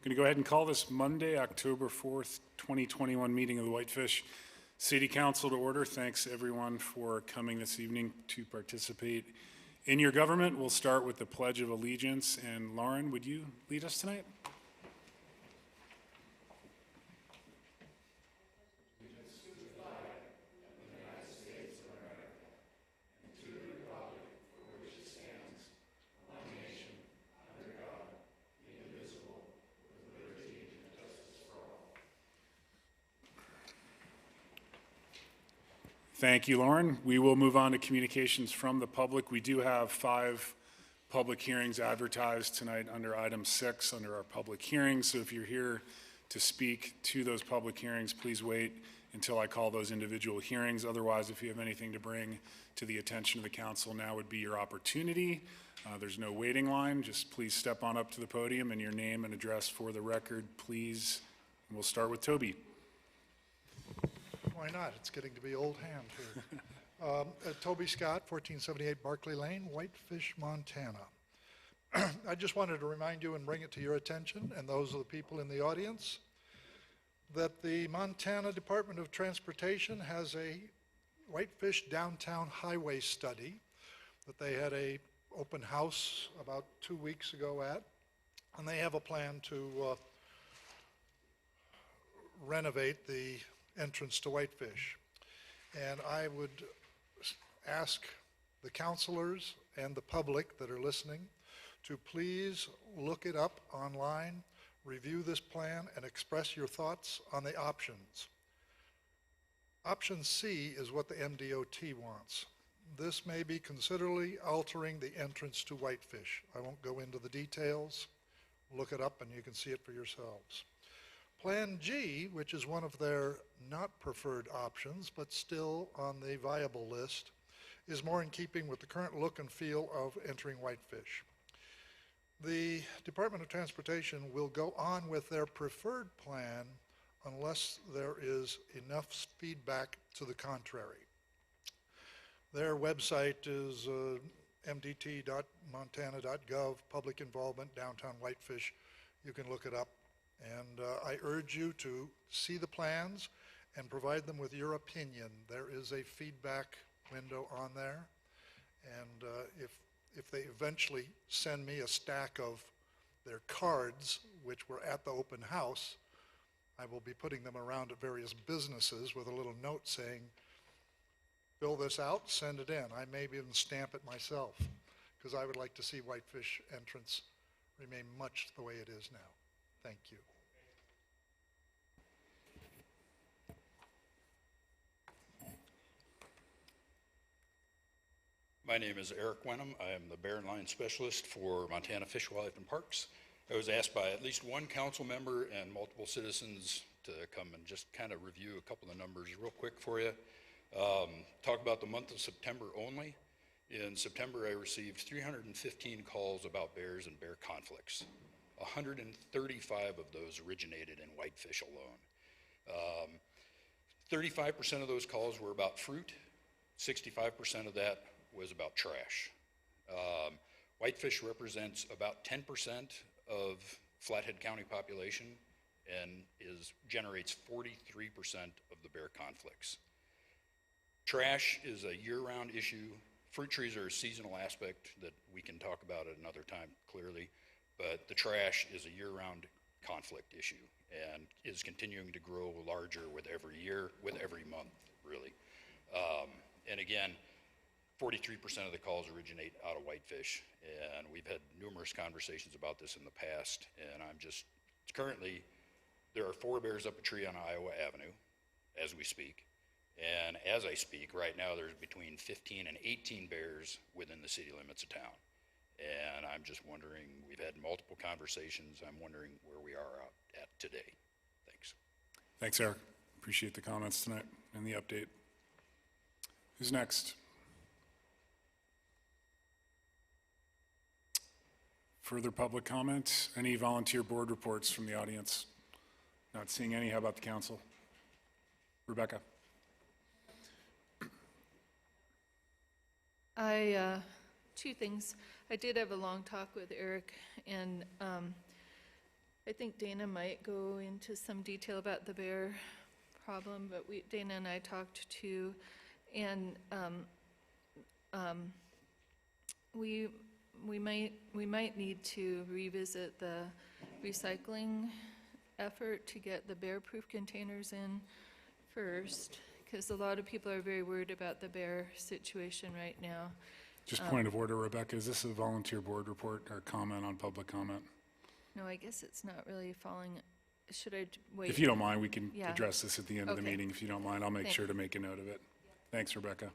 Going to go ahead and call this Monday, October 4th, 2021 meeting of the Whitefish City Council to order. Thanks everyone for coming this evening to participate in your government. We'll start with the Pledge of Allegiance. And Lauren, would you lead us tonight? Thank you, Lauren. We will move on to communications from the public. We do have 5 public hearings advertised tonight under item 6 under our public hearings. So if you're here to speak to those public hearings, please wait until I call those individual hearings. Otherwise, if you have anything to bring to the attention of the council, now would be your opportunity. There's no waiting line. Just please step on up to the podium and your name and address for the record, please. And we'll start with Toby. Why not? It's getting to be old hand here. Toby Scott, 1478 Barclay Lane, Whitefish, Montana. I just wanted to remind you and bring it to your attention, and those of the people in the audience, that the Montana Department of Transportation has a Whitefish downtown highway study that they had a open house about 2 weeks ago at, and they have a plan to renovate the entrance to Whitefish. And I would ask the councilors and the public that are listening to please look it up online, review this plan, and express your thoughts on the options. Option C is what the MDOT wants. This may be considerably altering the entrance to Whitefish. I won't go into the details. Look it up and you can see it for yourselves. Plan G, which is one of their not preferred options, but still on the viable list, is more in keeping with the current look and feel of entering Whitefish. The Department of Transportation will go on with their preferred plan unless there is enough feedback to the contrary. Their website is mdt.montana.gov, public involvement, downtown Whitefish. You can look it up. And I urge you to see the plans and provide them with your opinion. There is a feedback window on there. And if they eventually send me a stack of their cards, which were at the open house, I will be putting them around at various businesses with a little note saying, fill this out, send it in. I may even stamp it myself, because I would like to see Whitefish entrance remain much the way it is now. Thank you. My name is Eric Wenham. I am the Bear and Lion Specialist for Montana Fish, Wildlife, and Parks. I was asked by at least one council member and multiple citizens to come and just kind of review a couple of numbers real quick for you. Talk about the month of September only. In September, I received 315 calls about bears and bear conflicts. 135 of those originated in Whitefish alone. 35% of those calls were about fruit. 65% of that was about trash. Whitefish represents about 10% of Flathead County population and generates 43% of the bear conflicts. Trash is a year-round issue. Fruit trees are a seasonal aspect that we can talk about at another time clearly. But the trash is a year-round conflict issue and is continuing to grow larger with every year, with every month, really. And again, 43% of the calls originate out of Whitefish, and we've had numerous conversations about this in the past, and currently, there are 4 bears up a tree on Iowa Avenue as we speak, and as I speak, right now, there's between 15 and 18 bears within the city limits of town. And I'm just wondering, we've had multiple conversations, I'm wondering where we are at today. Thanks. Thanks, Eric. Appreciate the comments tonight and the update. Who's next? Further public comment? Any volunteer board reports from the audience? Not seeing any. How about the council? Rebecca. Two things. I did have a long talk with Eric, and I think Dana might go into some detail about the bear problem, but Dana and I talked too, and we might need to revisit the recycling effort to get the bear-proof containers in first, because a lot of people are very worried about the bear situation right now. Just point of order, Rebecca, is this a volunteer board report or comment on public comment? No, I guess it's not really falling, should I wait? If you don't mind, we can Yeah. address this at the end of the Okay. meeting. If you don't mind, I'll make Thanks. sure to make a note of it. Thanks, Rebecca.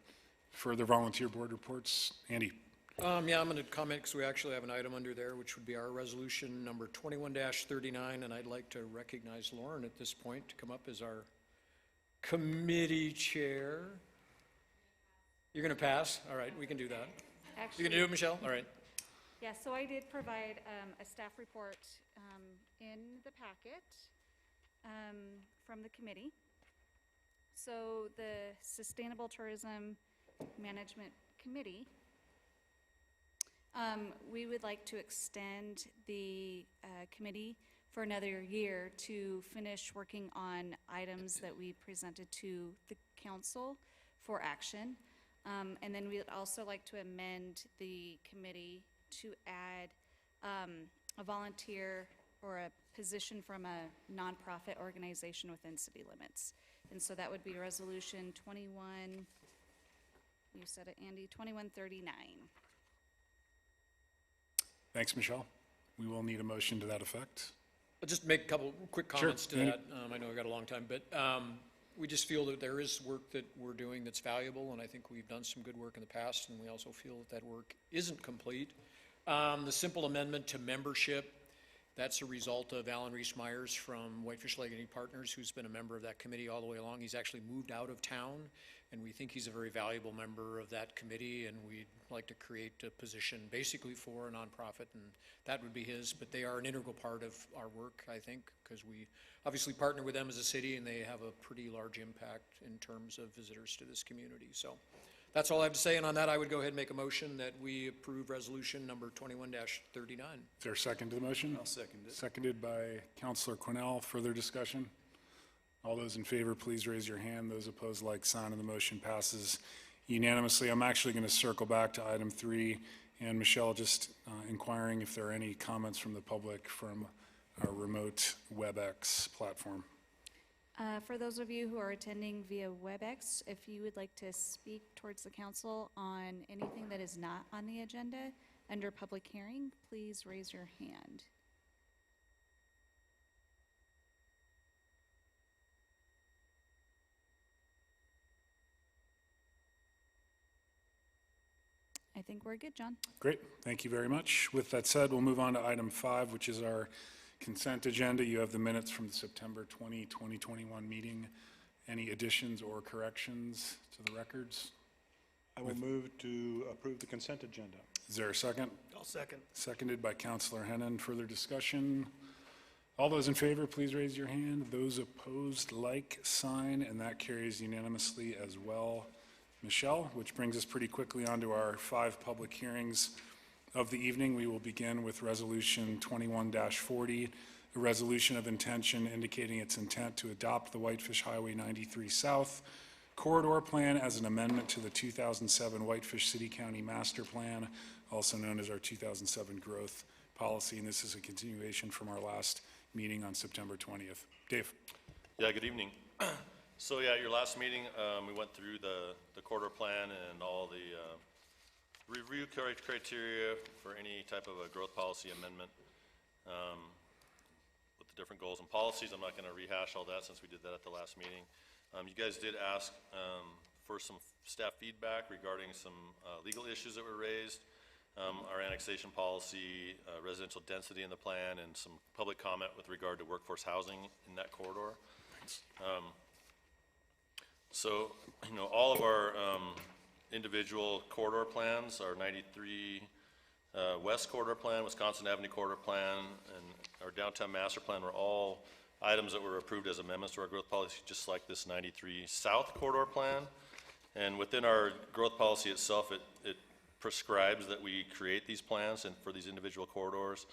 Further volunteer board reports? Andy? Yeah, I'm going to comment because we actually have an item under there, which would be our resolution number 21-39, and I'd like to recognize Lauren at this point to come up as our committee chair. You're going to pass? All right, we can do that. You Actually, going to do it, Michelle? All right. yeah, so I did provide a staff report in the packet from the committee. So the Sustainable Tourism Management Committee, we would like to extend the committee for another year to finish working on items that we presented to the council for action. And then we'd also like to amend the committee to add a volunteer or a position from a nonprofit organization within city limits. And so that would be Resolution 21, you said it, Andy, 2139. Thanks, Michelle. We will need a motion to that effect. I'll just make a couple quick Sure, comments to Andy. that. I know we've got a long time, but we just feel that there is work that we're doing that's valuable, and I think we've done some good work in the past, and we also feel that that work isn't complete. The simple amendment to membership, that's a result of Alan Reese-Myers from Whitefish Legacy Partners, who's been a member of that committee all the way along. He's actually moved out of town, and we think he's a very valuable member of that committee, and we'd like to create a position basically for a nonprofit, and that would be his, but they are an integral part of our work, I think, because we obviously partner with them as a city, and they have a pretty large impact in terms of visitors to this community. So that's all I have to say, and on that, I would go ahead and make a motion that we approve resolution number 21-39. Is there a second to the motion? I'll second it. Seconded by Councilor Cornell. Further discussion? All those in favor, please raise your hand. Those opposed, like sign, and the motion passes unanimously. I'm actually going to circle back to item 3, and Michelle, just inquiring if there are any comments from the public from our remote WebEx platform. For those of you who are attending via WebEx, if you would like to speak towards the council on anything that is not on the agenda under public hearing, please raise your hand. I think we're good, John. Great, thank you very much. With that said, we'll move on to item 5, which is our consent agenda. You have the minutes from the September 2021 meeting. Any additions or corrections to the records? I will move to approve the consent agenda. Is there a second? I'll second. Seconded by Councilor Hennon. Further discussion? All those in favor, please raise your hand. Those opposed, like sign, and that carries unanimously as well. Michelle, which brings us pretty quickly onto our 5 public hearings of the evening. We will begin with Resolution 21-40, a resolution of intention indicating its intent to adopt the Whitefish Highway 93 South Corridor Plan as an amendment to the 2007 Whitefish City County Master Plan, also known as our 2007 Growth Policy, and this is a continuation from our last meeting on September 20th. Dave. Yeah, good evening. So yeah, at your last meeting, we went through the corridor plan and all the review criteria for any type of a growth policy amendment with the different goals and policies. I'm not going to rehash all that since we did that at the last meeting. You guys did ask for some staff feedback regarding some legal issues that were raised, our annexation policy, residential density in the plan, and some public comment with regard to workforce housing in that corridor. So, you know, all of our individual corridor plans, our 93 West Corridor Plan, Wisconsin Avenue Corridor Plan, and our Downtown Master Plan were all items that were approved as amendments to our growth policy, just like this 93 South Corridor Plan. And within our growth policy itself, it prescribes that we create these plans and for these individual corridors.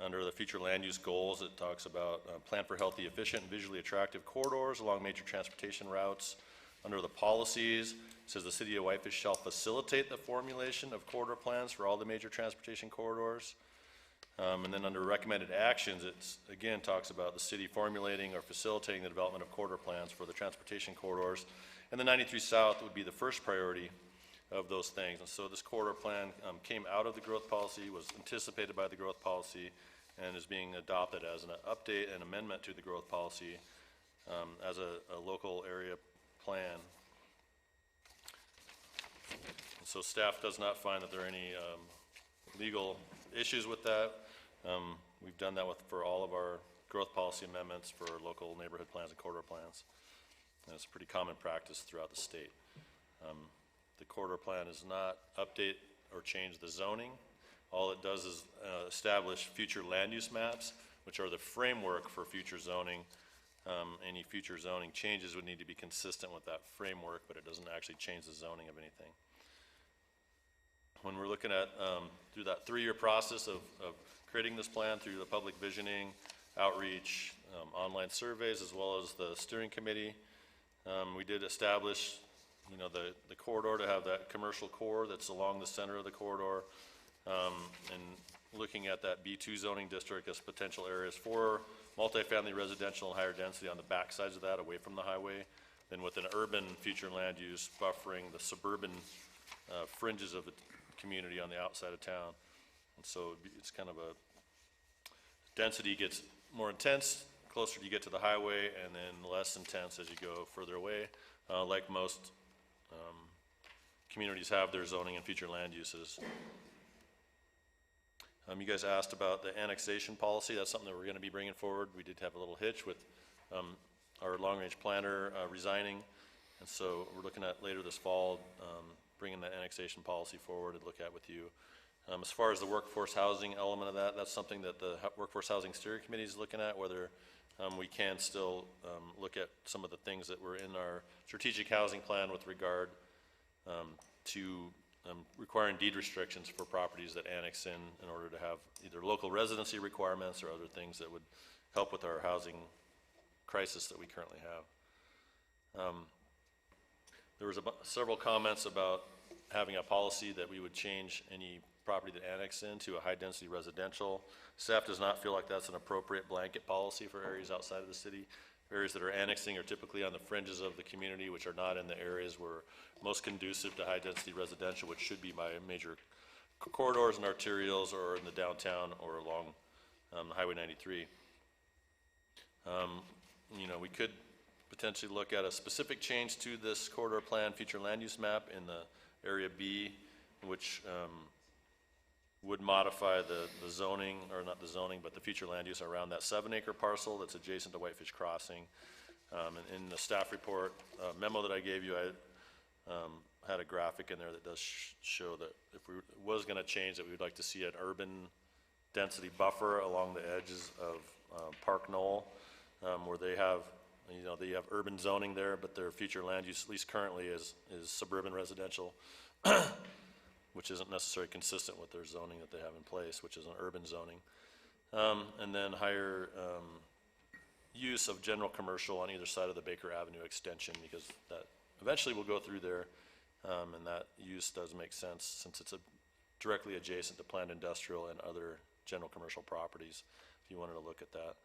Under the future land use goals, it talks about plan for healthy, efficient, and visually attractive corridors along major transportation routes. Under the policies, it says the city of Whitefish shall facilitate the formulation of corridor plans for all the major transportation corridors. And then under recommended actions, it's again talks about the city formulating or facilitating the development of corridor plans for the transportation corridors. And the 93 South would be the first priority of those things. And so this corridor plan came out of the growth policy, was anticipated by the growth policy, and is being adopted as an update and amendment to the growth policy as a local area plan. And so staff does not find that there are any legal issues with that. We've done that for all of our growth policy amendments for local neighborhood plans and corridor plans. And it's a pretty common practice throughout the state. The corridor plan does not update or change the zoning. All it does is establish future land use maps, which are the framework for future zoning. Any future zoning changes would need to be consistent with that framework, but it doesn't actually change the zoning of anything. When we're looking at through that 3-year process of creating this plan through the public visioning, outreach, online surveys, as well as the steering committee, we did establish, the corridor to have that commercial core that's along the center of the corridor, and looking at that B2 zoning district as potential areas for multifamily residential and higher density on the back sides of that, away from the highway, then with an urban future land use buffering the suburban fringes of the community on the outside of town. And so it's kind of a density gets more intense closer you get to the highway, and then less intense as you go further away, like most communities have their zoning and future land uses. You guys asked about the annexation policy. That's something that we're going to be bringing forward. We did have a little hitch with our long-range planner resigning, and so we're looking at later this fall bringing the annexation policy forward and look at with you. As far as the workforce housing element of that, that's something that the Workforce Housing Steering Committee is looking at, whether we can still look at some of the things that were in our strategic housing plan with regard to requiring deed restrictions for properties that annex in order to have either local residency requirements or other things that would help with our housing crisis that we currently have. There was several comments about having a policy that we would change any property that annexed into a high-density residential. Staff does not feel like that's an appropriate blanket policy for areas outside of the city. Areas that are annexing are typically on the fringes of the community, which are not in the areas where most conducive to high-density residential, which should be by major corridors and arterials, or in the downtown, or along Highway 93. We could potentially look at a specific change to this corridor plan future land use map in the area B, which would modify the zoning, or not the zoning, but the future land use around that 7-acre parcel that's adjacent to Whitefish Crossing. And in the staff report memo that I gave you, I had a graphic in there that does show that if we was going to change, that we would like to see an urban density buffer along the edges of Park Knoll, where they have, they have urban zoning there, but their future land use, at least currently, is suburban residential, which isn't necessarily consistent with their zoning that they have in place, which is an urban zoning. And then higher use of general commercial on either side of the Baker Avenue extension, because that eventually will go through there, and that use does make sense since it's directly adjacent to planned industrial and other general commercial properties, if you wanted to look at that.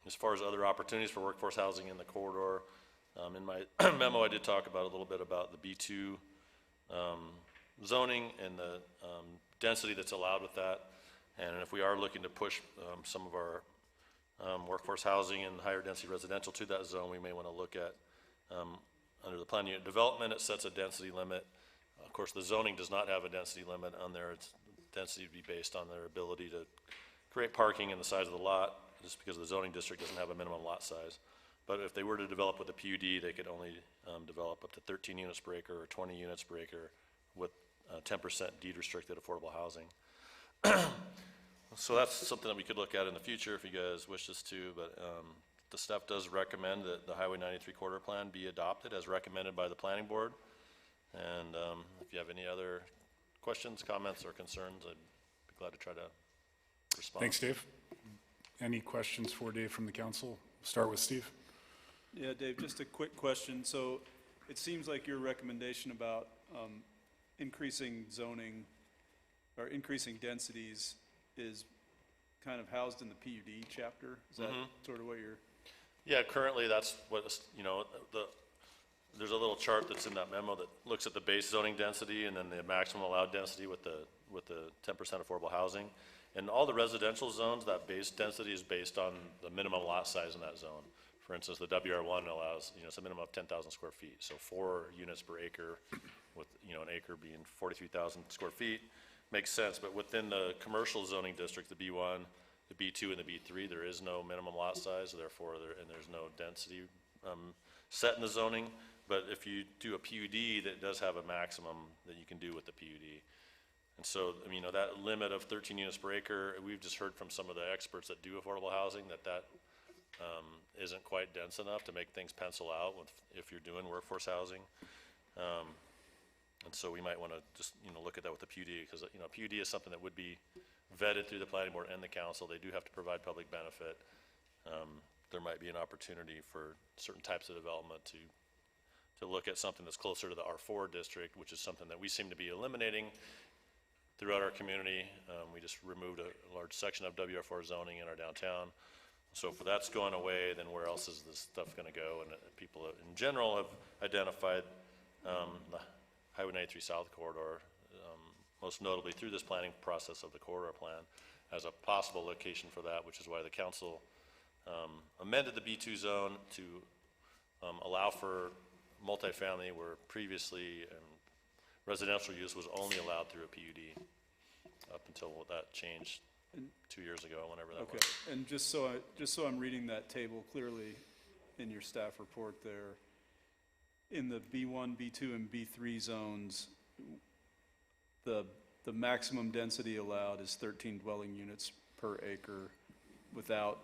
As far as other opportunities for workforce housing in the corridor, in my memo I did talk about a little bit about the B2 zoning and the density that's allowed with that. And if we are looking to push some of our workforce housing and higher density residential to that zone, we may want to look at, under the plan unit development, it sets a density limit. Of course, the zoning does not have a density limit on there. It's density to be based on their ability to create parking in the size of the lot, just because the zoning district doesn't have a minimum lot size. But if they were to develop with a PUD, they could only develop up to 13 units per acre or 20 units per acre with 10% deed restricted affordable housing. So that's something that we could look at in the future if you guys wish us to, but the staff does recommend that the Highway 93 corridor plan be adopted as recommended by the planning board. And if you have any other questions, comments, or concerns, I'd be glad to try to response. Thanks, Dave. Any questions for Dave from the council? Start with Steve. Yeah, Dave, just a quick question. So it seems like your recommendation about increasing zoning or increasing densities is kind of housed in the PUD chapter? Is that sort of what you're? Yeah, currently that's what, you know, there's a little chart that's in that memo that looks at the base zoning density and then the maximum allowed density with the 10% affordable housing. And all the residential zones, that base density is based on the minimum lot size in that zone. For instance, the WR1 allows, you know, it's a minimum of 10,000 square feet. So 4 units per acre with, you know, an acre being 43,000 square feet makes sense. But within the commercial zoning district, the B1, the B2 and the B3, there is no minimum lot size, therefore, there's no density set in the zoning. But if you do a PUD, that does have a maximum that you can do with the PUD. And so, I mean, you know, that limit of 13 units per acre, we've just heard from some of the experts that do affordable housing that isn't quite dense enough to make things pencil out if you're doing workforce housing. And so we might want to just, you know, look at that with the PUD, because, you know, PUD is something that would be vetted through the planning board and the council. They do have to provide public benefit. There might be an opportunity for certain types of development to look at something that's closer to the R4 district, which is something that we seem to be eliminating throughout our community. We just removed a large section of WR4 zoning in our downtown. So if that's going away, then where else is this stuff going to go? And people in general have identified the Highway 93 South corridor, most notably through this planning process of the corridor plan, as a possible location for that, which is why the council amended the B2 zone to allow for multifamily where previously residential use was only allowed through a PUD up until that changed 2 years ago, whenever that Okay, was. and just so I'm reading that table clearly in your staff report there, in the B1, B2, and B3 zones, the maximum density allowed is 13 dwelling units per acre without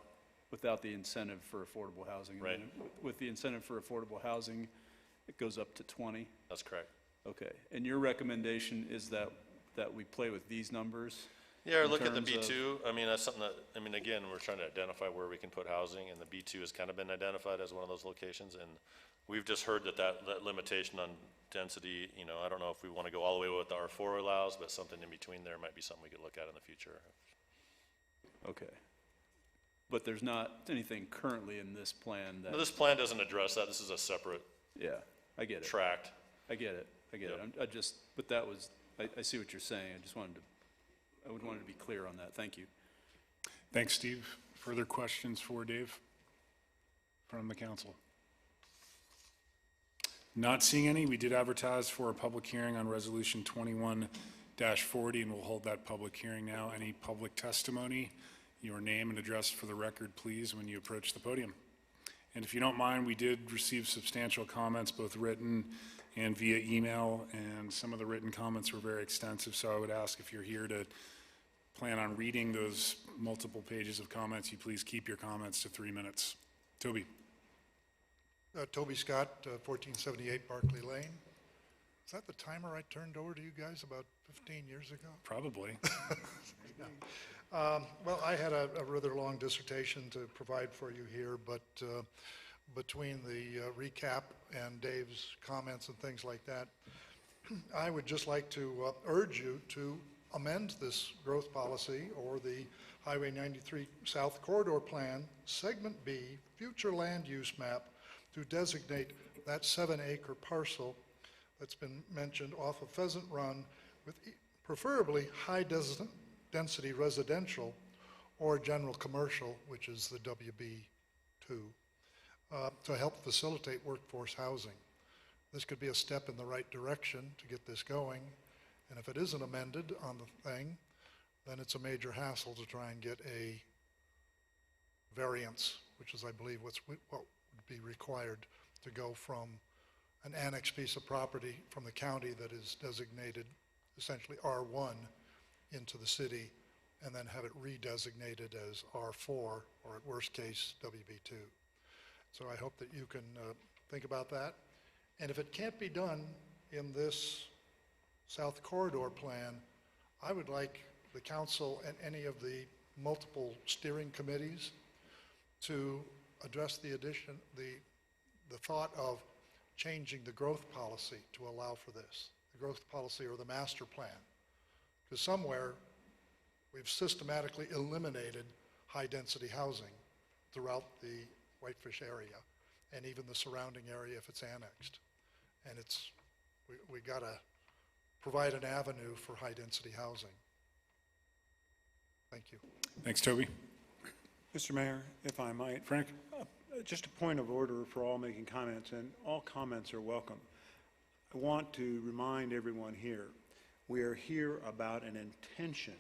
the incentive for affordable housing. Right. And then with the incentive for affordable housing, it goes up to 20? That's correct. Okay, and your recommendation is that we play with these numbers? Yeah, or in look at the terms of- B2. I mean, that's something that, I mean, again, we're trying to identify where we can put housing, and the B2 has kind of been identified as one of those locations. And we've just heard that limitation on density, you know, I don't know if we want to go all the way with what the R4 allows, but something in between there might be something we could look at in the future. Okay. But there's not anything currently in this plan that? No, this plan doesn't address that. This is a separate Yeah, I get it. tract. I get it. Yep. But that was, I see what you're saying. I would want to be clear on that. Thank you. Thanks, Steve. Further questions for Dave from the council? Not seeing any. We did advertise for a public hearing on Resolution 21-40, and we'll hold that public hearing now. Any public testimony? Your name and address for the record, please, when you approach the podium. And if you don't mind, we did receive substantial comments, both written and via email, and some of the written comments were very extensive, so I would ask if you're here to plan on reading those multiple pages of comments, you please keep your comments to 3 minutes. Toby. Toby Scott, 1478 Barclay Lane. Is that the timer I turned over to you guys about 15 years ago? Probably. Well, I had a rather long dissertation to provide for you here, but between the recap and Dave's comments and things like that, I would just like to urge you to amend this growth policy or the Highway 93 South Corridor Plan, Segment B, future land use map, to designate that 7-acre parcel that's been mentioned off of Pheasant Run with preferably high-density residential or general commercial, which is the WB2, to help facilitate workforce housing. This could be a step in the right direction to get this going, and if it isn't amended on the thing, then it's a major hassle to try and get a variance, which is, I believe, what would be required to go from an annexed piece of property from the county that is designated essentially R1 into the city, and then have it redesignated as R4, or at worst case, WB2. So I hope that you can think about that. And if it can't be done in this South Corridor Plan, I would like the council and any of the multiple steering committees to address the thought of changing the growth policy to allow for this, the growth policy or the master plan. Because somewhere, we've systematically eliminated high-density housing throughout the Whitefish area and even the surrounding area if it's annexed. And we gotta provide an avenue for high-density housing. Thank you. Thanks, Toby. Mr. Mayor, if I might. Frank? Just a point of order for all making comments, and all comments are welcome. I want to remind everyone here, we are here about an intention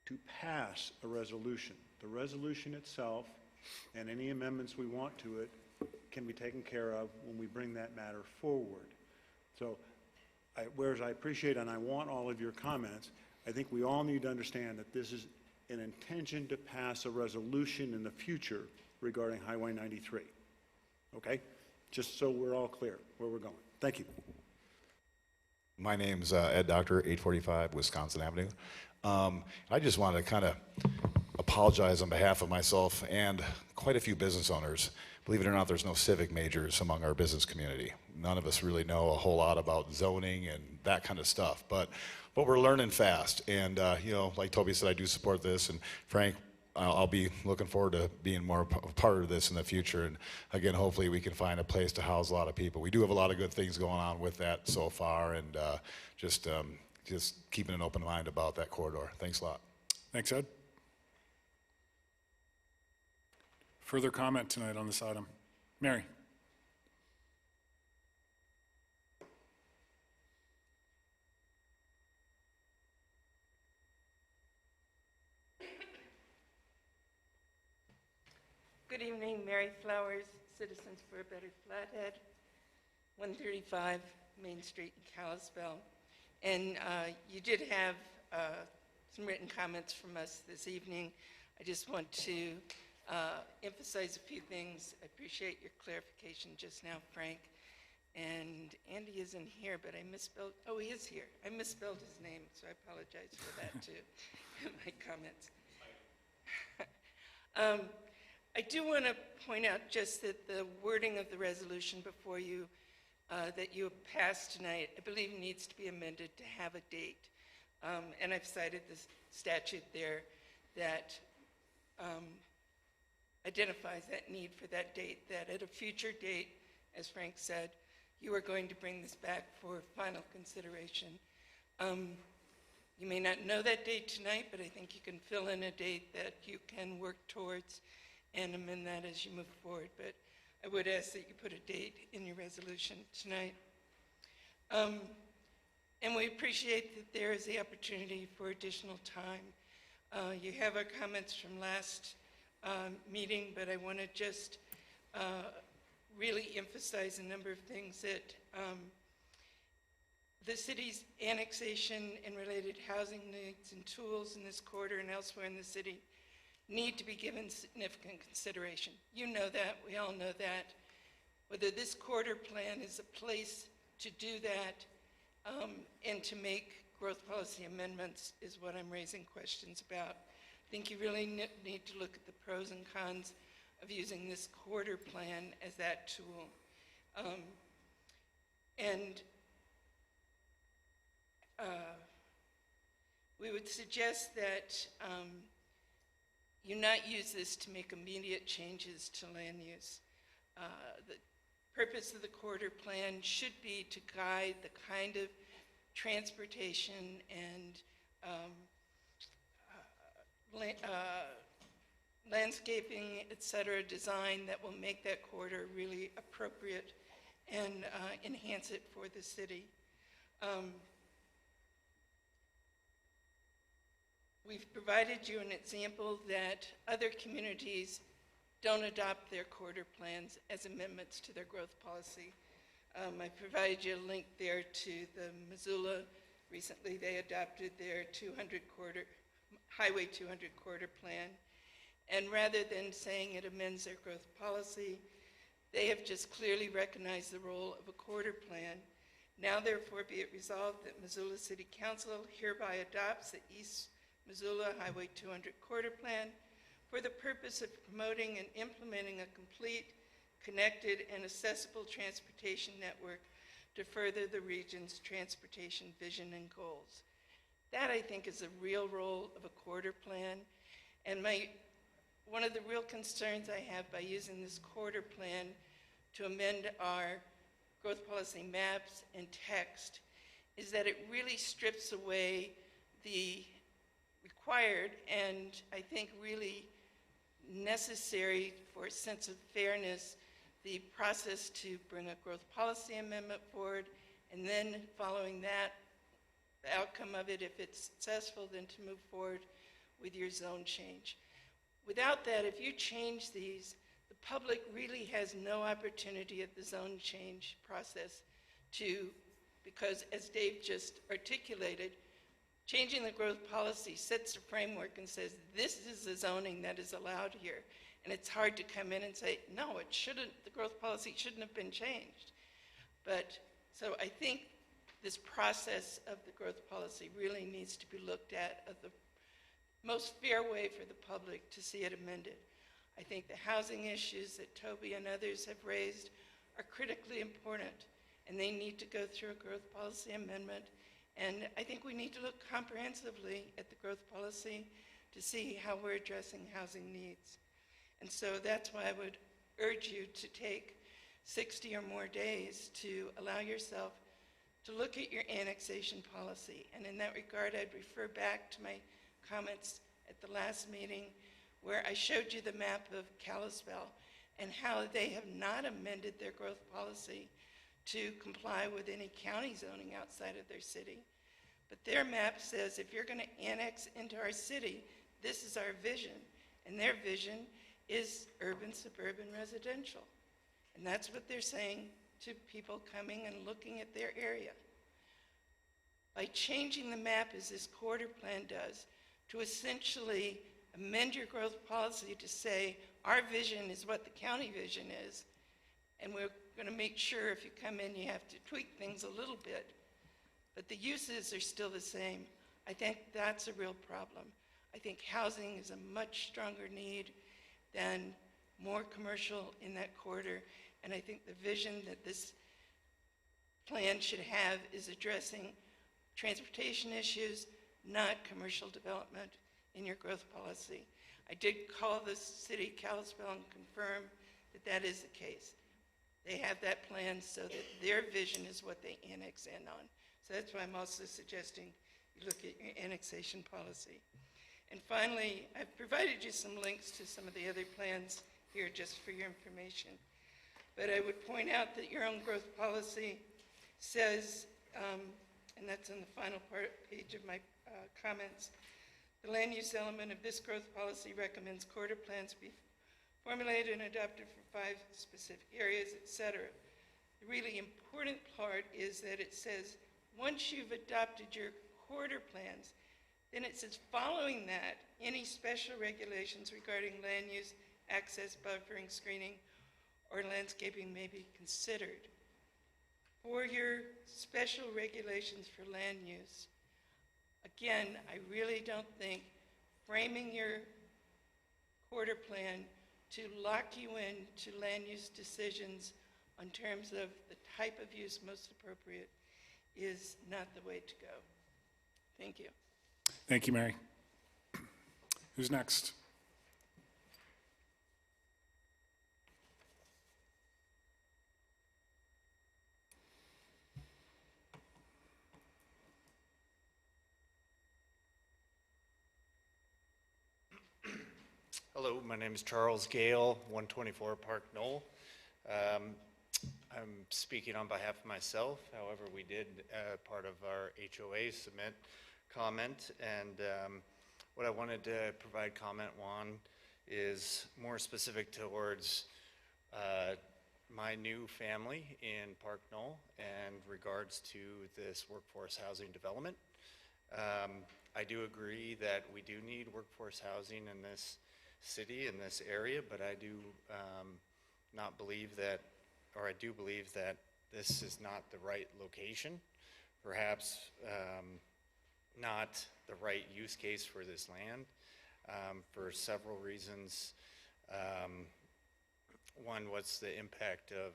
to pass a resolution. The resolution itself and any amendments we want to it can be taken care of when we bring that matter forward. So, whereas I appreciate and I want all of your comments, I think we all need to understand that this is an intention to pass a resolution in the future regarding Highway 93. Okay? Just so we're all clear where we're going. Thank you. My name's Ed Doctor, 845 Wisconsin Avenue. I just wanted to kind of apologize on behalf of myself and quite a few business owners. Believe it or not, there's no civic majors among our business community. None of us really know a whole lot about zoning and that kind of stuff, but we're learning fast. And you know, like Toby said, I do support this, and Frank, I'll be looking forward to being more a part of this in the future. And again, hopefully we can find a place to house a lot of people. We do have a lot of good things going on with that so far, and just keeping an open mind about that corridor. Thanks a lot. Thanks, Ed. Further comment tonight on this item? Mary? Good evening, Mary Flowers, Citizens for a Better Flathead, 135 Main Street in Kalispell. And you did have some written comments from us this evening. I just want to emphasize a few things. I appreciate your clarification just now, Frank. And Andy isn't here, but I misspelled, oh, he is here. I misspelled his name, so I apologize for that too in my comments. I do want to point out just that the wording of the resolution before you that you passed tonight, I believe needs to be amended to have a date. And I've cited this statute there that identifies that need for that date, that at a future date, as Frank said, you are going to bring this back for final consideration. You may not know that date tonight, but I think you can fill in a date that you can work towards and amend that as you move forward. But I would ask that you put a date in your resolution tonight. And we appreciate that there is the opportunity for additional time. You have our comments from last meeting, but I want to just really emphasize a number of things that the city's annexation and related housing needs and tools in this corridor and elsewhere in the city need to be given significant consideration. You know that, we all know that. Whether this corridor plan is a place to do that and to make growth policy amendments is what I'm raising questions about. I think you really need to look at the pros and cons of using this corridor plan as that tool. We would suggest that you not use this to make immediate changes to land use. The purpose of the corridor plan should be to guide the kind of transportation and landscaping, et cetera, design that will make that corridor really appropriate and enhance it for the city. We've provided you an example that other communities don't adopt their corridor plans as amendments to their growth policy. I provided you a link there to the Missoula. Recently, they adopted their Highway 200 corridor plan. And rather than saying it amends their growth policy, they have just clearly recognized the role of a corridor plan. Now, therefore, be it resolved that Missoula City Council hereby adopts the East Missoula Highway 200 Corridor Plan for the purpose of promoting and implementing a complete, connected, and accessible transportation network to further the region's transportation vision and goals. That, I think, is a real role of a corridor plan. And one of the real concerns I have by using this corridor plan to amend our growth policy maps and text is that it really strips away the required and I think really necessary for a sense of fairness, the process to bring a growth policy amendment forward, and then following that, the outcome of it, if it's successful, then to move forward with your zone change. Without that, if you change these, the public really has no opportunity at the zone change process because as Dave just articulated, changing the growth policy sets a framework and says, this is the zoning that is allowed here. And it's hard to come in and say, no, it shouldn't, the growth policy shouldn't have been changed. So I think this process of the growth policy really needs to be looked at as the most fair way for the public to see it amended. I think the housing issues that Toby and others have raised are critically important, and they need to go through a growth policy amendment. And I think we need to look comprehensively at the growth policy to see how we're addressing housing needs. And so that's why I would urge you to take 60 or more days to allow yourself to look at your annexation policy. And in that regard, I'd refer back to my comments at the last meeting where I showed you the map of Kalispell and how they have not amended their growth policy to comply with any county zoning outside of their city. But their map says if you're going to annex into our city, this is our vision. And their vision is urban, suburban, residential. And that's what they're saying to people coming and looking at their area. By changing the map, as this corridor plan does, to essentially amend your growth policy to say our vision is what the county vision is, and we're going to make sure if you come in you have to tweak things a little bit, but the uses are still the same. I think that's a real problem. I think housing is a much stronger need than more commercial in that corridor, and I think the vision that this plan should have is addressing transportation issues, not commercial development in your growth policy. I did call the city of Kalispell and confirm that that is the case. They have that plan so that their vision is what they annex in on. So that's why I'm also suggesting you look at your annexation policy. And finally, I've provided you some links to some of the other plans here just for your information. But I would point out that your own growth policy says, and that's in the final page of my comments, the land use element of this growth policy recommends corridor plans be formulated and adopted for 5 specific areas, etc. The really important part is that it says once you've adopted your corridor plans, then it says following that, any special regulations regarding land use, access, buffering, screening, or landscaping may be considered. For your special regulations for land use, again, I really don't think framing your corridor plan to lock you in to land use decisions on terms of the type of use most appropriate is not the way to go. Thank you. Thank you, Mary. Who's next? Hello, my name is Charles Gale, 124 Park Knoll. I'm speaking on behalf of myself. However, we did, part of our HOA, submit comment, and what I wanted to provide comment on is more specific towards my new family in Park Knoll and regards to this workforce housing development. I do agree that we do need workforce housing in this city, in this area, but I do not believe that, or I do believe that this is not the right location. Perhaps not the right use case for this land for several reasons. One, what's the impact of,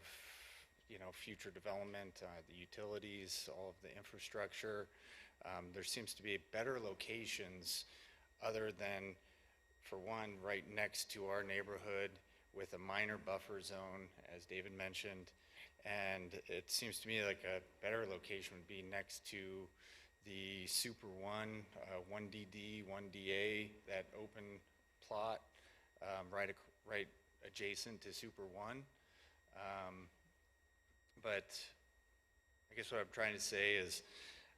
future development, the utilities, all of the infrastructure. There seems to be better locations other than, for one, right next to our neighborhood with a minor buffer zone, as David mentioned. And it seems to me like a better location would be next to the Super 1, 1DD, 1DA, that open plot right adjacent to Super 1. But I guess what I'm trying to say is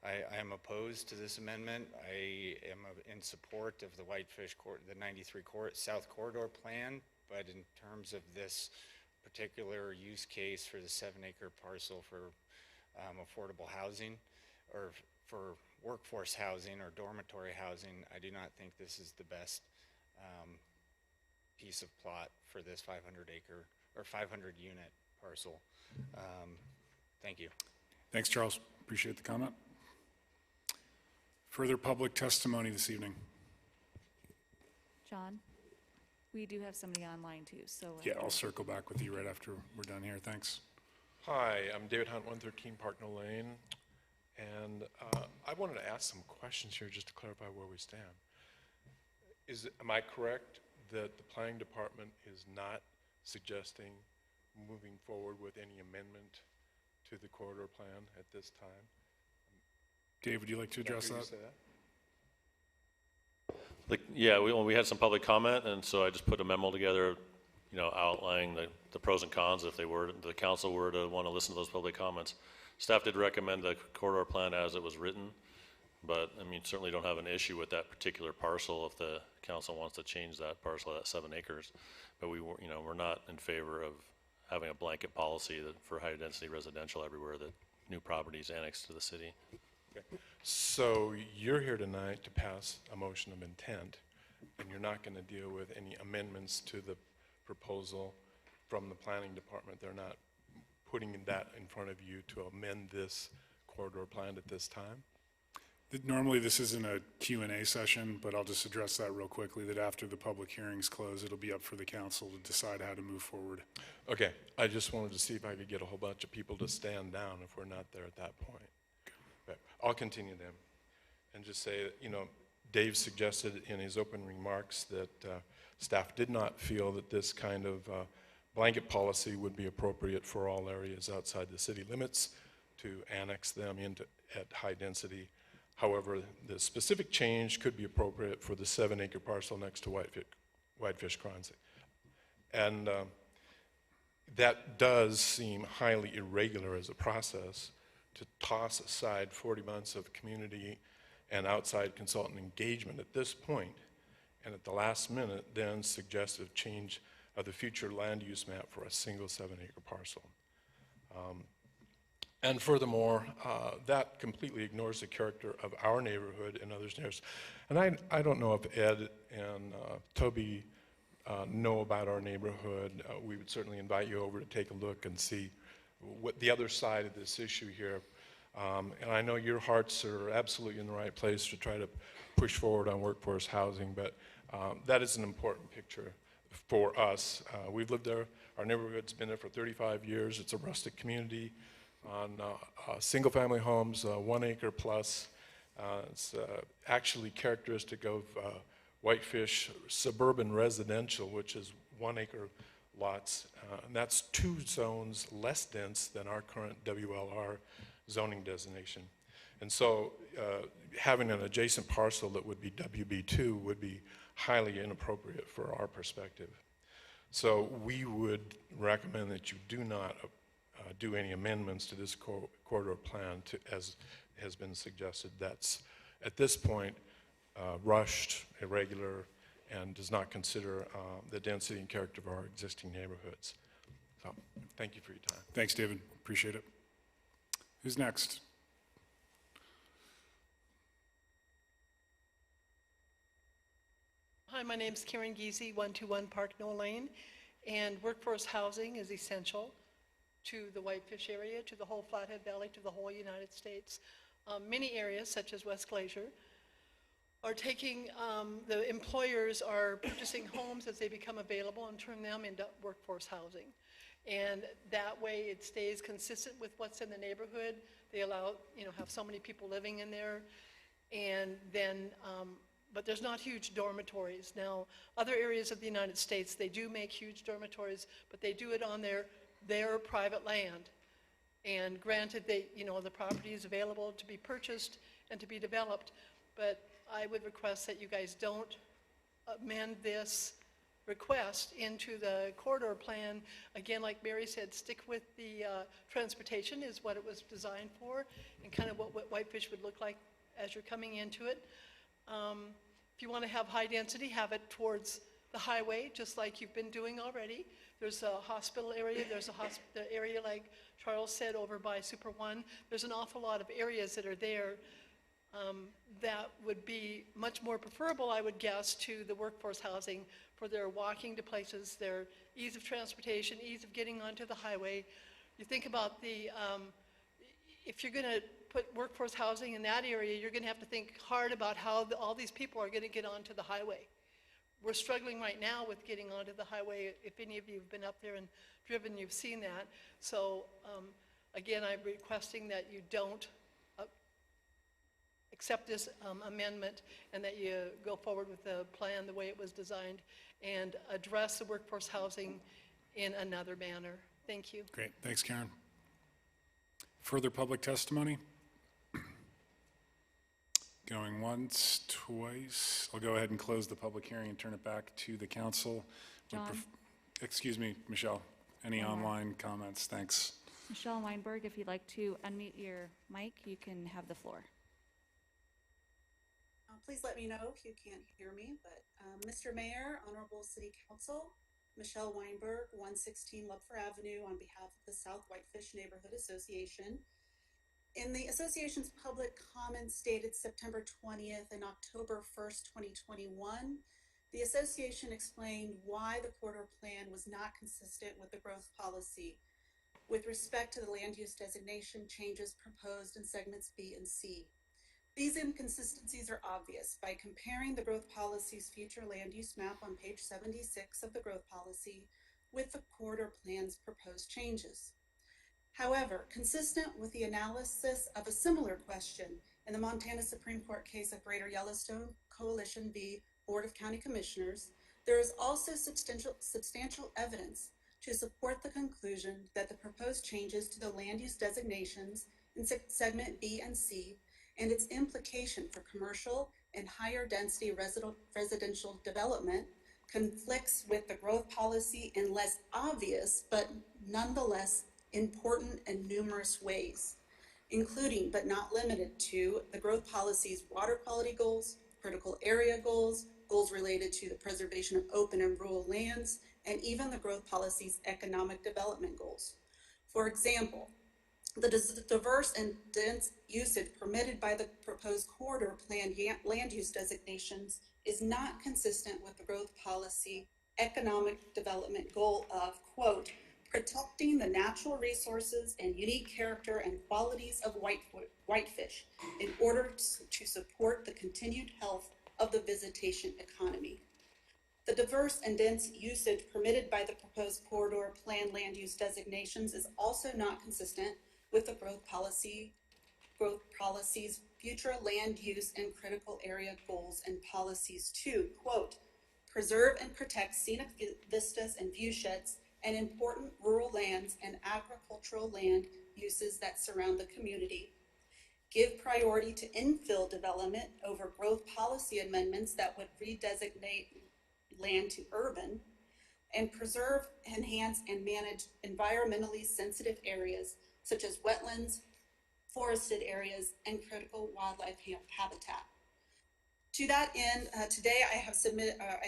I am opposed to this amendment. I am in support of the Whitefish, the 93 South Corridor Plan, but in terms of this particular use case for the 7-acre parcel for affordable housing or for workforce housing or dormitory housing, I do not think this is the best piece of plot for this 500-acre or 500-unit parcel. Thank you. Thanks, Charles. Appreciate the comment. Further public testimony this evening? John, we do have somebody online too, so. Yeah, I'll circle back with you right after we're done here. Thanks. Hi, I'm David Hunt, 113 Parknell Lane, and I wanted to ask some questions here just to clarify where we stand. Am I correct that the planning department is not suggesting moving forward with any amendment to the corridor plan at this time? Dave, would you like to address Did I hear you that? say that? Yeah, we had some public comment, and so I just put a memo together, outlining the pros and cons if the council were to want to listen to those public comments. Staff did recommend the corridor plan as it was written, but certainly don't have an issue with that particular parcel if the council wants to change that parcel, that 7 acres. But we're not in favor of having a blanket policy for high density residential everywhere that new properties annexed to the city. Okay. So you're here tonight to pass a motion of intent, and you're not going to deal with any amendments to the proposal from the planning department. They're not putting that in front of you to amend this corridor plan at this time? Normally, this isn't a Q&A session, but I'll just address that real quickly, that after the public hearings close, it'll be up for the council to decide how to move forward. Okay, I just wanted to see if I could get a whole bunch of people to stand down if we're not there at that point. Okay. I'll continue then and just say that, Dave suggested in his opening remarks that staff did not feel that this kind of blanket policy would be appropriate for all areas outside the city limits to annex them into at high density. However, the specific change could be appropriate for the 7-acre parcel next to Whitefish Crossing. And that does seem highly irregular as a process to toss aside 40 months of community and outside consultant engagement at this point, and at the last minute then suggest a change of the future land use map for a single 7-acre parcel. And furthermore, that completely ignores the character of our neighborhood and others' neighbors. And I don't know if Ed and Toby know about our neighborhood. We would certainly invite you over to take a look and see what the other side of this issue here. And I know your hearts are absolutely in the right place to try to push forward on workforce housing, but that is an important picture for us. We've lived there. Our neighborhood's been there for 35 years. It's a rustic community on single-family homes, 1 acre plus. It's actually characteristic of Whitefish suburban residential, which is 1 acre lots. And that's 2 zones less dense than our current WLR zoning designation. And so having an adjacent parcel that would be WB2 would be highly inappropriate for our perspective. So we would recommend that you do not do any amendments to this corridor plan as has been suggested. That's, at this point, rushed, irregular, and does not consider the density and character of our existing neighborhoods. So, thank you for your time. Thanks, David. Appreciate it. Who's next? Hi, my name's Karen Giese, 121 Parknell Lane, and workforce housing is essential to the Whitefish area, to the whole Flathead Valley, to the whole United States. Many areas, such as West Glacier, are taking, the employers are purchasing homes as they become available and turn them into workforce housing. And that way it stays consistent with what's in the neighborhood. They allow, have so many people living in there. And then, but there's not huge dormitories. Now, other areas of the United States, they do make huge dormitories, but they do it on their private land. And granted, the property is available to be purchased and to be developed, but I would request that you guys don't amend this request into the corridor plan. Again, like Mary said, stick with the transportation is what it was designed for, and kind of what Whitefish would look like as you're coming into it. If you want to have high density, have it towards the highway, just like you've been doing already. There's a hospital area, there's the area like Charles said over by Super One. There's an awful lot of areas that are there that would be much more preferable, I would guess, to the workforce housing for their walking to places, their ease of transportation, ease of getting onto the highway. You think about if you're going to put workforce housing in that area, you're going to have to think hard about how all these people are going to get onto the highway. We're struggling right now with getting onto the highway. If any of you have been up there and driven, you've seen that. So again, I'm requesting that you don't accept this amendment and that you go forward with the plan the way it was designed and address the workforce housing in another manner. Thank you. Great, thanks, Karen. Further public testimony? Going once, twice. I'll go ahead and close the public hearing and turn it back to the council. John? Excuse me, Michelle. Any online comments? Thanks. Michelle Weinberg, if you'd like to unmute your mic, you can have the floor. Please let me know if you can't hear me, but Mr. Mayor, Honorable City Council, Michelle Weinberg, 116 Lupfer Avenue, on behalf of the South Whitefish Neighborhood Association. In the association's public comments dated September 20th and October 1st, 2021, the association explained why the corridor plan was not consistent with the growth policy with respect to the land use designation changes proposed in segments B and C. These inconsistencies are obvious by comparing the growth policy's future land use map on page 76 of the growth policy with the corridor plan's proposed changes. However, consistent with the analysis of a similar question in the Montana Supreme Court case of Greater Yellowstone Coalition v. Board of County Commissioners, there is also substantial evidence to support the conclusion that the proposed changes to the land use designations in segment B and C and its implication for commercial and higher density residential development conflicts with the growth policy in less obvious but nonetheless important and numerous ways, including but not limited to the growth policy's water quality goals, critical area goals, goals related to the preservation of open and rural lands, and even the growth policy's economic development goals. For example, the diverse and dense usage permitted by the proposed corridor plan land use designations is not consistent with the growth policy economic development goal of, quote, protecting the natural resources and unique character and qualities of whitefish in order to support the continued health of the visitation economy. The diverse and dense usage permitted by the proposed corridor plan land use designations is also not consistent with the growth policy's future land use and critical area goals and policies to, quote, preserve and protect scenic vistas and view sheds and important rural lands and agricultural land uses that surround the community. Give priority to infill development over growth policy amendments that would redesignate land to urban, and preserve, enhance, and manage environmentally sensitive areas such as wetlands, forested areas, and critical wildlife habitat. To that end, today I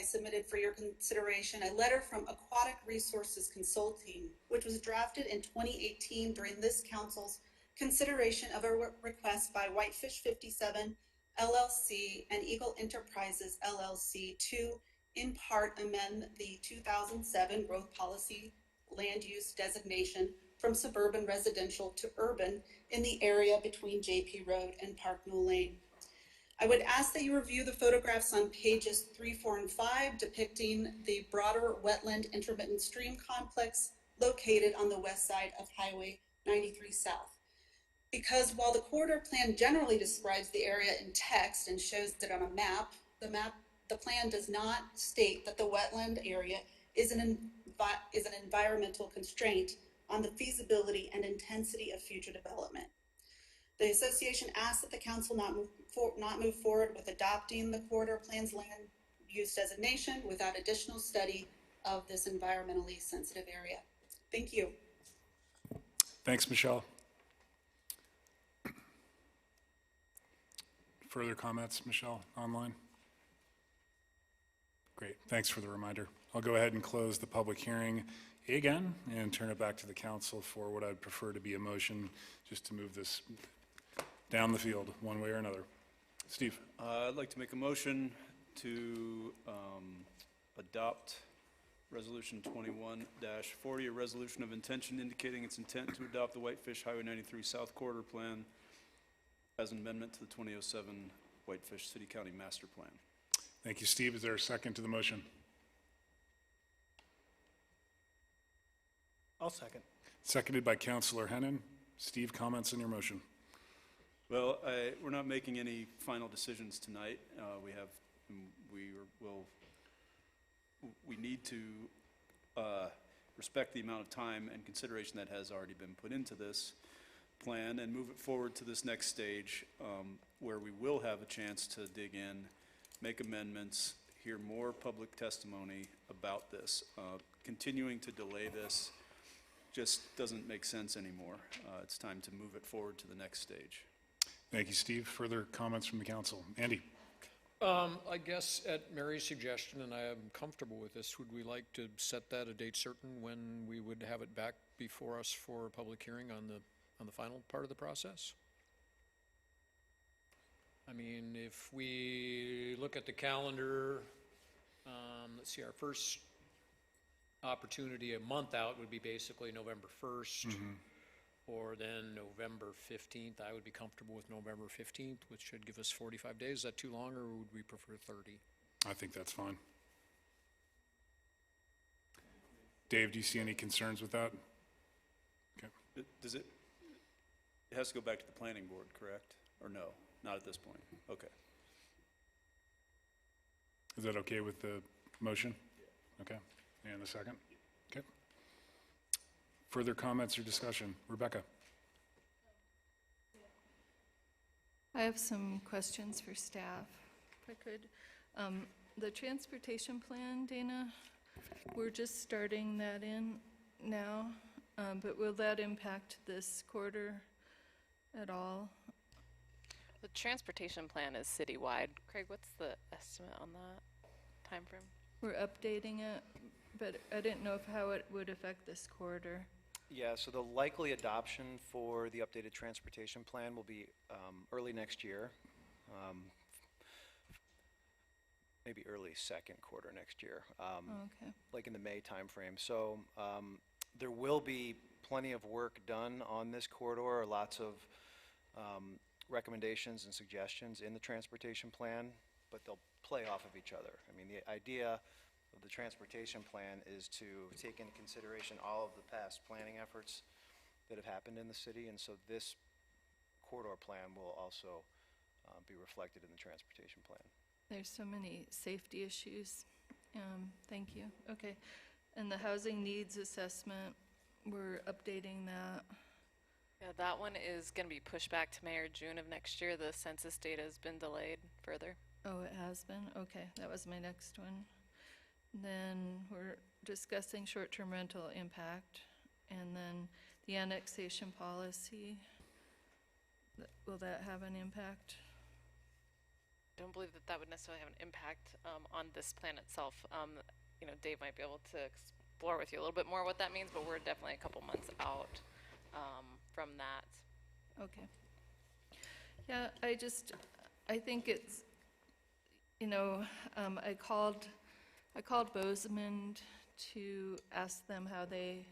submitted for your consideration a letter from Aquatic Resources Consulting, which was drafted in 2018 during this council's consideration of a request by Whitefish 57 LLC and Eagle Enterprises LLC to, in part, amend the 2007 growth policy land use designation from suburban residential to urban in the area between JP Road and Park Mill Lane. I would ask that you review the photographs on pages 3, 4, and 5 depicting the broader wetland intermittent stream complex located on the west side of Highway 93 South. Because while the corridor plan generally describes the area in text and shows it on a map, the plan does not state that the wetland area is an environmental constraint on the feasibility and intensity of future development. The association asks that the council not move forward with adopting the corridor plan's land use designation without additional study of this environmentally sensitive area. Thank you. Thanks, Michelle. Further comments, Michelle, online? Great, thanks for the reminder. I'll go ahead and close the public hearing again and turn it back to the council for what I'd prefer to be a motion just to move this down the field one way or another. Steve. I'd like to make a motion to adopt Resolution 21-40, a resolution of intention indicating its intent to adopt the Whitefish Highway 93 South Corridor Plan as an amendment to the 2007 Whitefish City County Master Plan. Thank you, Steve. Is there a second to the motion? I'll second. Seconded by Councilor Hennon. Steve, comments on your motion? Well, we're not making any final decisions tonight. We need to respect the amount of time and consideration that has already been put into this plan and move it forward to this next stage where we will have a chance to dig in, make amendments, hear more public testimony about this. Continuing to delay this just doesn't make sense anymore. It's time to move it forward to the next stage. Thank you, Steve. Further comments from the council? Andy. I guess at Mary's suggestion, and I am comfortable with this, would we like to set that a date certain when we would have it back before us for a public hearing on the final part of the process? I mean, if we look at the calendar, let's see, our first opportunity a month out would be basically November 1st. Or then November 15th. I would be comfortable with November 15th, which should give us 45 days. Is that too long, or would we prefer 30? I think that's fine. Dave, do you see any concerns with that? Okay. It has to go back to the planning board, correct? Or no, not at this point? Okay. Is that okay with the motion? Yeah. Okay. And the second? Okay. Further comments or discussion? Rebecca. I have some questions for staff, if I could. The transportation plan, Dana, we're just starting that in now, but will that impact this quarter at all? The transportation plan is citywide. Craig, what's the estimate on that time frame? We're updating it, but I didn't know how it would affect this quarter. Yeah, so the likely adoption for the updated transportation plan will be early next year, maybe early second quarter next year, Okay. like in the May timeframe. So there will be plenty of work done on this corridor, lots of recommendations and suggestions in the transportation plan, but they'll play off of each other. I mean, the idea of the transportation plan is to take into consideration all of the past planning efforts that have happened in the city, and so this corridor plan will also be reflected in the transportation plan. There's so many safety issues. Thank you. Okay. And the housing needs assessment, we're updating that. Yeah, that one is going to be pushed back to May or June of next year. The census data has been delayed further. Oh, it has been? Okay, that was my next one. Then we're discussing short-term rental impact, and then the annexation policy. Will that have an impact? Don't believe that that would necessarily have an impact on this plan itself. You know, Dave might be able to explore with you a little bit more what that means, but we're definitely a couple months out from that. Okay. Yeah, I think it's, you know, I called Bozeman to ask them how they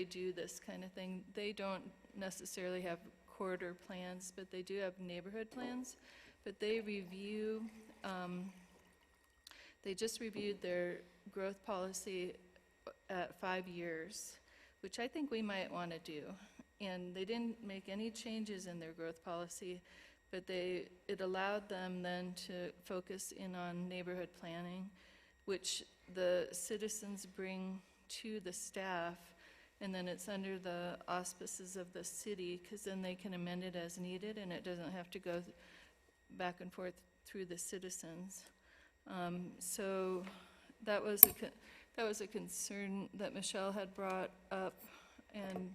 do this kind of thing. They don't necessarily have corridor plans, but they do have neighborhood plans. but they just reviewed their growth policy at 5 years, which I think we might want to do. And they didn't make any changes in their growth policy, but it allowed them then to focus in on neighborhood planning, which the citizens bring to the staff, and then it's under the auspices of the city, because then they can amend it as needed, and it doesn't have to go back and forth through the citizens. So that was a concern that Michelle had brought up, and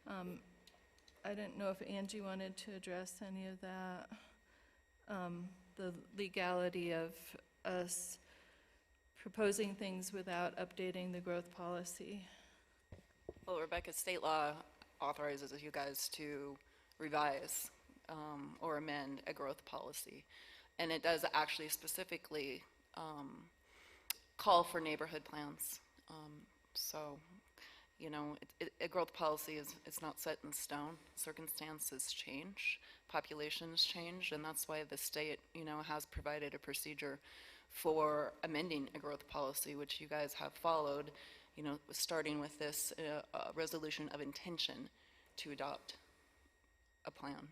I didn't know if Angie wanted to address any of that, the legality of us proposing things without updating the growth policy. Well, Rebecca, state law authorizes you guys to revise or amend a growth policy. And it does actually specifically call for neighborhood plans. So, you know, a growth policy it's not set in stone. Circumstances change, populations change, and that's why the state, you know, has provided a procedure for amending a growth policy, which you guys have followed, you know, starting with this resolution of intention to adopt a plan.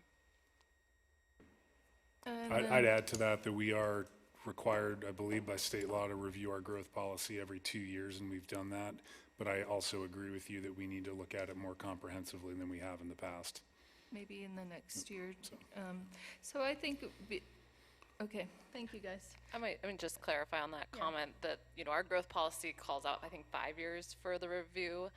I'd add to that we are required, I believe, by state law to review our growth policy every 2 years, and we've done that. But I also agree with you that we need to look at it more comprehensively than we have in the past. Maybe in the next year. So I think, okay, thank you, guys. I might just clarify on that comment that, you know, our growth policy calls out, I think, 5 years for the review.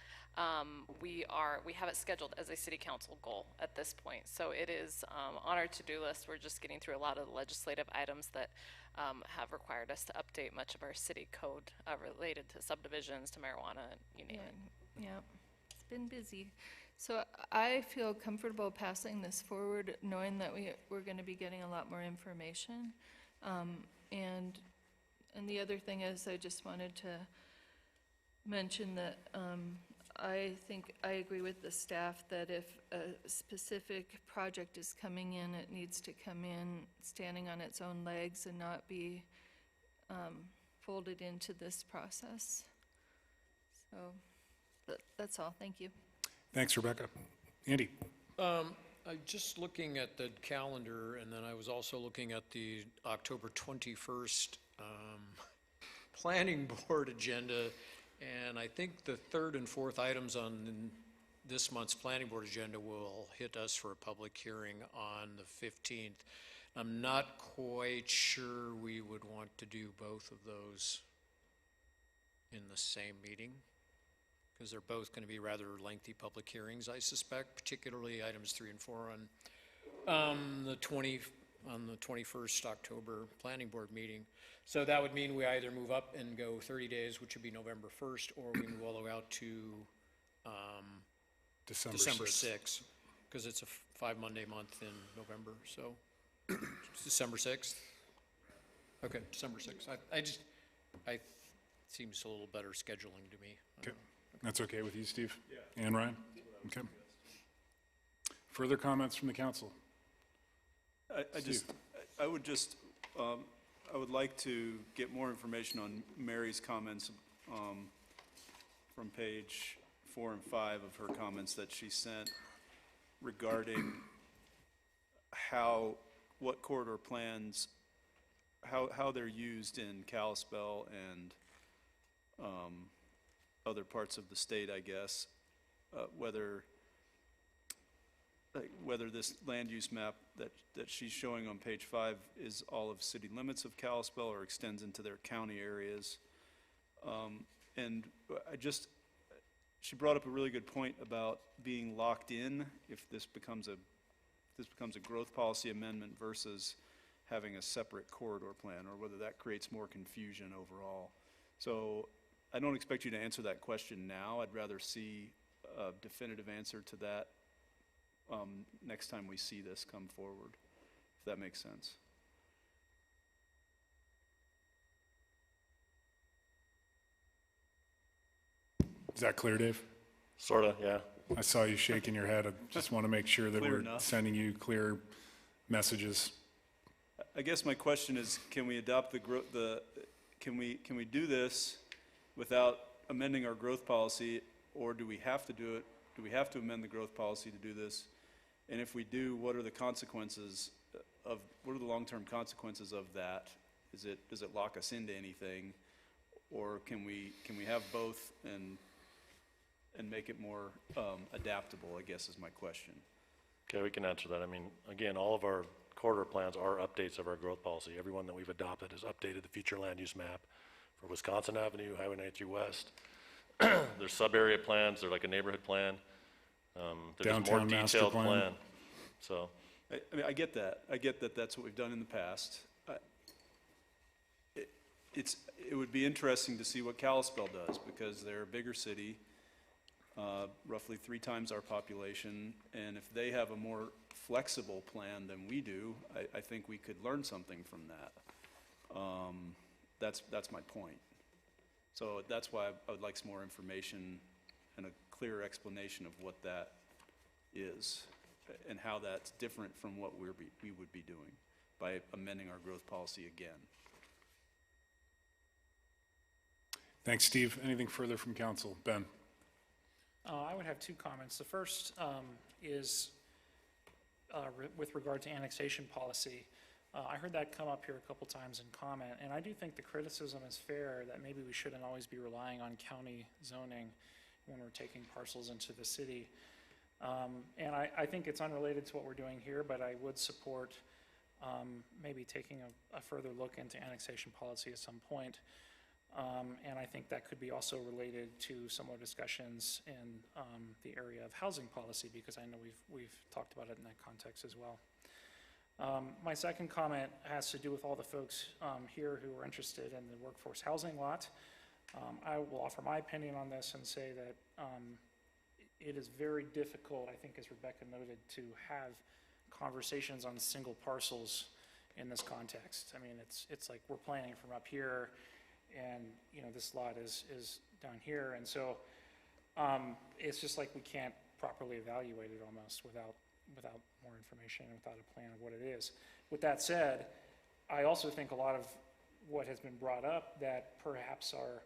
We have it scheduled as a city council goal at this point. So it is on our to-do list. We're just getting through a lot of the legislative items that have required us to update much of our city code related to subdivisions, to marijuana, you name it. Yeah, it's been busy. So I feel comfortable passing this forward, knowing that we're going to be getting a lot more information. And the other thing is, I just wanted to mention that I think I agree with the staff that if a specific project is coming in, it needs to come in standing on its own legs and not be folded into this process. So that's all. Thank you. Thanks, Rebecca. Andy? I'm just looking at the calendar, and then I was also looking at the October 21st Planning Board agenda, and I think the third and fourth items on this month's Planning Board agenda will hit us for a public hearing on the 15th. I'm not quite sure we would want to do both of those in the same meeting, because they're both going to be rather lengthy public hearings, I suspect, particularly items 3 and 4 on the 21st October Planning Board meeting. So that would mean we either move up and go 30 days, which would be November 1st, or we move all the way out to December 6th, because it's a 5-Monday month in November. So December 6th. Okay, December 6th. I seems a little better scheduling to me. Okay. That's okay with you, Steve? Yeah. And Ryan? Okay. Further comments from the council? I would like to get more information on Mary's comments from page 4 and 5 of her comments that she sent regarding what corridor plans, how they're used in Kalispell and other parts of the state, I guess, whether this land use map that she's showing on page 5 is all of city limits of Kalispell or extends into their county areas. And she brought up a really good point about being locked in if this becomes a growth policy amendment versus having a separate corridor plan, or whether that creates more confusion overall. So I don't expect you to answer that question now. I'd rather see a definitive answer to that next time we see this come forward, if that makes sense. Is that clear, Dave? Sort of, yeah. I saw you shaking your head. I just want to make sure that Clear we're enough. sending you clear messages. I guess my question is, can we adopt can we do this without amending our growth policy, or do we have to do it? Do we have to amend the growth policy to do this? And if we do, what are the consequences what are the long-term consequences of that? Does it lock us into anything? Or can we have both and make it more adaptable, I guess is my question. Okay, we can answer that. I mean, again, all of our corridor plans are updates of our growth policy. Every one that we've adopted has updated the future land use map for Wisconsin Avenue, Highway 93 West. There's sub-area plans, they're like a neighborhood plan. There's a more Downtown master detailed plan. plan. So, I mean, I get that. I get that that's what we've done in the past. It would be interesting to see what Kalispell does, because they're a bigger city, roughly 3 times our population, and if they have a more flexible plan than we do, I think we could learn something from that. That's my point. So that's why I would like some more information and a clearer explanation of what that is and how that's different from what we would be doing by amending our growth policy again. Thanks, Steve. Anything further from council? Ben? I would have 2 comments. The first is with regard to annexation policy. I heard that come up here a couple times in comment, and I do think the criticism is fair that maybe we shouldn't always be relying on county zoning when we're taking parcels into the city. And I think it's unrelated to what we're doing here, but I would support maybe taking a further look into annexation policy at some point. And I think that could be also related to similar discussions in the area of housing policy, because I know we've talked about it in that context as well. My second comment has to do with all the folks here who are interested in the workforce housing lot. I will offer my opinion on this and say that it is very difficult, I think as Rebecca noted, to have conversations on single parcels in this context. I mean, it's like we're planning from up here, and this lot is down here, and so it's just like we can't properly evaluate it almost without more information and without a plan of what it is. With that said, I also think a lot of what has been brought up, that perhaps our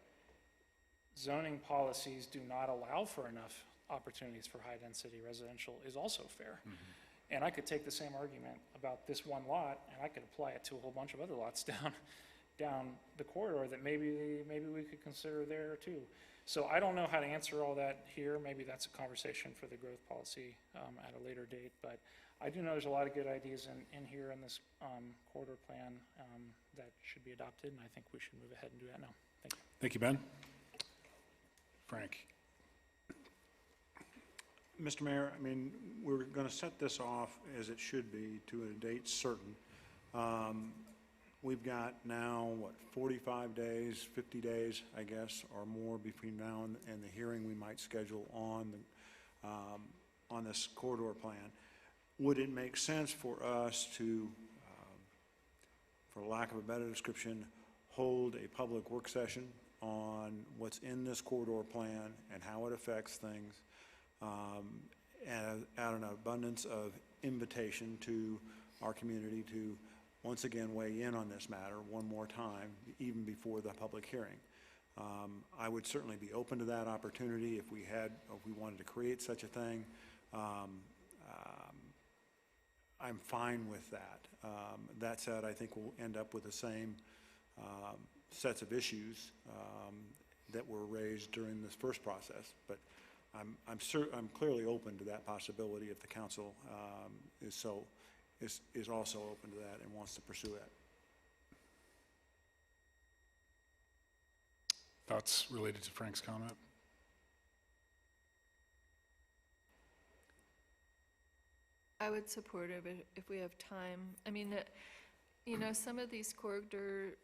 zoning policies do not allow for enough opportunities for high-density residential, is also fair. Mm-hmm. And I could take the same argument about this one lot, and I could apply it to a whole bunch of other lots down the corridor that maybe we could consider there too. So I don't know how to answer all that here. Maybe that's a conversation for the growth policy at a later date. But I do know there's a lot of good ideas in here in this corridor plan that should be adopted, and I think we should move ahead and do that now. Thank you. Thank you, Ben. Frank? Mr. Mayor, I mean, we're going to set this off as it should be to a date certain. We've got now, 45 days, 50 days, I guess, or more between now and the hearing we might schedule on this corridor plan. Would it make sense for us to, for lack of a better description, hold a public work session on what's in this corridor plan and how it affects things, and out an abundance of invitation to our community to once again weigh in on this matter one more time, even before the public hearing? I would certainly be open to that opportunity if we wanted to create such a thing. I'm fine with that. That said, I think we'll end up with the same sets of issues that were raised during this first process. But I'm clearly open to that possibility if the council is also open to that and wants to pursue it. Thoughts related to Frank's comment? I would support it if we have time. I mean, some of these corridor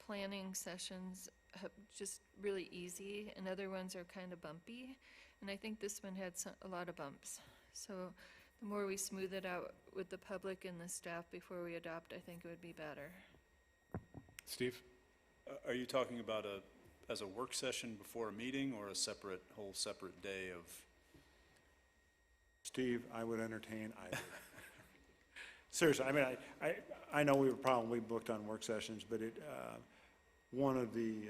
planning sessions have just really easy, and other ones are kind of bumpy. And I think this one had a lot of bumps. So the more we smooth it out with the public and the staff before we adopt, I think it would be better. Steve? Are you talking about as a work session before a meeting, or a whole separate day of? Steve, I would entertain either. seriously, I mean, I know we were probably booked on work sessions, but one of the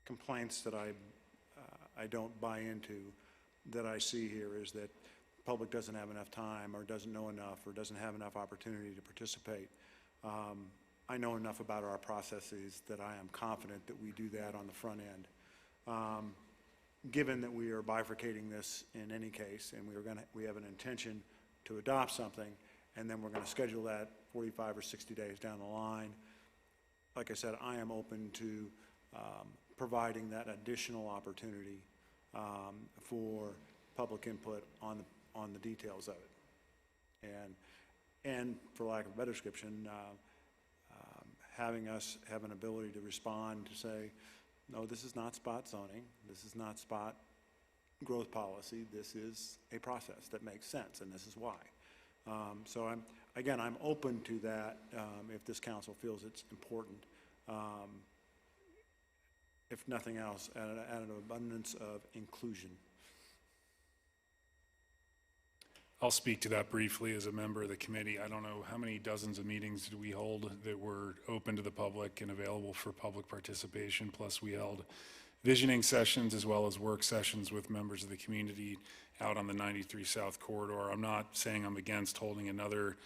complaints that I don't buy into that I see here is that the public doesn't have enough time or doesn't know enough or doesn't have enough opportunity to participate. I know enough about our processes that I am confident that we do that on the front end. Given that we are bifurcating this in any case, and we have an intention to adopt something, and then we're going to schedule that 45 or 60 days down the line, like I said, I am open to providing that additional opportunity for public input on the details of it. And for lack of a better description, having us have an ability to respond to say, no, this is not spot zoning, this is not spot growth policy, this is a process that makes sense, and this is why. So I'm open to that if this council feels it's important. If nothing else, at an abundance of inclusion. I'll speak to that briefly as a member of the committee. I don't know how many dozens of meetings did we hold that were open to the public and available for public participation. Plus we held visioning sessions as well as work sessions with members of the community out on the 93 South corridor. I'm not saying I'm against holding another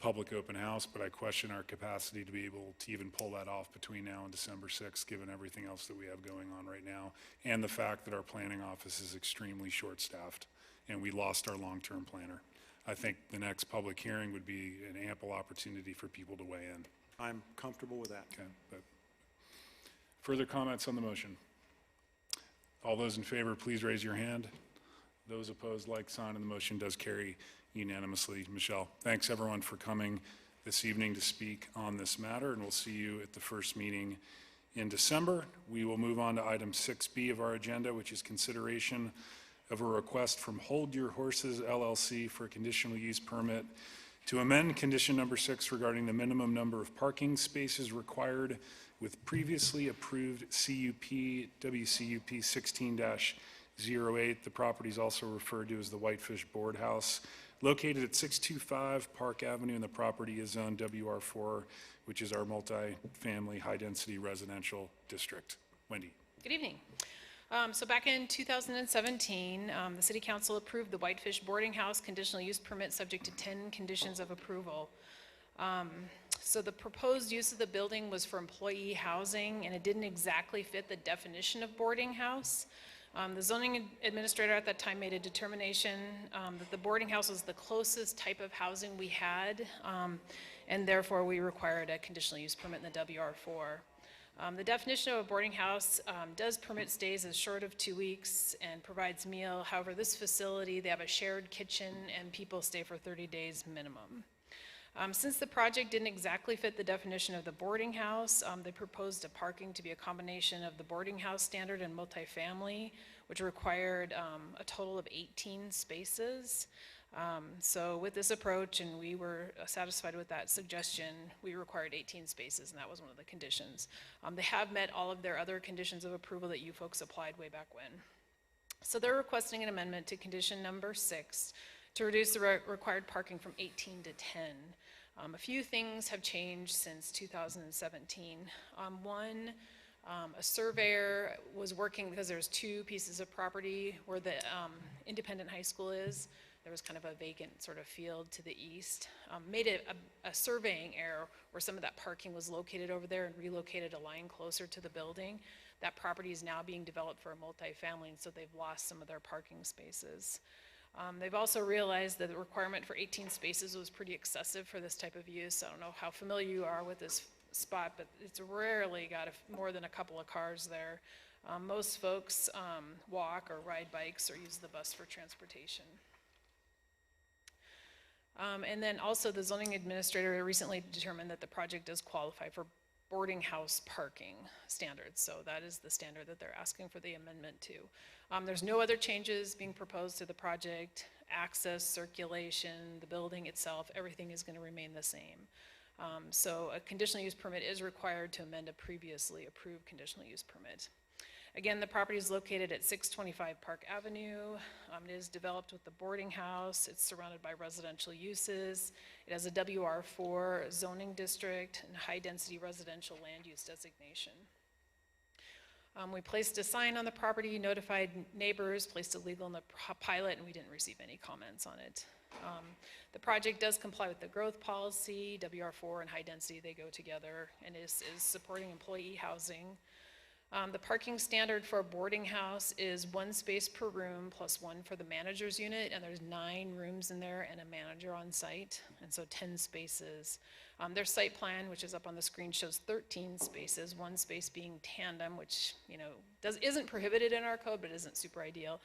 public open house, but I question our capacity to be able to even pull that off between now and December 6th, given everything else that we have going on right now, and the fact that our planning office is extremely short-staffed, and we lost our long-term planner. I think the next public hearing would be an ample opportunity for people to weigh in. I'm comfortable with that. Okay. But further comments on the motion? All those in favor, please raise your hand. Those opposed, like sign, and the motion does carry unanimously. Michelle, thanks everyone for coming this evening to speak on this matter, and we'll see you at the first meeting in December. We will move on to item 6B of our agenda, which is consideration of a request from Hold Your Horses LLC for a conditional use permit to amend condition number 6 regarding the minimum number of parking spaces required with previously approved CUP, WCUP 16-08. The property is also referred to as the Whitefish Board House, located at 625 Park Avenue, and the property is zoned WR4, which is our multi-family high-density residential district. Wendy. Good evening. So back in 2017, the City Council approved the Whitefish Boarding House conditional use permit subject to 10 conditions of approval. So the proposed use of the building was for employee housing, and it didn't exactly fit the definition of boarding house. The zoning administrator at that time made a determination that the boarding house was the closest type of housing we had, and therefore we required a conditional use permit in the WR4. The definition of a boarding house does permit stays as short of 2 weeks and provides meal. However, this facility, they have a shared kitchen and people stay for 30 days minimum. Since the project didn't exactly fit the definition of the boarding house, they proposed a parking to be a combination of the boarding house standard and multifamily, which required a total of 18 spaces. So with this approach, and we were satisfied with that suggestion, we required 18 spaces, and that was one of the conditions. They have met all of their other conditions of approval that you folks applied way back when. So they're requesting an amendment to condition number 6 to reduce the required parking from 18 to 10. A few things have changed since 2017. One, a surveyor was working, because there's 2 pieces of property where the independent high school is. There was kind of a vacant sort of field to the east. Made it a surveying error where some of that parking was located over there and relocated a line closer to the building. That property is now being developed for a multifamily, and so they've lost some of their parking spaces. They've also realized that the requirement for 18 spaces was pretty excessive for this type of use. I don't know how familiar you are with this spot, but it's rarely got more than a couple of cars there. Most folks walk or ride bikes or use the bus for transportation. And then also the zoning administrator recently determined that the project does qualify for boarding house parking standards. So that is the standard that they're asking for the amendment to. There's no other changes being proposed to the project. Access, circulation, the building itself, everything is going to remain the same. So a conditional use permit is required to amend a previously approved conditional use permit. Again, the property is located at 625 Park Avenue. It is developed with the boarding house. It's surrounded by residential uses. It has a WR4 zoning district and high-density residential land use designation. We placed a sign on the property, notified neighbors, placed it legal in the pilot, and we didn't receive any comments on it. The project does comply with the growth policy, WR4 and high density, they go together, and is supporting employee housing. The parking standard for a boarding house is 1 space per room plus 1 for the manager's unit, and there's 9 rooms in there and a manager on site, and so 10 spaces. Their site plan, which is up on the screen, shows 13 spaces, 1 space being tandem, which, you know, isn't prohibited in our code, but isn't super ideal.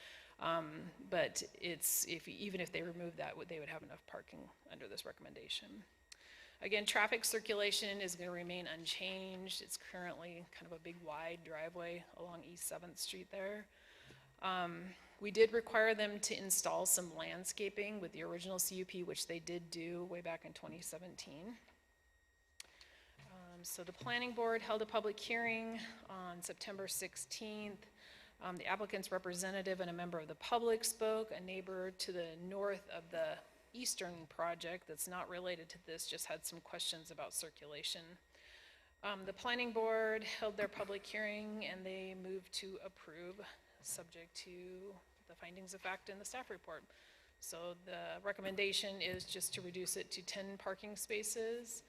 But even if they remove that, they would have enough parking under this recommendation. Again, traffic circulation is going to remain unchanged. It's currently kind of a big wide driveway along East 7th Street there. We did require them to install some landscaping with the original CUP, which they did do way back in 2017. So the planning board held a public hearing on September 16th. The applicant's representative and a member of the public spoke. A neighbor to the north of the eastern project that's not related to this just had some questions about circulation. The planning board held their public hearing and they moved to approve, subject to the findings of fact in the staff report. So the recommendation is just to reduce it to 10 parking spaces.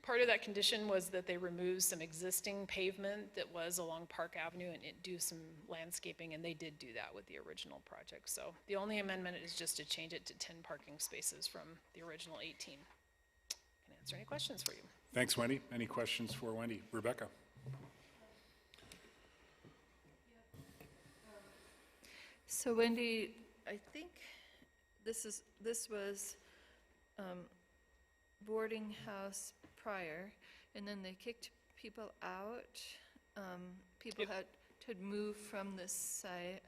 Part of that condition was that they remove some existing pavement that was along Park Avenue and do some landscaping, and they did do that with the original project. So the only amendment is just to change it to 10 parking spaces from the original 18. Can answer any questions for you. Thanks, Wendy. Any questions for Wendy? Rebecca? So Wendy, I think this was boarding house prior, and then they kicked people out. People had to move from this site,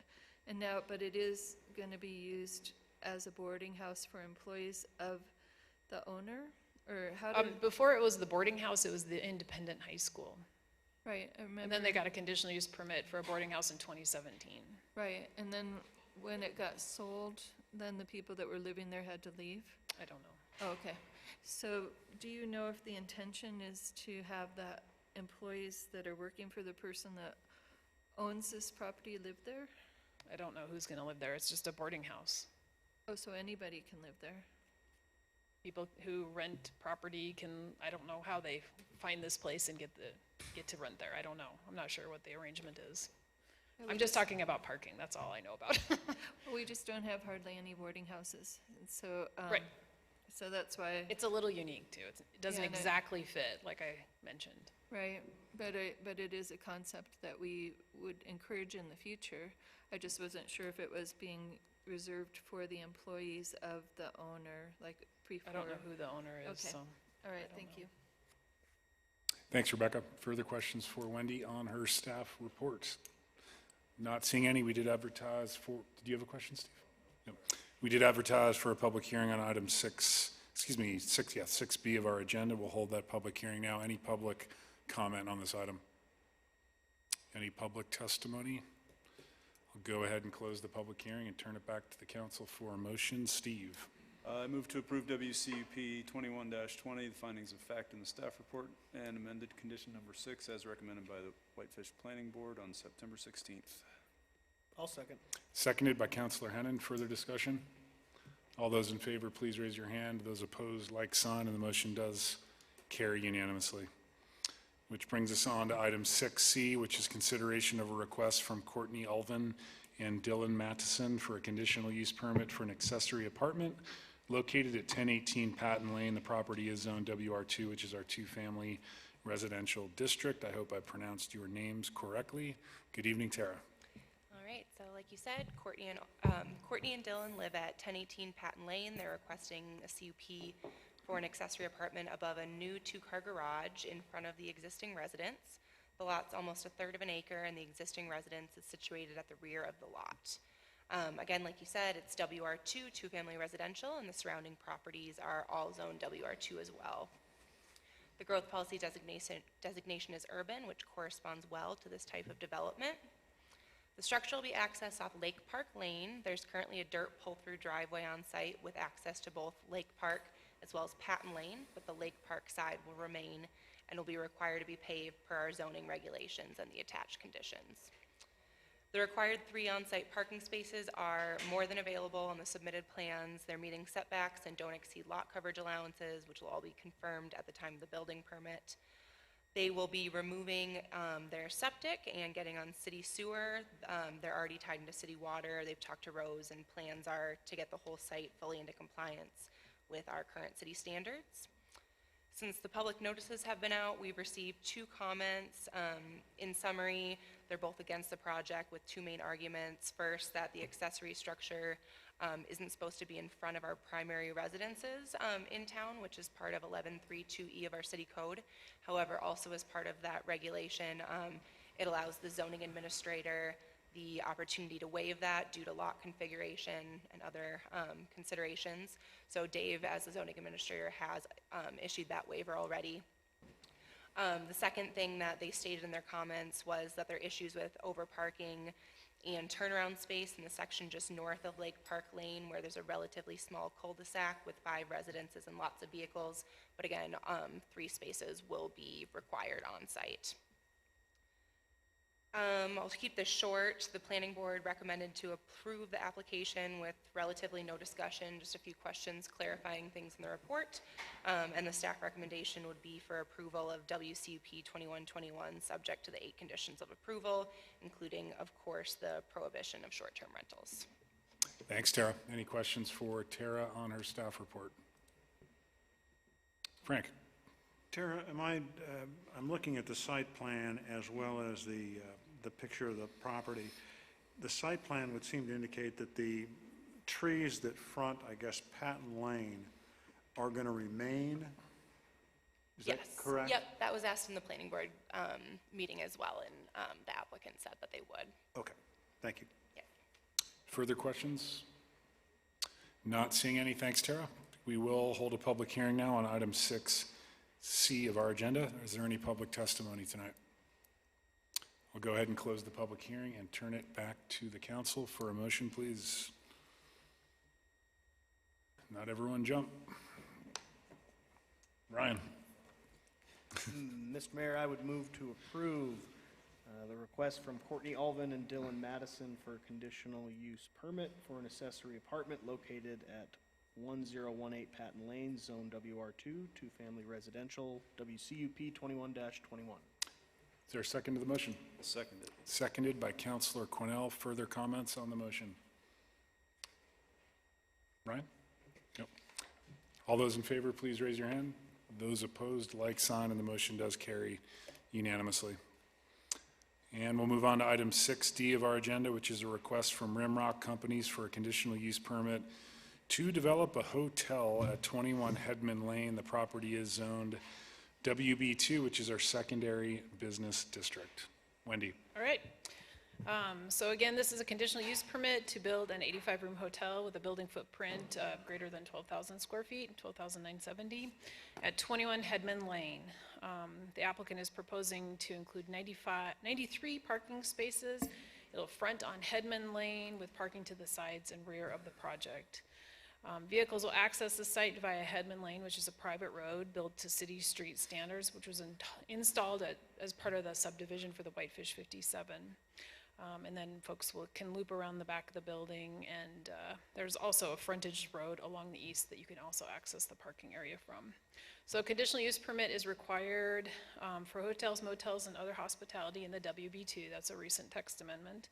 and now, but it is going to be used as a boarding house for employees of the owner, or how did? Before it was the boarding house, it was the independent high school. Right, I remember. And then they got a conditional use permit for a boarding house in 2017. Right, and then when it got sold, then the people that were living there had to leave? I don't know. Oh, okay. So do you know if the intention is to have the employees that are working for the person that owns this property live there? I don't know who's going to live there. It's just a boarding house. Oh, so anybody can live there? People who rent property can, I don't know how they find this place and get to rent there. I don't know. I'm not sure what the arrangement is. I'm just talking about parking. That's all I know about. Well, we just don't have hardly any boarding houses, and so right. So that's why it's a little unique too. It doesn't exactly fit, like I mentioned. Right, but it is a concept that we would encourage in the future. I just wasn't sure if it was being reserved for the employees of the owner, like before. I don't know who the owner is. Okay. So all right, thank you. Thanks, Rebecca. Further questions for Wendy on her staff reports? Not seeing any. We did advertise for, did you have a question, Steve? No. We did advertise for a public hearing on item 6B of our agenda. We'll hold that public hearing now. Any public comment on this item? Any public testimony? I'll go ahead and close the public hearing and turn it back to the council for a motion. Steve? I move to approve WCUP 21-20, the findings of fact in the staff report, and amended condition number 6 as recommended by the Whitefish Planning Board on September 16th. I'll second. Seconded by Councilor Hennon. Further discussion? All those in favor, please raise your hand. Those opposed, like sign, and the motion does carry unanimously. Which brings us on to item 6C, which is consideration of a request from Courtney Ulvin and Dylan Mattison for a conditional use permit for an accessory apartment located at 1018 Patton Lane. The property is zone WR2, which is our 2-family residential district. I hope I pronounced your names correctly. Good evening, Tara. All right, so like you said, Courtney and Dylan live at 1018 Patton Lane. They're requesting a CUP for an accessory apartment above a new 2-car garage in front of the existing residence. The lot's almost 1/3 of an acre, and the existing residence is situated at the rear of the lot. Again, like you said, it's WR2, 2-family residential, and the surrounding properties are all zoned WR2 as well. The growth policy designation is urban, which corresponds well to this type of development. The structure will be accessed off Lake Park Lane. There's currently a dirt pull-through driveway on site with access to both Lake Park as well as Patton Lane, but the Lake Park side will remain and will be required to be paved per our zoning regulations and the attached conditions. The required 3 on-site parking spaces are more than available on the submitted plans. They're meeting setbacks and don't exceed lot coverage allowances, which will all be confirmed at the time of the building permit. They will be removing their septic and getting on city sewer. They're already tied into city water. They've talked to Rose, and plans are to get the whole site fully into compliance with our current city standards. Since the public notices have been out, we've received 2 comments. In summary, they're both against the project with 2 main arguments. First, that the accessory structure isn't supposed to be in front of our primary residences in town, which is part of 1132E of our city code. However, also as part of that regulation, it allows the zoning administrator the opportunity to waive that due to lot configuration and other considerations. So Dave, as the zoning administrator, has issued that waiver already. The second thing that they stated in their comments was that there are issues with overparking and turnaround space in the section just north of Lake Park Lane, where there's a relatively small cul-de-sac with 5 residences and lots of vehicles. But again, 3 spaces will be required on site. I'll keep this short. The planning board recommended to approve the application with relatively no discussion, just a few questions clarifying things in the report. And the staff recommendation would be for approval of WCUP 2121, subject to the 8 conditions of approval, including, of course, the prohibition of short-term rentals. Thanks, Tara. Any questions for Tara on her staff report? Frank. Tara, I'm looking at the site plan as well as the picture of the property. The site plan would seem to indicate that the trees that front, I guess, Patton Lane are going to remain. Is that correct? Yep, that was asked in the planning board meeting as well, and the applicant said that they would. Okay, thank you. Yeah. Further questions? Not seeing any. Thanks, Tara. We will hold a public hearing now on item 6C of our agenda. Is there any public testimony tonight? We'll go ahead and close the public hearing and turn it back to the council for a motion, please. Not everyone jump. Ryan. Mr. Mayor, I would move to approve the request from Courtney Alvin and Dylan Madison for a conditional use permit for an accessory apartment located at 1018 Patton Lane, Zone WR2, 2-family residential, WCUP 21-21. Is there a second to the motion? Seconded. Seconded by Councilor Cornell. Further comments on the motion? Ryan? Yep. All those in favor, please raise your hand. Those opposed, like sign, and the motion does carry unanimously. And we'll move on to item 6D of our agenda, which is a request from Rimrock Companies for a conditional use permit to develop a hotel at 21 Headman Lane. The property is zoned WB2, which is our secondary business district. Wendy. All right. So again, this is a conditional use permit to build an 85-room hotel with a building footprint of greater than 12,000 square feet, 12,970, at 21 Headman Lane. The applicant is proposing to include 93 parking spaces. It'll front on Headman Lane with parking to the sides and rear of the project. Vehicles will access the site via Headman Lane, which is a private road built to city street standards, which was installed as part of the subdivision for the Whitefish 57. And then folks can loop around the back of the building, and there's also a frontage road along the east that you can also access the parking area from. So a conditional use permit is required for hotels, motels, and other hospitality in the WB2. That's a recent text amendment.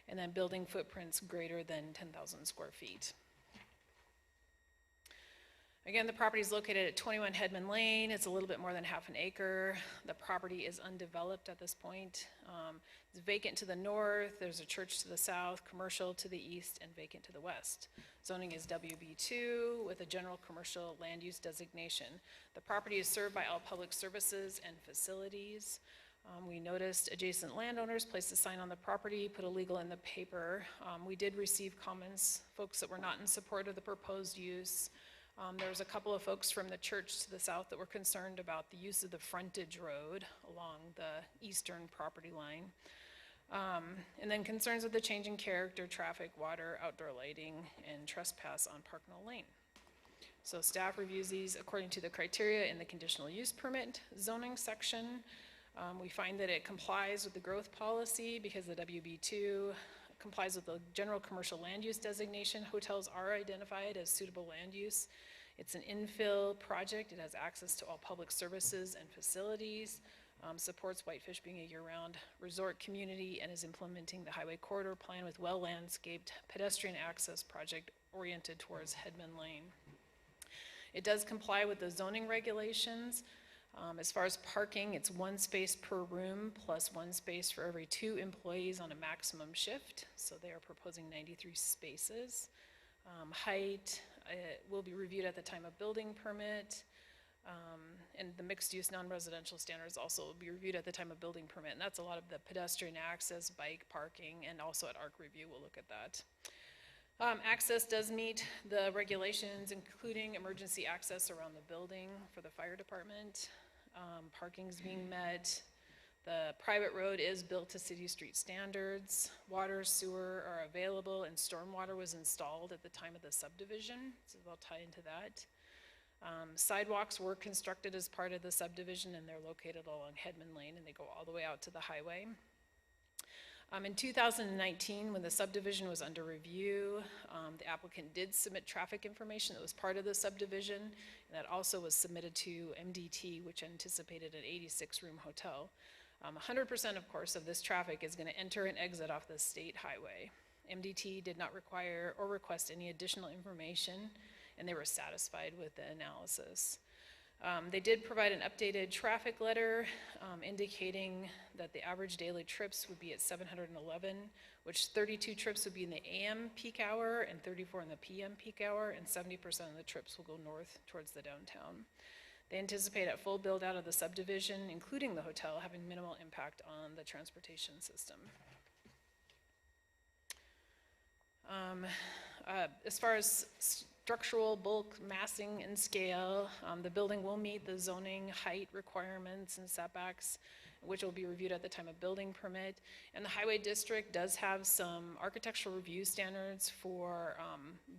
And then building footprints greater than 10,000 square feet. Again, the property is located at 21 Headman Lane. It's a little bit more than half an acre. The property is undeveloped at this point. It's vacant to the north. There's a church to the south, commercial to the east, and vacant to the west. Zoning is WB2 with a general commercial land use designation. The property is served by all public services and facilities. We noticed adjacent landowners placed a sign on the property, put a legal in the paper. We did receive comments, folks that were not in support of the proposed use. There was a couple of folks from the church to the south that were concerned about the use of the frontage road along the eastern property line. And then concerns with the changing character, traffic, water, outdoor lighting, and trespass on Parknell Lane. So staff reviews these according to the criteria in the conditional use permit zoning section. We find that it complies with the growth policy because the WB2 complies with the general commercial land use designation. Hotels are identified as suitable land use. It's an infill project. It has access to all public services and facilities, supports Whitefish being a year-round resort community, and is implementing the highway corridor plan with well-landscaped pedestrian access project oriented towards Headman Lane. It does comply with the zoning regulations. As far as parking, it's 1 space per room plus 1 space for every 2 employees on a maximum shift. So they are proposing 93 spaces. Height will be reviewed at the time of building permit. And the mixed-use non-residential standards also will be reviewed at the time of building permit. And that's a lot of the pedestrian access, bike parking, and also at ARC review, we'll look at that. Access does meet the regulations, including emergency access around the building for the fire department. Parking's being met. The private road is built to city street standards. Water, sewer are available, and stormwater was installed at the time of the subdivision, so I'll tie into that. Sidewalks were constructed as part of the subdivision, and they're located along Headman Lane, and they go all the way out to the highway. In 2019, when the subdivision was under review, the applicant did submit traffic information that was part of the subdivision, and that also was submitted to MDT, which anticipated an 86-room hotel. 100%, of course, of this traffic is going to enter and exit off the state highway. MDT did not require or request any additional information, and they were satisfied with the analysis. They did provide an updated traffic letter indicating that the average daily trips would be at 711, which 32 trips would be in the AM peak hour and 34 in the PM peak hour, and 70% of the trips will go north towards the downtown. They anticipate at full build out of the subdivision, including the hotel, having minimal impact on the transportation system. As far as structural bulk massing and scale, the building will meet the zoning height requirements and setbacks, which will be reviewed at the time of building permit. And the highway district does have some architectural review standards for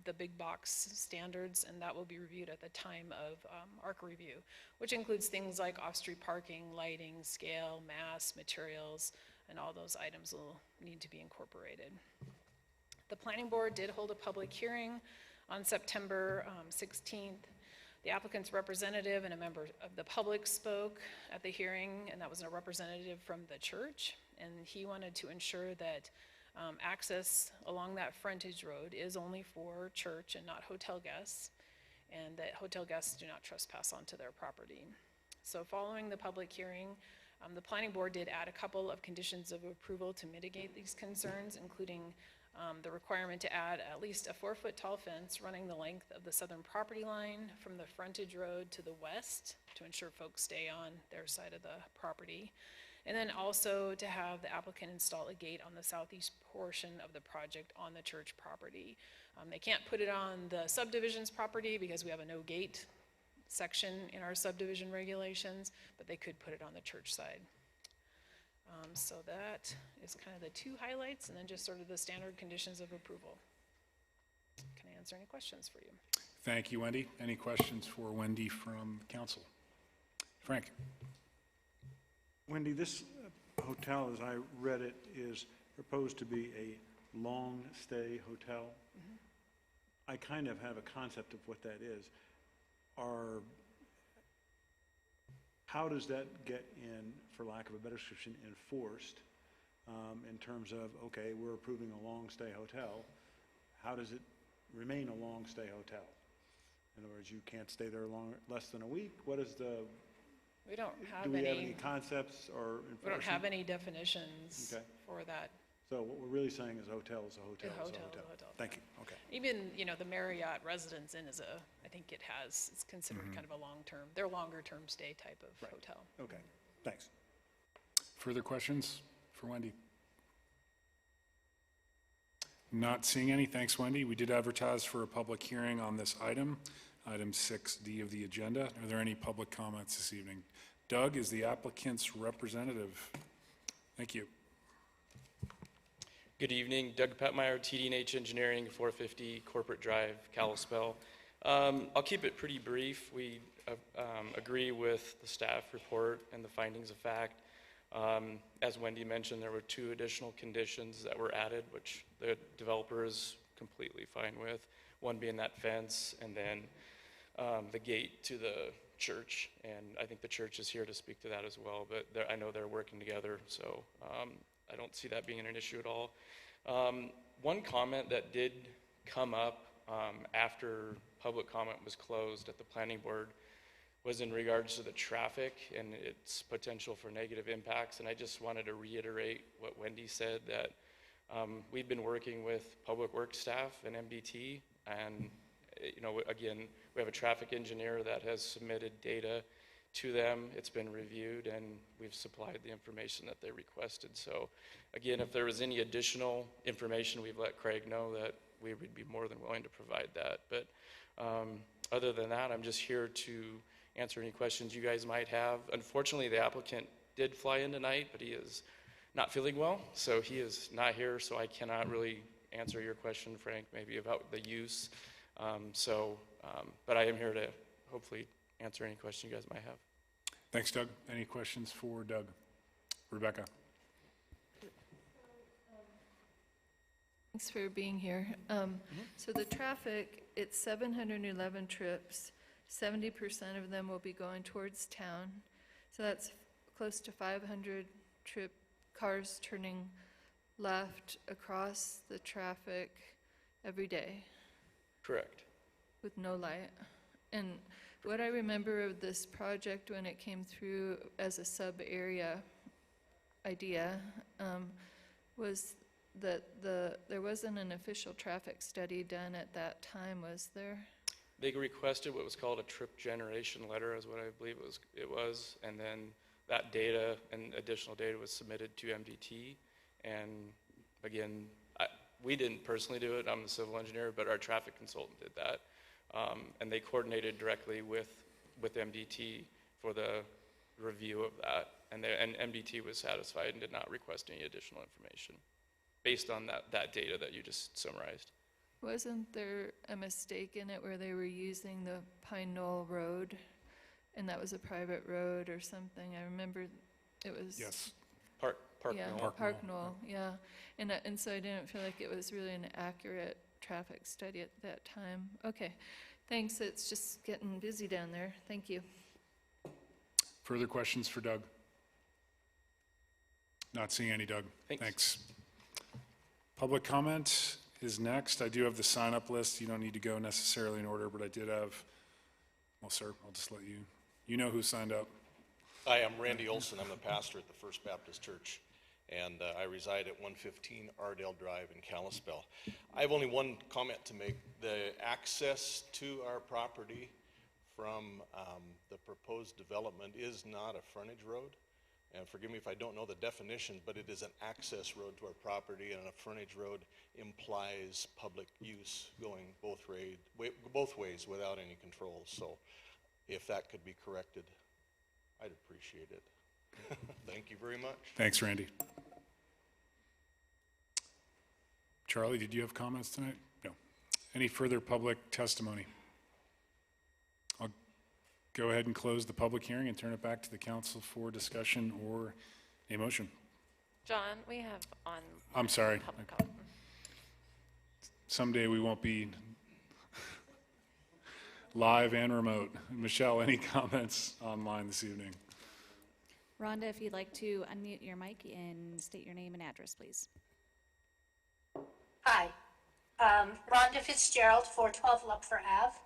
the big box standards, and that will be reviewed at the time of ARC review, which includes things like off-street parking, lighting, scale, mass, materials, and all those items will need to be incorporated. The planning board did hold a public hearing on September 16th. The applicant's representative and a member of the public spoke at the hearing, and that was a representative from the church, and he wanted to ensure that access along that frontage road is only for church and not hotel guests, and that hotel guests do not trespass onto their property. So following the public hearing, the planning board did add a couple of conditions of approval to mitigate these concerns, including the requirement to add at least a 4-foot tall fence running the length of the southern property line from the frontage road to the west to ensure folks stay on their side of the property. And then also to have the applicant install a gate on the southeast portion of the project on the church property. They can't put it on the subdivision's property because we have a no gate section in our subdivision regulations, but they could put it on the church side. So that is kind of the 2 highlights, and then just sort of the standard conditions of approval. Can I answer any questions for you? Thank you, Wendy. Any questions for Wendy from council? Frank. Wendy, this hotel, as I read it, is proposed to be a long-stay hotel. Mm-hmm. I kind of have a concept of what that is. How does that get in, for lack of a better description, enforced in terms of, okay, we're approving a long-stay hotel. How does it remain a long-stay hotel? In other words, you can't stay there less than a week? What is the... We don't have do we have any concepts or enforcement? We don't have any definitions for that. So what we're really saying is a hotel is a hotel is a hotel. Thank you. Okay. Even, the Marriott Residence Inn is I think it's considered kind of a long-term, they're longer-term stay type of hotel. Okay, thanks. Further questions for Wendy? Not seeing any. Thanks, Wendy. We did advertise for a public hearing on this item. item 6D of the agenda. Are there any public comments this evening? Doug is the applicant's representative. Thank you. Good evening, Doug Petmeyer, TD&H Engineering, 450 Corporate Drive, Kalispell. I'll keep it pretty brief. We agree with the staff report and the findings of fact. As Wendy mentioned, there were 2 additional conditions that were added, which the developer is completely fine with. One being that fence, and then the gate to the church. And I think the church is here to speak to that as well, but I know they're working together, so I don't see that being an issue at all. One comment that did come up after public comment was closed at the planning board was in regards to the traffic and its potential for negative impacts. And I just wanted to reiterate what Wendy said, that we've been working with public works staff and MDT, and again, we have a traffic engineer that has submitted data to them. It's been reviewed, and we've supplied the information that they requested. So again, if there was any additional information, we've let Craig know that we would be more than willing to provide that. But other than that, I'm just here to answer any questions you guys might have. Unfortunately, the applicant did fly in tonight, but he is not feeling well, so he is not here, so I cannot really answer your question, Frank, maybe about the use. But I am here to hopefully answer any question you guys might have. Thanks, Doug. Any questions for Doug? Rebecca? Thanks for being here. So the traffic, it's 711 trips. 70% of them will be going towards town. So that's close to 500 cars turning left across the traffic every day. Correct. With no light. And what I remember of this project when it came through as a sub-area idea was that there wasn't an official traffic study done at that time, was there? They requested what was called a trip generation letter, is what I believe it was, and then that data and additional data was submitted to MDT. And again, we didn't personally do it, I'm the civil engineer, but our traffic consultant did that. And they coordinated directly with MDT for the review of that. And MDT was satisfied and did not request any additional information based on that data that you just summarized. Wasn't there a mistake in it where they were using the Pine Knoll Road and that was a private road or something? I remember it was. Yes. Park yeah, Knoll. Park Knoll, yeah. And so I didn't feel like it was really an accurate traffic study at that time. Okay, thanks. It's just getting busy down there. Thank you. Further questions for Doug? Not seeing any, Doug. Thanks. Public comment is next. I do have the sign-up list. You don't need to go necessarily in order, but I did have, well, sir, I'll just let you, you know who signed up. Hi, I'm Randy Olson. I'm the pastor at the First Baptist Church, and I reside at 115 Ardell Drive in Kalispell. I have only one comment to make. The access to our property from the proposed development is not a frontage road. And forgive me if I don't know the definition, but it is an access road to our property, and a frontage road implies public use going both ways without any controls. So if that could be corrected, I'd appreciate it. Thank you very much. Thanks, Randy. Charlie, did you have comments tonight? No. Any further public testimony? I'll go ahead and close the public hearing and turn it back to the council for discussion or a motion. John, we have on. I'm sorry. Public comment. Someday we won't be live and remote. Michelle, any comments online this evening? Rhonda, if you'd like to unmute your mic and state your name and address, please. Hi, Rhonda Fitzgerald, 412 Lupfer Ave.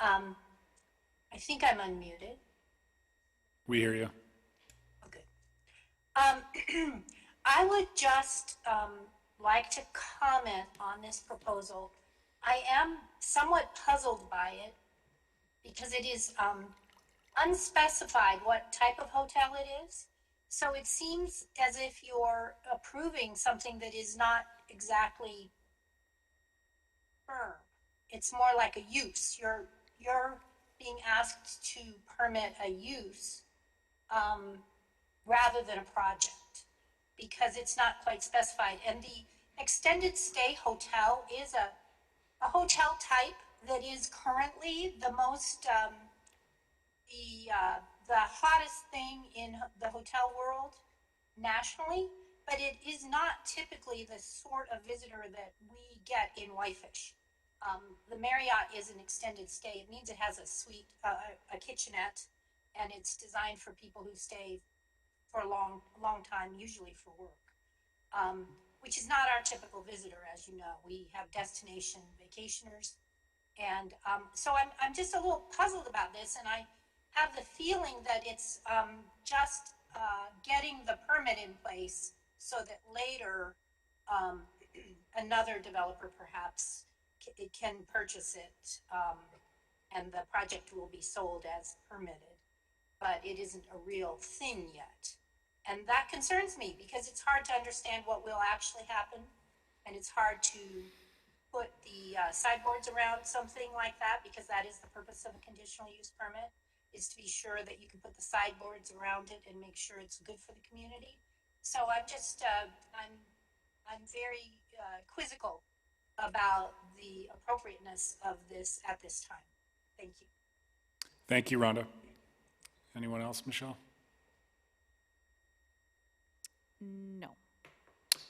I think I'm unmuted. We hear you. Okay. I would just like to comment on this proposal. I am somewhat puzzled by it because it is unspecified what type of hotel it is. So it seems as if you're approving something that is not exactly firm. It's more like a use. You're being asked to permit a use rather than a project, because it's not quite specified. And the extended stay hotel is a hotel type that is currently the most, the hottest thing in the hotel world nationally, but it is not typically the sort of visitor that we get in Whitefish. The Marriott is an extended stay. It means it has a suite, a kitchenette, and it's designed for people who stay for a long time, usually for work, which is not our typical visitor, as you know. We have destination vacationers. And so I'm just a little puzzled about this, and I have the feeling that it's just getting the permit in place so that later another developer perhaps can purchase it, and the project will be sold as permitted, but it isn't a real thing yet. And that concerns me because it's hard to understand what will actually happen, and it's hard to put the sideboards around something like that, because that is the purpose of a conditional use permit, is to be sure that you can put the sideboards around it and make sure it's good for the community. So I'm just, I'm very quizzical about the appropriateness of this at this time. Thank you. Thank you, Rhonda. Anyone else, Michelle? No.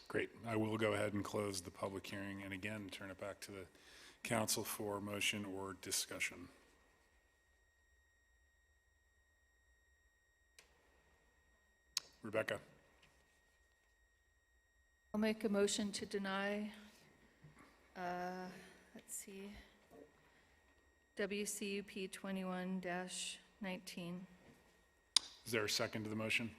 Great. I will go ahead and close the public hearing and again turn it back to the council for motion or discussion. Rebecca. I'll make a motion to deny, let's see, WCUP 21-19. Is there a second to the motion?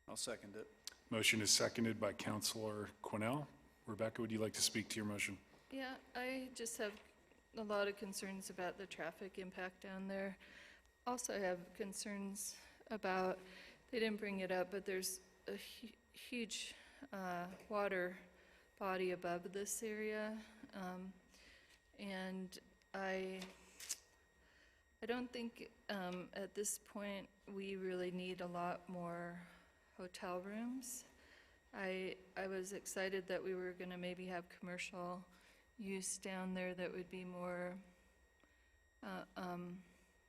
I'll second it. Motion is seconded by Councilor Quinnell. Rebecca, would you like to speak to your motion? Yeah, I just have a lot of concerns about the traffic impact down there. Also, I have concerns about, they didn't bring it up, but there's a huge water body above this area. And I don't think at this point we really need a lot more hotel rooms. I was excited that we were going to maybe have commercial use down there that would be more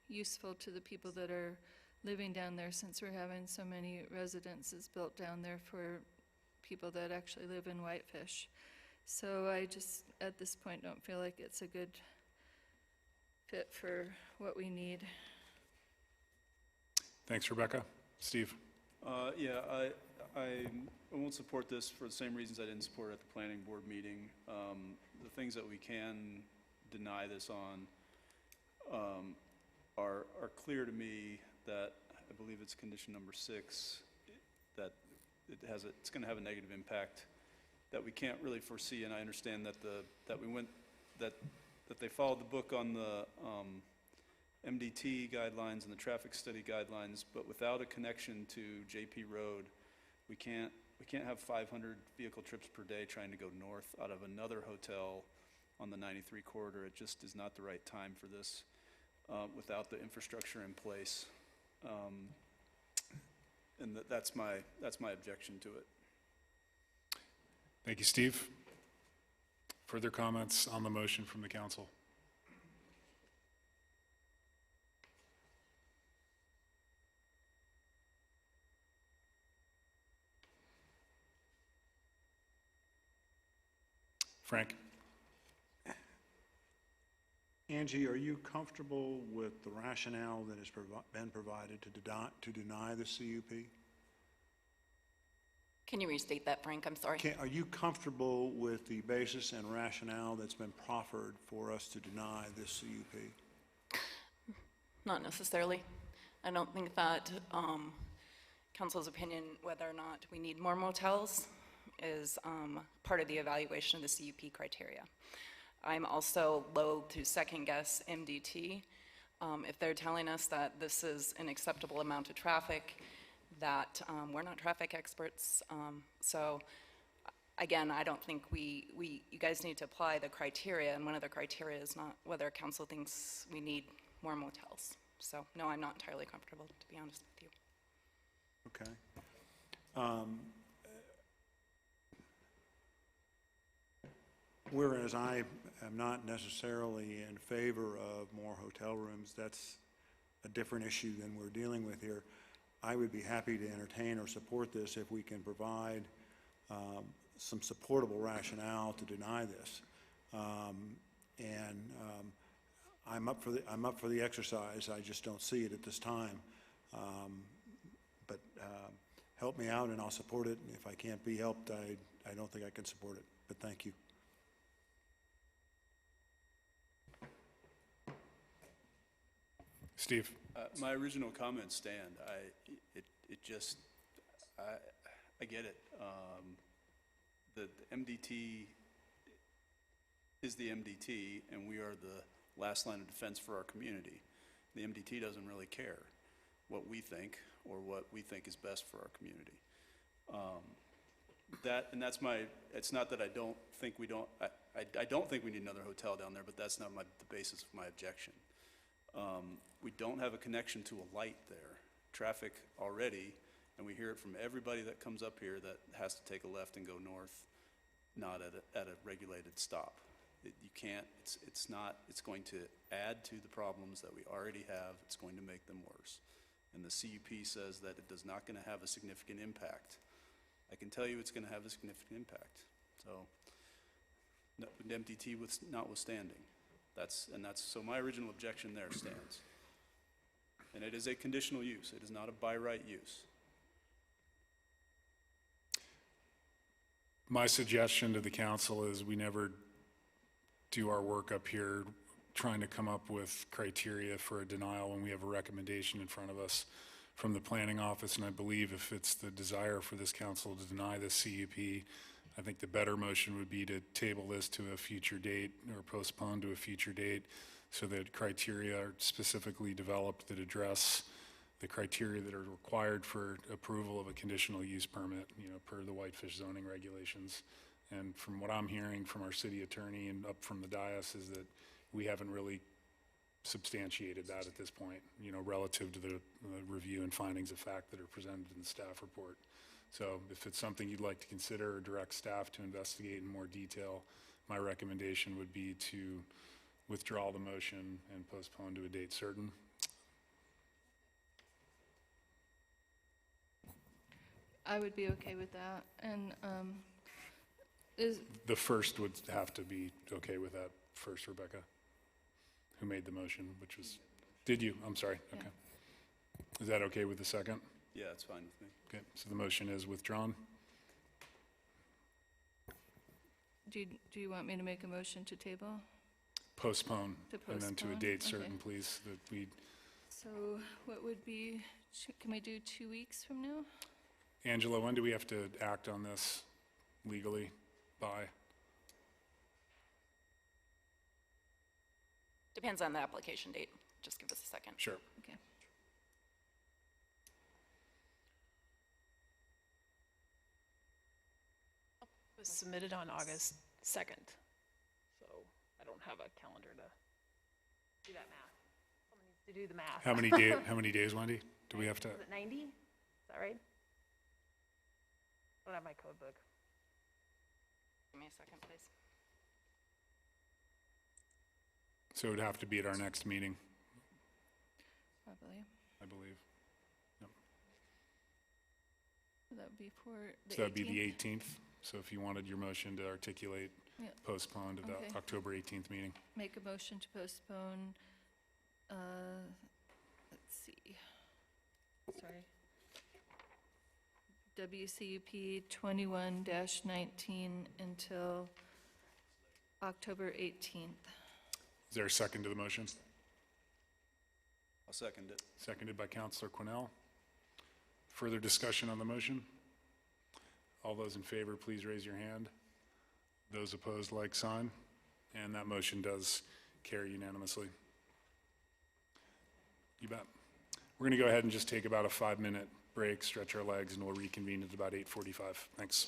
useful to the people that are living down there, since we're having so many residences built down there for people that actually live in Whitefish. So I just, at this point, don't feel like it's a good fit for what we need. Thanks, Rebecca. Steve? Yeah, I won't support this for the same reasons I didn't support it at the planning board meeting. The things that we can deny this on are clear to me. That I believe it's condition number 6, that it's going to have a negative impact that we can't really foresee. And I understand that that they followed the book on the MDT guidelines and the traffic study guidelines, but without a connection to JP Road, we can't have 500 vehicle trips per day trying to go north out of another hotel on the 93 corridor. It just is not the right time for this without the infrastructure in place. And that's my objection to it. Thank you, Steve. Further comments on the motion from the council? Frank? Angie, are you comfortable with the rationale that has been provided to deny the CUP? Can you restate that, Frank? I'm sorry. Are you comfortable with the basis and rationale that's been proffered for us to deny this CUP? Not necessarily. I don't think that council's opinion whether or not we need more motels is part of the evaluation of the CUP criteria. I'm also loath to second guess MDT. If they're telling us that this is an acceptable amount of traffic, that we're not traffic experts. So again, I don't think you guys need to apply the criteria, and one of the criteria is not whether council thinks we need more motels. So, no, I'm not entirely comfortable, to be honest with you. Okay. Whereas I am not necessarily in favor of more hotel rooms, that's a different issue than we're dealing with here. I would be happy to entertain or support this if we can provide some supportable rationale to deny this. I'm up for the exercise. I just don't see it at this time. But help me out and I'll support it. And if I can't be helped, I don't think I can support it. But thank you. Steve? My original comments stand. I get it. The MDT is the MDT, and we are the last line of defense for our community. The MDT doesn't really care what we think or what we think is best for our community. It's not that I don't think we need another hotel down there, but that's not the basis of my objection. We don't have a connection to a light there. Traffic already, and we hear it from everybody that comes up here that has to take a left and go north, not at a regulated stop. You can't, it's going to add to the problems that we already have. It's going to make them worse. And the CUP says that it is not going to have a significant impact. I can tell you it's going to have a significant impact. So, MDT notwithstanding. So my original objection there stands. And it is a conditional use. It is not a by right use. My suggestion to the council is we never do our work up here trying to come up with criteria for a denial when we have a recommendation in front of us from the planning office. And I believe if it's the desire for this council to deny this CUP, I think the better motion would be to table this to a future date or postpone to a future date so that criteria are specifically developed that address the criteria that are required for approval of a conditional use permit, per the Whitefish zoning regulations. And from what I'm hearing from our city attorney and up from the dais is that we haven't really substantiated that at this point, relative to the review and findings of fact that are presented in the staff report. So if it's something you'd like to consider or direct staff to investigate in more detail, my recommendation would be to withdraw the motion and postpone to a date certain. I would be okay with that. And the first would have to be okay with that first, Rebecca, who made the motion, which was, did you? I'm sorry. Okay. Yeah. Is that okay with the second? Yeah, it's fine with me. Okay, so the motion is withdrawn. Do you want me to make a motion to table? Postpone. To postpone? And then to a date certain, Okay. please. So what would be, can we do 2 weeks from now? Angela, when do we have to act on this legally by? Depends on the application date. Just give us a second. Sure. Okay. It was submitted on August 2nd, so I don't have a calendar to do that math. Someone needs to do the math. How many days, Wendy? Do we have to? Is it 90? Is that right? I don't have my code book. Give me a second, please. So it would have to be at our next meeting, Probably. I believe. Yep. That would be for the 18th? So that'd be the 18th. So if you wanted your motion to articulate, Yeah. postpone to the Okay. October 18th meeting. Make a motion to postpone, let's see, sorry. WCUP 21-19 until October 18th. Is there a second to the motion? I'll second it. Seconded by Councilor Quinnell. Further discussion on the motion? All those in favor, please raise your hand. Those opposed, like sign. And that motion does carry unanimously. You bet. We're going to go ahead and just take about a 5-minute break, stretch our legs, and we'll reconvene at about 8:45. Thanks.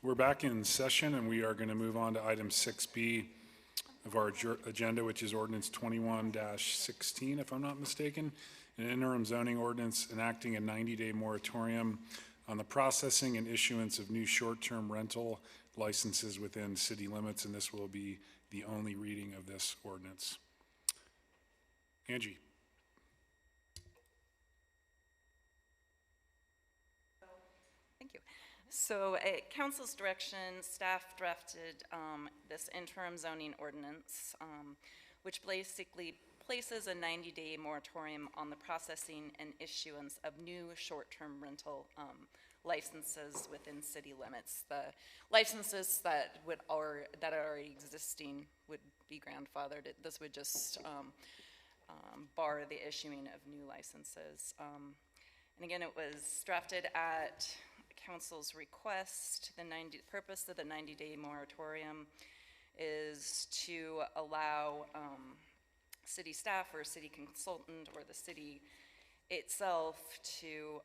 We're back in session, and we are going to move on to item 6B of our agenda, which is ordinance 21-16, if I'm not mistaken, an interim zoning ordinance enacting a 90-day moratorium on the processing and issuance of new short-term rental licenses within city limits, and this will be the only reading of this ordinance. Angie. Thank you. So at council's direction, staff drafted this interim zoning ordinance, which basically places a 90-day moratorium on the processing and issuance of new short-term rental licenses within city limits. The licenses that are existing would be grandfathered. This would just bar the issuing of new licenses. And again, it was drafted at council's request. The purpose of the 90-day moratorium is to allow city staff or city consultant or the city itself to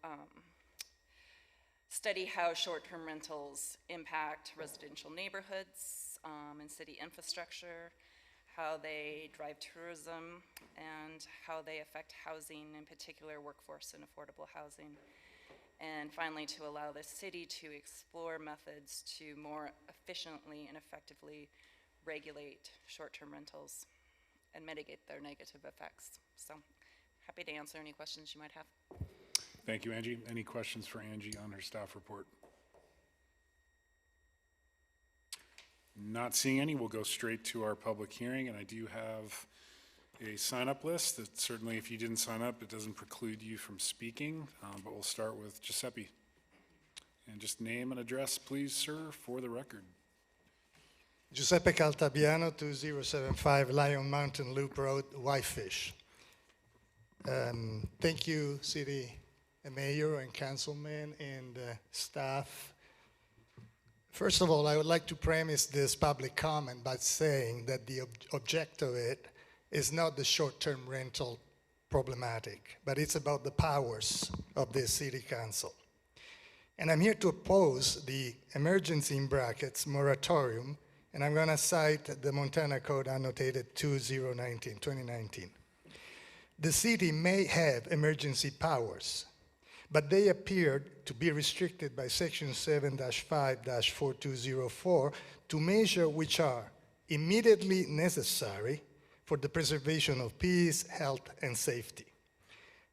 study how short-term rentals impact residential neighborhoods and city infrastructure, how they drive tourism, and how they affect housing, in particular workforce and affordable housing. And finally, to allow the city to explore methods to more efficiently and effectively regulate short-term rentals and mitigate their negative effects. So, happy to answer any questions you might have. Thank you, Angie. Any questions for Angie on her staff report? Not seeing any, we'll go straight to our public hearing, and I do have a sign-up list that certainly if you didn't sign up, it doesn't preclude you from speaking, but we'll start with Giuseppe. And just name and address, please, sir, for the record. Giuseppe Caltabiano, 2075 Lion Mountain Loop Road, Whitefish. Thank you, City Mayor and Councilman and staff. First of all, I would like to premise this public comment by saying that the object of it is not the short-term rental problematic, but it's about the powers of the City Council. And I'm here to oppose the emergency, in brackets, moratorium, and I'm going to cite the Montana Code annotated 2019. The city may have emergency powers, but they appeared to be restricted by Section 7-5-4204 to measures which are immediately necessary for the preservation of peace, health, and safety.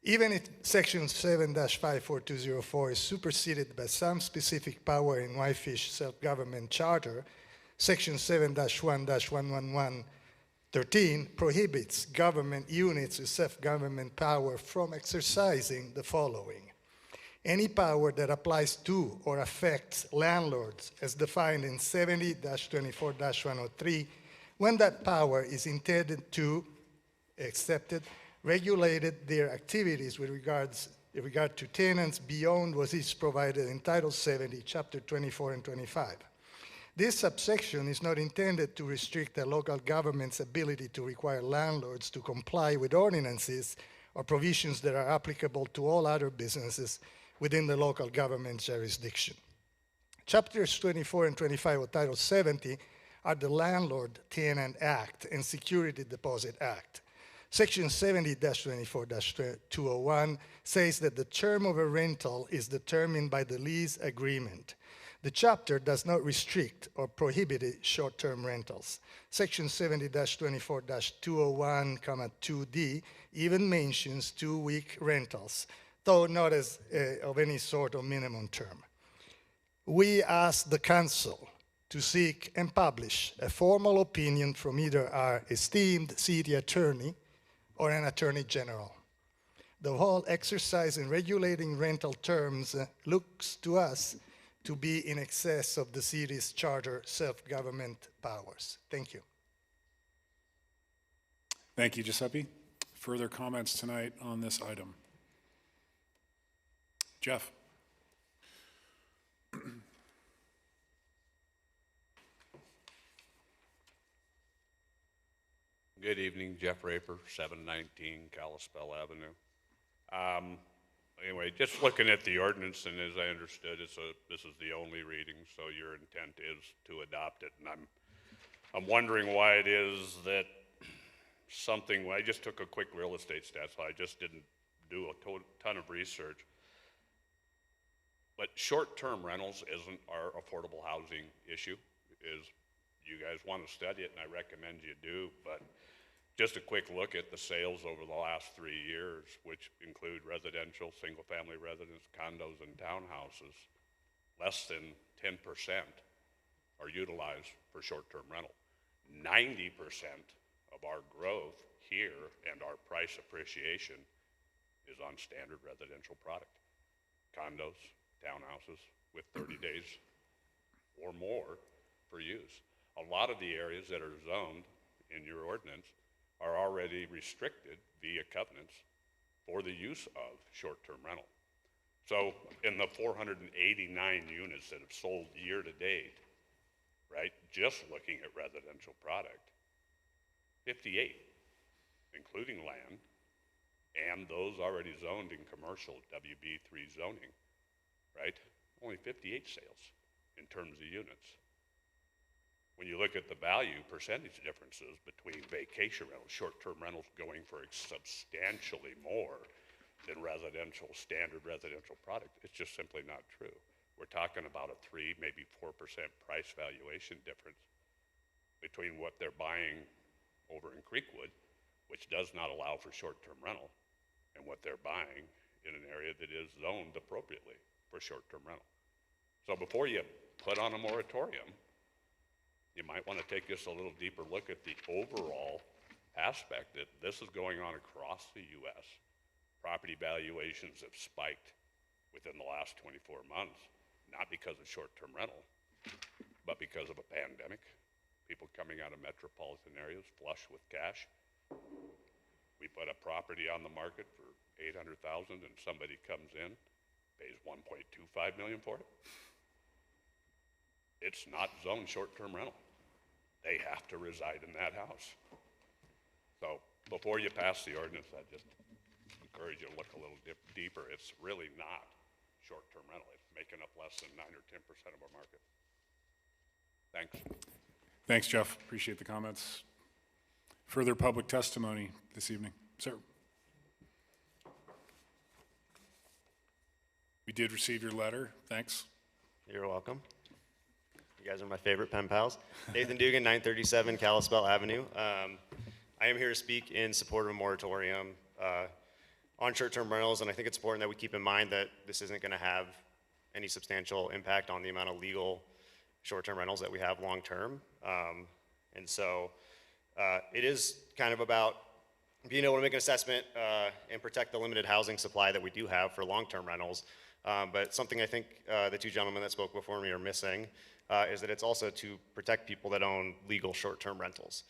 Even if Section 7-54204 is superseded by some specific power in Whitefish Self-Government Charter, Section 7-1-11113 prohibits government units with self-government power from exercising the following. Any power that applies to or affects landlords as defined in 70-24-103 when that power is intended to, accepted, regulated their activities with regard to tenants beyond what is provided in Title 70, Chapter 24 and 25. This subsection is not intended to restrict a local government's ability to require landlords to comply with ordinances or provisions that are applicable to all other businesses within the local government jurisdiction. Chapters 24 and 25 of Title 70 are the Landlord-Tenant Act and Security Deposit Act. Section 70-24-201 says that the term of a rental is determined by the lease agreement. The chapter does not restrict or prohibit short-term rentals. Section 70-24-201, 2D even mentions 2-week rentals, though not as of any sort of minimum term. We ask the Council to seek and publish a formal opinion from either our esteemed city attorney or an attorney general. The whole exercise in regulating rental terms looks to us to be in excess of the city's charter self-government powers. Thank you. Thank you, Giuseppe. Further comments tonight on this item? Jeff. Good evening, Jeff Raper, 719 Kalispell Avenue. Anyway, just looking at the ordinance, and as I understood, this is the only reading, so your intent is to adopt it. And I'm wondering why it is that I just took a quick real estate stat, so I just didn't do a ton of research. But short-term rentals isn't our affordable housing issue. You guys want to study it, and I recommend you do, but just a quick look at the sales over the last 3 years, which include residential, single-family residence, condos, and townhouses. Less than 10% are utilized for short-term rental. 90% of our growth here and our price appreciation is on standard residential product. Condos, townhouses with 30 days or more for use. A lot of the areas that are zoned in your ordinance are already restricted via covenants for the use of short-term rental. So in the 489 units that have sold year to date, right, just looking at residential product, 58, including land, and those already zoned in commercial WB3 zoning, right, only 58 sales in terms of units. When you look at the value percentage differences between vacation rentals, short-term rentals going for substantially more than residential, standard residential product, it's just simply not true. We're talking about a 3, maybe 4% price valuation difference between what they're buying over in Creekwood, which does not allow for short-term rental, and what they're buying in an area that is zoned appropriately for short-term rental. So before you put on a moratorium, you might want to take just a little deeper look at the overall aspect that this is going on across the U.S. Property valuations have spiked within the last 24 months, not because of short-term rental, but because of a pandemic. People coming out of metropolitan areas flush with cash. We put a property on the market for $800,000 and somebody comes in, pays $1.25 million for it. It's not zoned short-term rental. They have to reside in that house. So before you pass the ordinance, I just encourage you to look a little deeper. It's really not short-term rental. It's making up less than 9 or 10% of our market. Thanks. Thanks, Jeff. Appreciate the comments. Further public testimony this evening. Sir. We did receive your letter. Thanks. You're welcome. You guys are my favorite pen pals. Nathan Dugan, 937 Kalispell Avenue. I am here to speak in support of a moratorium on short-term rentals, and I think it's important that we keep in mind that this isn't going to have any substantial impact on the amount of legal short-term rentals that we have long-term. And so it is kind of about being able to make an assessment and protect the limited housing supply that we do have for long-term rentals. But something I think the two gentlemen that spoke before me are missing is that it's also to protect people that own legal short-term rentals.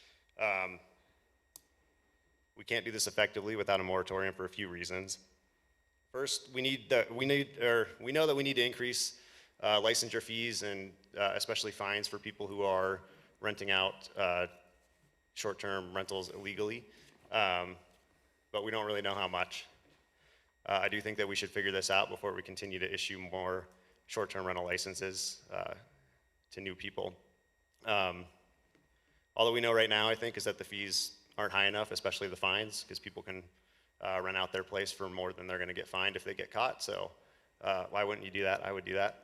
We can't do this effectively without a moratorium for a few reasons. First, we know that we need to increase licensure fees and especially fines for people who are renting out short-term rentals illegally, but we don't really know how much. I do think that we should figure this out before we continue to issue more short-term rental licenses to new people. All that we know right now, I think, is that the fees aren't high enough, especially the fines, because people can rent out their place for more than they're going to get fined if they get caught. So why wouldn't you do that? I would do that,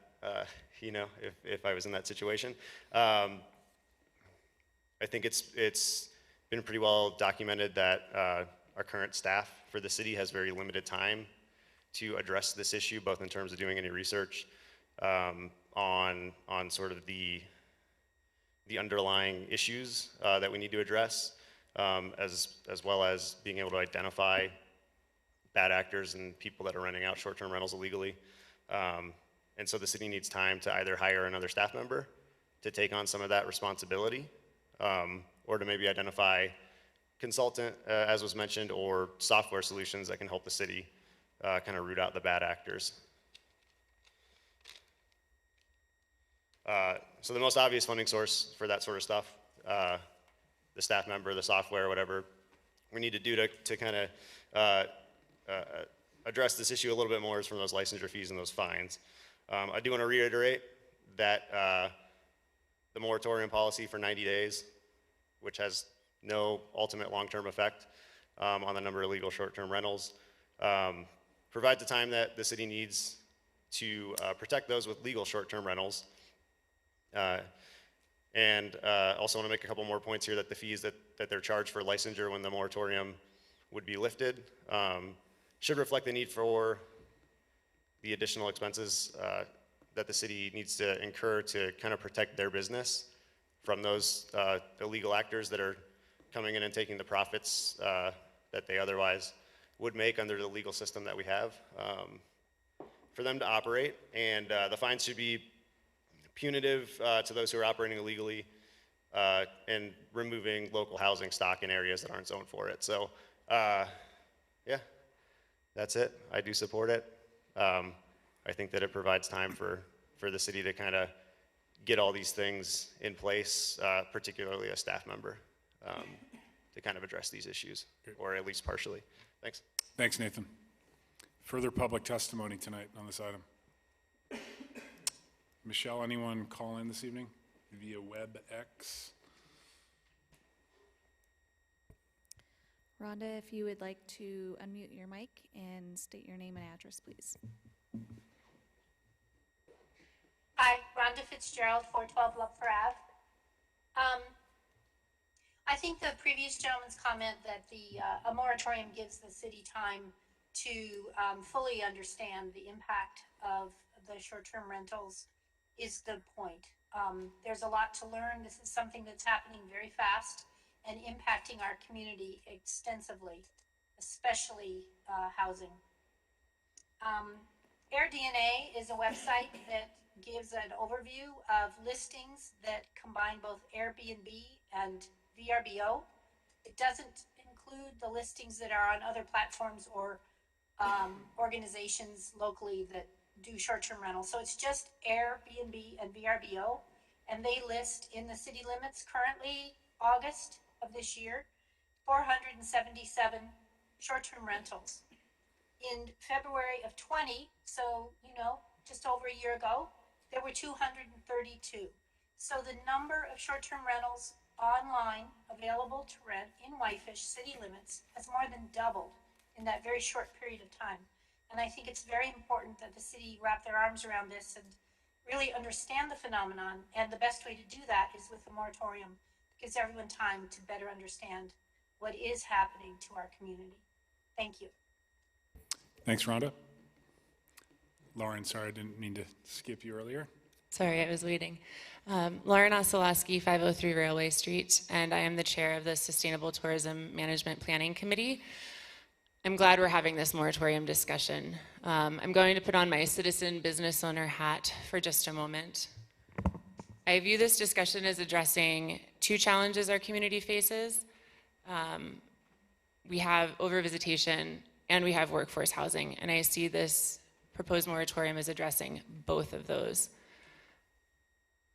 you know, if I was in that situation. I think it's been pretty well documented that our current staff for the city has very limited time to address this issue, both in terms of doing any research on sort of the underlying issues that we need to address, as well as being able to identify bad actors and people that are renting out short-term rentals illegally. And so the city needs time to either hire another staff member to take on some of that responsibility, or to maybe identify consultant, as was mentioned, or software solutions that can help the city kind of root out the bad actors. So the most obvious funding source for that sort of stuff, the staff member, the software, whatever we need to do to kind of address this issue a little bit more is from those licensure fees and those fines. I do want to reiterate that the moratorium policy for 90 days, which has no ultimate long-term effect on the number of legal short-term rentals, provides the time that the city needs to protect those with legal short-term rentals. And also want to make a couple more points here that the fees that they're charged for licensure when the moratorium would be lifted should reflect the need for the additional expenses that the city needs to incur to kind of protect their business from those illegal actors that are coming in and taking the profits that they otherwise would make under the legal system that we have for them to operate. And the fines should be punitive to those who are operating illegally and removing local housing stock in areas that aren't zoned for it. So yeah, that's it. I do support it. I think that it provides time for the city to kind of get all these things in place, particularly a staff member, to kind of address these issues, or at least partially. Thanks. Thanks, Nathan. Further public testimony tonight on this item. Michelle, anyone call in this evening via WebEx? Rhonda, if you would like to unmute your mic and state your name and address, please. Hi, Rhonda Fitzgerald, 412 Lupfer Ave. I think the previous gentleman's comment that a moratorium gives the city time to fully understand the impact of the short-term rentals is the point. There's a lot to learn. This is something that's happening very fast and impacting our community extensively, especially housing. AirDNA is a website that gives an overview of listings that combine both Airbnb and VRBO. It doesn't include the listings that are on other platforms or organizations locally that do short-term rentals. So it's just Airbnb and VRBO, and they list in the city limits currently, August of this year, 477 short-term rentals. In February of 20, so, just over a year ago, there were 232. So the number of short-term rentals online available to rent in Whitefish city limits has more than doubled in that very short period of time. And I think it's very important that the city wrap their arms around this and really understand the phenomenon. And the best way to do that is with the moratorium. It gives everyone time to better understand what is happening to our community. Thank you. Thanks, Rhonda. Lauren, sorry, I didn't mean to skip you earlier. Sorry, I was waiting. Lauren Osoloski, 503 Railway Street, and I am the chair of the Sustainable Tourism Management Planning Committee. I'm glad we're having this moratorium discussion. I'm going to put on my citizen business owner hat for just a moment. I view this discussion as addressing two challenges our community faces. We have overvisitation and we have workforce housing, and I see this proposed moratorium as addressing both of those.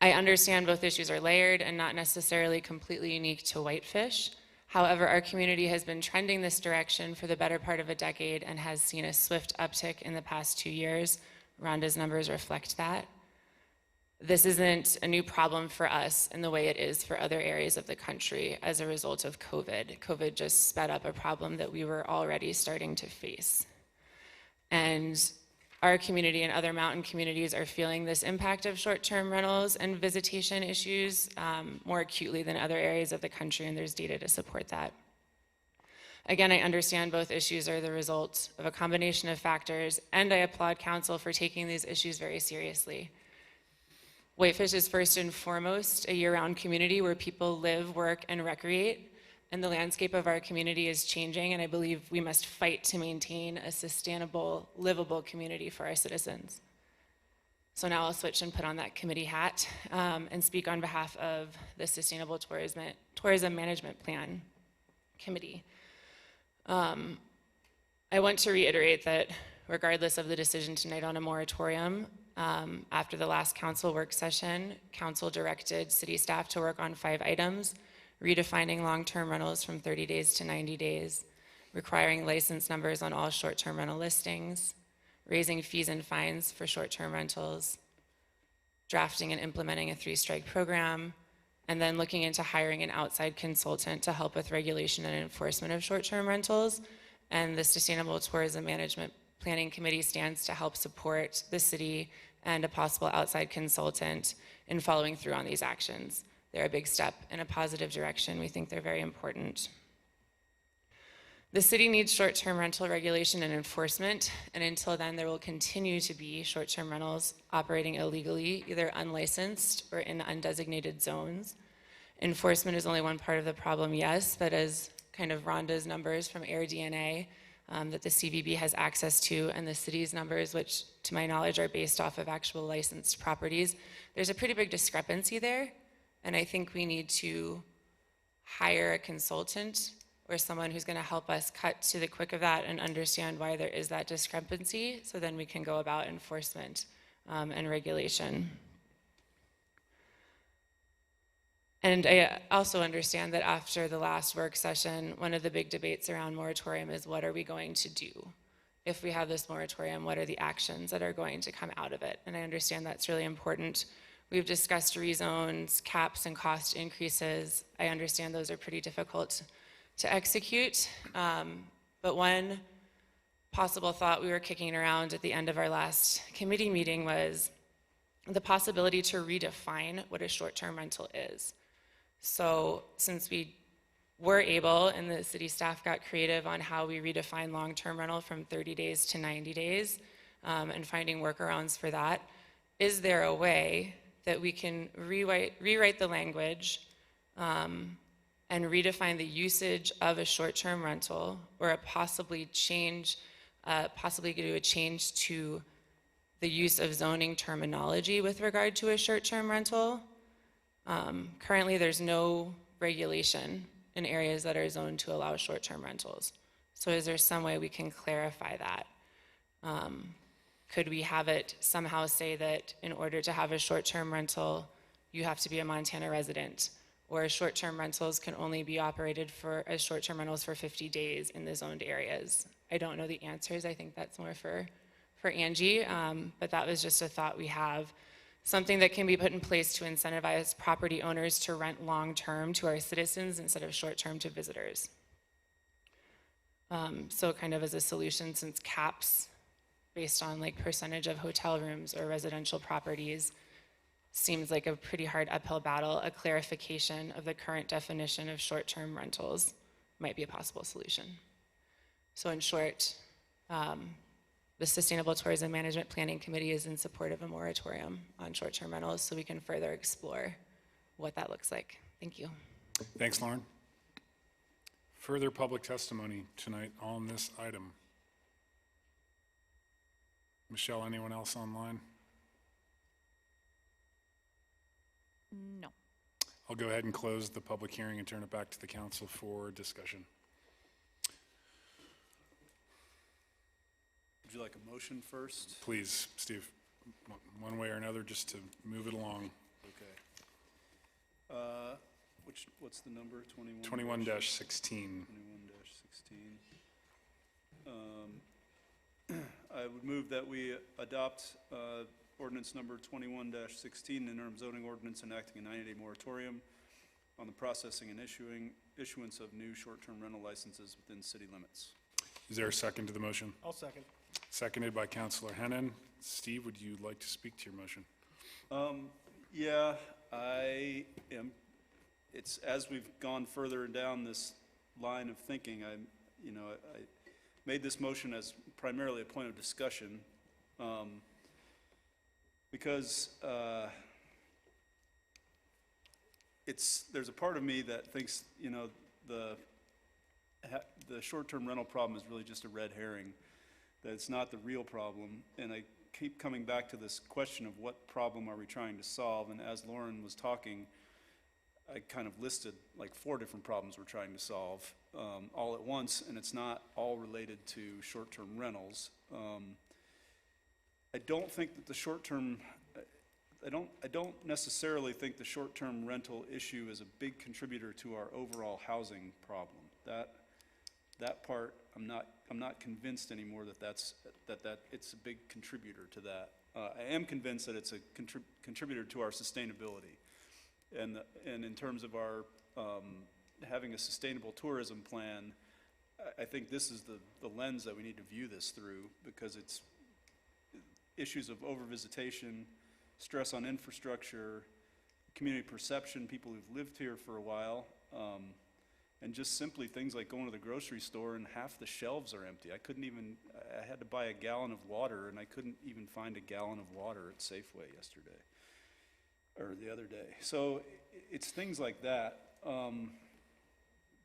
I understand both issues are layered and not necessarily completely unique to Whitefish. However, our community has been trending this direction for the better part of a decade and has seen a swift uptick in the past 2 years. Rhonda's numbers reflect that. This isn't a new problem for us in the way it is for other areas of the country as a result of COVID. COVID just sped up a problem that we were already starting to face. And our community and other mountain communities are feeling this impact of short-term rentals and visitation issues more acutely than other areas of the country, and there's data to support that. Again, I understand both issues are the result of a combination of factors, and I applaud council for taking these issues very seriously. Whitefish is first and foremost a year-round community where people live, work, and recreate, and the landscape of our community is changing, and I believe we must fight to maintain a sustainable, livable community for our citizens. So now I'll switch and put on that committee hat and speak on behalf of the Sustainable Tourism Management Plan Committee. I want to reiterate that regardless of the decision tonight on a moratorium, after the last council work session, council directed city staff to work on 5 items: redefining long-term rentals from 30 days to 90 days, requiring license numbers on all short-term rental listings, raising fees and fines for short-term rentals, drafting and implementing a 3-strike program, and then looking into hiring an outside consultant to help with regulation and enforcement of short-term rentals. And the Sustainable Tourism Management Planning Committee stands to help support the city and a possible outside consultant in following through on these actions. They're a big step in a positive direction. We think they're very important. The city needs short-term rental regulation and enforcement, and until then, there will continue to be short-term rentals operating illegally, either unlicensed or in undesignated zones. Enforcement is only one part of the problem, yes, but as kind of Rhonda's numbers from AirDNA that the CVB has access to, and the city's numbers, which to my knowledge are based off of actual licensed properties, there's a pretty big discrepancy there, and I think we need to hire a consultant or someone who's going to help us cut to the quick of that and understand why there is that discrepancy, so then we can go about enforcement and regulation. And I also understand that after the last work session, one of the big debates around moratorium is what are we going to do? If we have this moratorium, what are the actions that are going to come out of it? And I understand that's really important. We've discussed rezones, caps, and cost increases. I understand those are pretty difficult to execute, but one possible thought we were kicking around at the end of our last committee meeting was the possibility to redefine what a short-term rental is. So since we were able, and the city staff got creative on how we redefine long-term rental from 30 days to 90 days, and finding workarounds for that, is there a way that we can rewrite the language and redefine the usage of a short-term rental, or possibly do a change to the use of zoning terminology with regard to a short-term rental? Currently, there's no regulation in areas that are zoned to allow short-term rentals. So is there some way we can clarify that? Could we have it somehow say that in order to have a short-term rental, you have to be a Montana resident, or short-term rentals can only be operated as short-term rentals for 50 days in the zoned areas? I don't know the answers. I think that's more for Angie, but that was just a thought we have. Something that can be put in place to incentivize property owners to rent long-term to our citizens instead of short-term to visitors. So kind of as a solution, since caps based on like percentage of hotel rooms or residential properties seems like a pretty hard uphill battle, a clarification of the current definition of short-term rentals might be a possible solution. So in short, the Sustainable Tourism Management Planning Committee is in support of a moratorium on short-term rentals so we can further explore what that looks like. Thank you. Thanks, Lauren. Further public testimony tonight on this item. Michelle, anyone else online? No. I'll go ahead and close the public hearing and turn it back to the council for discussion. Would you like a motion first? Please, Steve, one way or another, just to move it along. Okay. What's the number? 21-16. 21-16. I would move that we adopt ordinance number 21-16, interim zoning ordinance enacting a 90-day moratorium on the processing and issuance of new short-term rental licenses within city limits. Is there a second to the motion? I'll second. Seconded by Councilor Hennon. Steve, would you like to speak to your motion? Yeah, I am. It's as we've gone further down this line of thinking, I made this motion as primarily a point of discussion, because there's a part of me that thinks the short-term rental problem is really just a red herring, that it's not the real problem, and I keep coming back to this question of what problem are we trying to solve. And as Lauren was talking, I kind of listed like 4 different problems we're trying to solve all at once, and it's not all related to short-term rentals. I don't think that the short-term, I don't necessarily think the short-term rental issue is a big contributor to our overall housing problem. that part, I'm not convinced anymore that it's a big contributor to that. I am convinced that it's a contributor to our sustainability. And in terms of our having a sustainable tourism plan, I think this is the lens that we need to view this through, because it's issues of overvisitation, stress on infrastructure, community perception, people who've lived here for a while, and just simply things like going to the grocery store and half the shelves are empty. I had to buy a gallon of water, and I couldn't even find a gallon of water at Safeway yesterday, or the other day. So it's things like that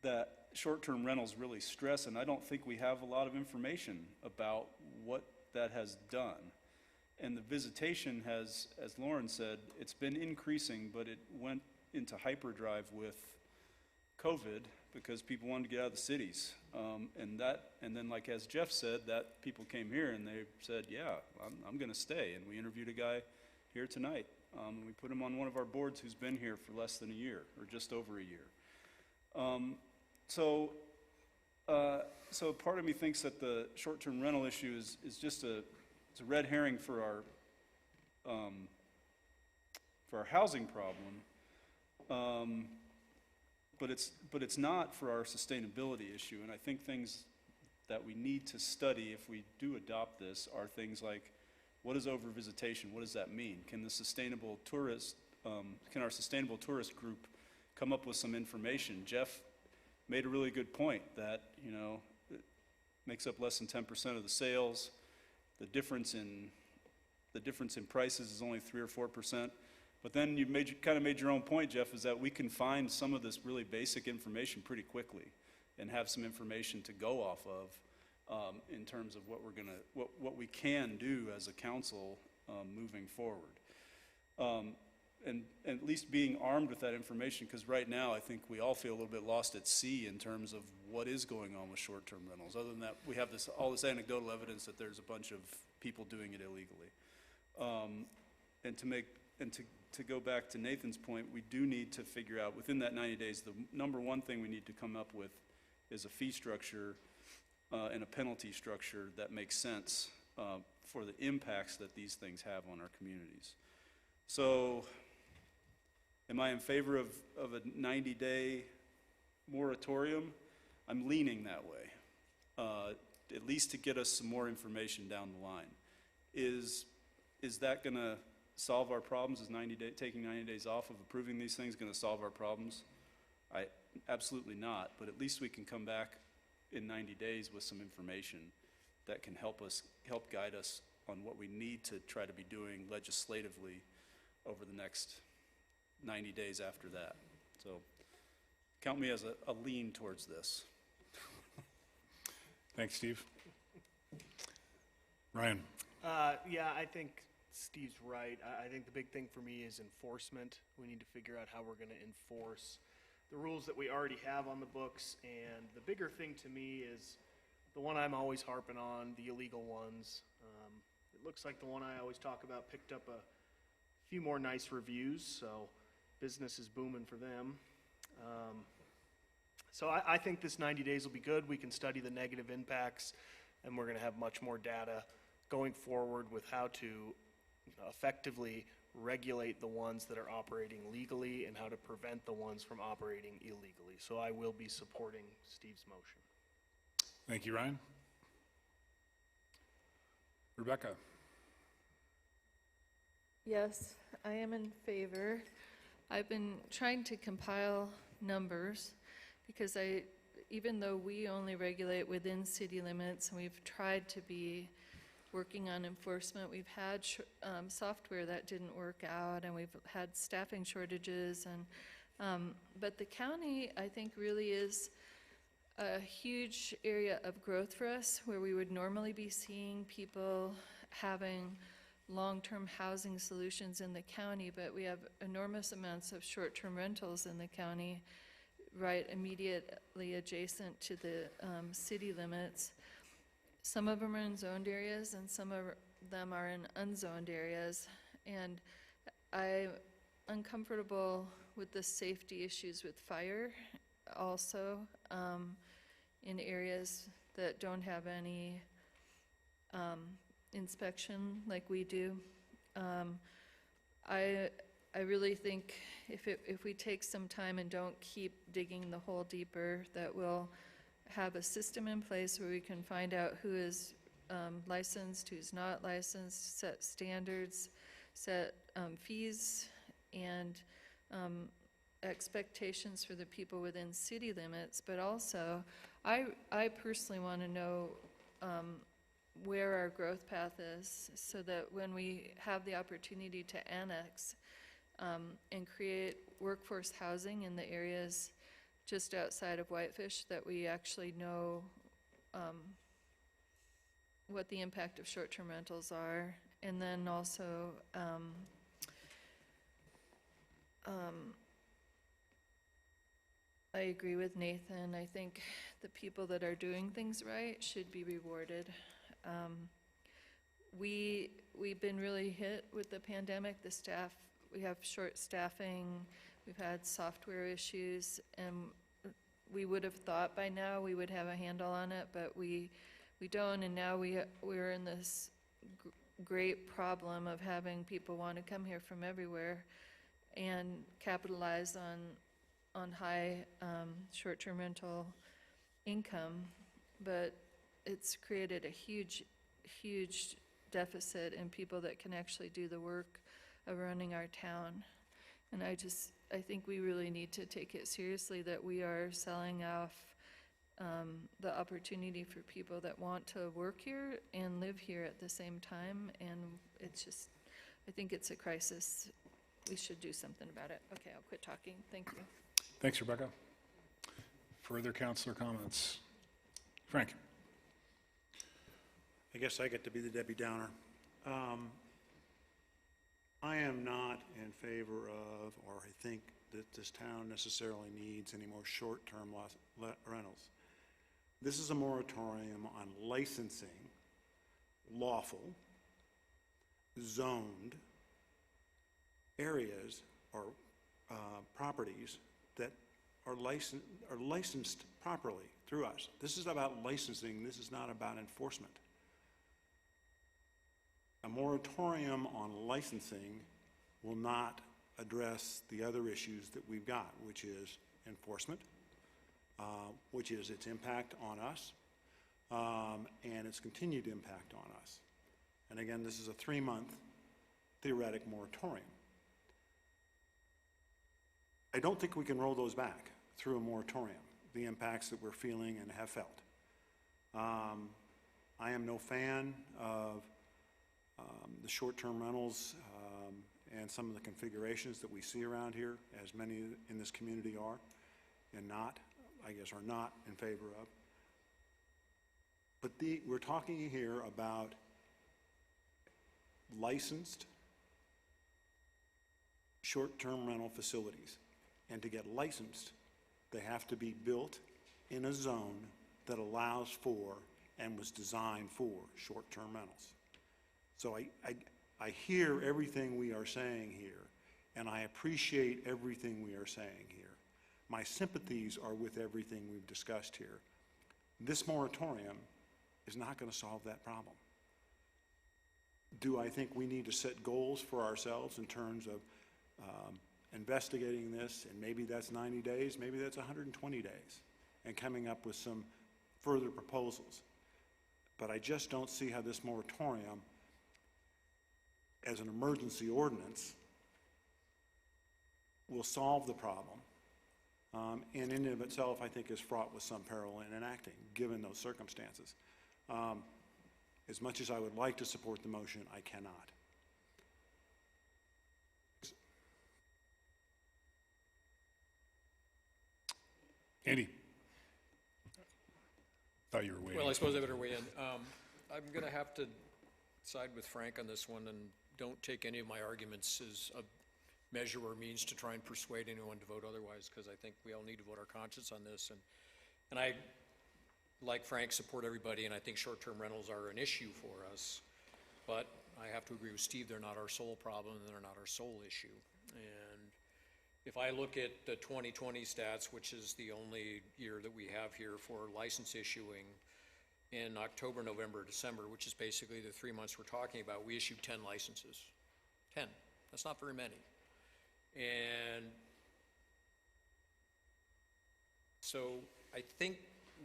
that short-term rentals really stress, and I don't think we have a lot of information about what that has done. And the visitation has, as Lauren said, it's been increasing, but it went into hyperdrive with COVID because people wanted to get out of the cities. And then like as Jeff said, that people came here and they said, yeah, I'm gonna stay. And we interviewed a guy here tonight. We put him on one of our boards who's been here for less than a year, or just over a year. So part of me thinks that the short-term rental issue is just it's a red herring for our housing problem, but it's not for our sustainability issue. And I think things that we need to study if we do adopt this are things like, what is overvisitation? What does that mean? Can our sustainable tourist group come up with some information? Jeff made a really good point that, it makes up less than 10% of the sales. The difference in prices is only 3 or 4%. But then you kind of made your own point, Jeff, is that we can find some of this really basic information pretty quickly and have some information to go off of in terms of what we can do as a council moving forward. And at least being armed with that information, because right now I think we all feel a little bit lost at sea in terms of what is going on with short-term rentals. Other than that, we have all this anecdotal evidence that there's a bunch of people doing it illegally. And to go back to Nathan's point, we do need to figure out within that 90 days, the number one thing we need to come up with is a fee structure and a penalty structure that makes sense for the impacts that these things have on our communities. So, am I in favor of a 90-day moratorium? I'm leaning that way, at least to get us some more information down the line. Is that going to solve our problems? Is taking 90 days off of approving these things going to solve our problems? Absolutely not, but at least we can come back in 90 days with some information that can help guide us on what we need to try to be doing legislatively over the next 90 days after that. So count me as a lean towards this. Thanks, Steve. Ryan. Yeah, I think Steve's right. I think the big thing for me is enforcement. We need to figure out how we're going to enforce the rules that we already have on the books. And the bigger thing to me is the one I'm always harping on, the illegal ones. It looks like the one I always talk about picked up a few more nice reviews, so business is booming for them. So I think this 90 days will be good. We can study the negative impacts, and we're going to have much more data going forward with how to effectively regulate the ones that are operating legally and how to prevent the ones from operating illegally. So I will be supporting Steve's motion. Thank you, Ryan. Rebecca. Yes, I am in favor. I've been trying to compile numbers because even though we only regulate within city limits and we've tried to be working on enforcement, we've had software that didn't work out and we've had staffing shortages, and but the county I think really is a huge area of growth for us, where we would normally be seeing people having long-term housing solutions in the county, but we have enormous amounts of short-term rentals in the county right immediately adjacent to the city limits. Some of them are in zoned areas and some of them are in unzoned areas, and I'm uncomfortable with the safety issues with fire also in areas that don't have any inspection like we do. I really think if we take some time and don't keep digging the hole deeper, that we'll have a system in place where we can find out who is licensed, who's not licensed, set standards, set fees, and expectations for the people within city limits. But also, I personally want to know where our growth path is, so that when we have the opportunity to annex and create workforce housing in the areas just outside of Whitefish, that we actually know what the impact of short-term rentals are. And then also I agree with Nathan. I think the people that are doing things right should be rewarded. We've been really hit with the pandemic. The staff, we have short staffing, we've had software issues, and we would have thought by now we would have a handle on it, but we don't, and now we're in this great problem of having people want to come here from everywhere and capitalize on high short-term rental income, but it's created a huge deficit in people that can actually do the work of running our town. And I think we really need to take it seriously that we are selling off the opportunity for people that want to work here and live here at the same time. And it's just, I think it's a crisis. We should do something about it. Okay, I'll quit talking. Thank you. Thanks, Rebecca. Further councilor comments? Frank? I guess I get to be the Debbie Downer. I am not in favor of, or I think that this town necessarily needs any more short-term rentals. This is a moratorium on licensing lawful, zoned areas or properties that are licensed properly through us. This is about licensing. This is not about enforcement. A moratorium on licensing will not address the other issues that we've got, which is enforcement, which is its impact on us, and its continued impact on us. And again, this is a 3-month theoretic moratorium. I don't think we can roll those back through a moratorium, the impacts that we're feeling and have felt. I am no fan of the short-term rentals and some of the configurations that we see around here, as many in this community are, and not, I guess, are not in favor of. But we're talking here about licensed short-term rental facilities. And to get licensed, they have to be built in a zone that allows for and was designed for short-term rentals. So I hear everything we are saying here, and I appreciate everything we are saying here. My sympathies are with everything we've discussed here. This moratorium is not going to solve that problem. Do I think we need to set goals for ourselves in terms of investigating this, and maybe that's 90 days, maybe that's 120 days, and coming up with some further proposals? But I just don't see how this moratorium, as an emergency ordinance, will solve the problem, and in and of itself, I think, is fraught with some peril in enacting, given those circumstances. As much as I would like to support the motion, I cannot. Andy? Thought you were waiting. Well, I suppose I better weigh in. I'm going to have to side with Frank on this one and don't take any of my arguments as a measure or means to try and persuade anyone to vote otherwise, because I think we all need to vote our conscience on this. And I, like Frank, support everybody, and I think short-term rentals are an issue for us. But I have to agree with Steve, they're not our sole problem, and they're not our sole issue. And if I look at the 2020 stats, which is the only year that we have here for license issuing, in October, November, December, which is basically the 3 months we're talking about, we issued 10 licenses. 10. That's not very many. And so I think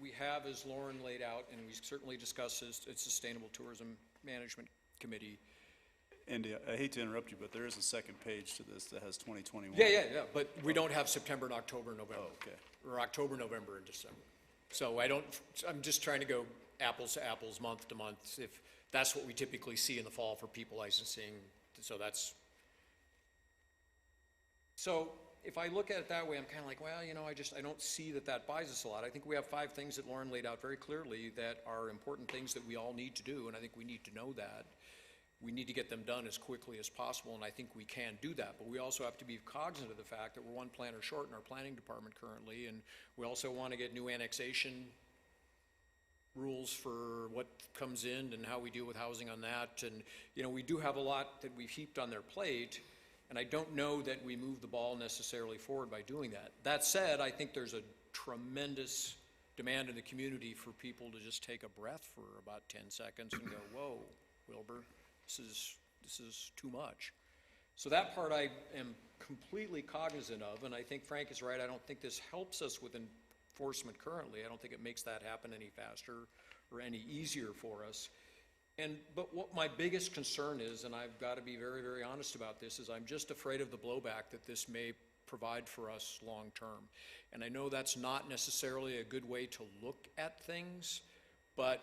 we have, as Lauren laid out, and we certainly discussed this at Sustainable Tourism Management Committee. Andy, I hate to interrupt you, but there is a second page to this that has 2021. Yeah, but we don't have September and October, November. Oh, okay. Or October, November, and December. So I'm just trying to go apples to apples, month to month, if that's what we typically see in the fall for people licensing. So if I look at it that way, I'm kind of like, well, I don't see that buys us a lot. I think we have 5 things that Lauren laid out very clearly that are important things that we all need to do, and I think we need to know that. We need to get them done as quickly as possible, and I think we can do that. But we also have to be cognizant of the fact that we're one planner short in our planning department currently, and we also want to get new annexation rules for what comes in and how we deal with housing on that. And, we do have a lot that we've heaped on their plate, and I don't know that we move the ball necessarily forward by doing that. That said, I think there's a tremendous demand in the community for people to just take a breath for about 10 seconds and go, whoa, Wilbur, this is too much. So that part I am completely cognizant of, and I think Frank is right. I don't think this helps us with enforcement currently. I don't think it makes that happen any faster or any easier for us. But what my biggest concern is, and I've got to be very, very honest about this, is I'm just afraid of the blowback that this may provide for us long term. And I know that's not necessarily a good way to look at things, but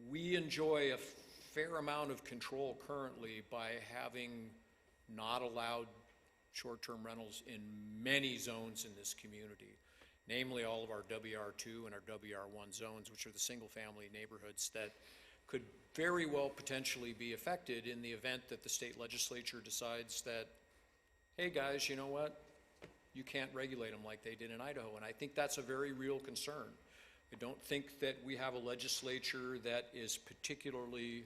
we enjoy a fair amount of control currently by having not allowed short-term rentals in many zones in this community, namely all of our WR2 and our WR1 zones, which are the single-family neighborhoods that could very well potentially be affected in the event that the state legislature decides that, hey guys, you know what? You can't regulate them like they did in Idaho, and I think that's a very real concern. I don't think that we have a legislature that is particularly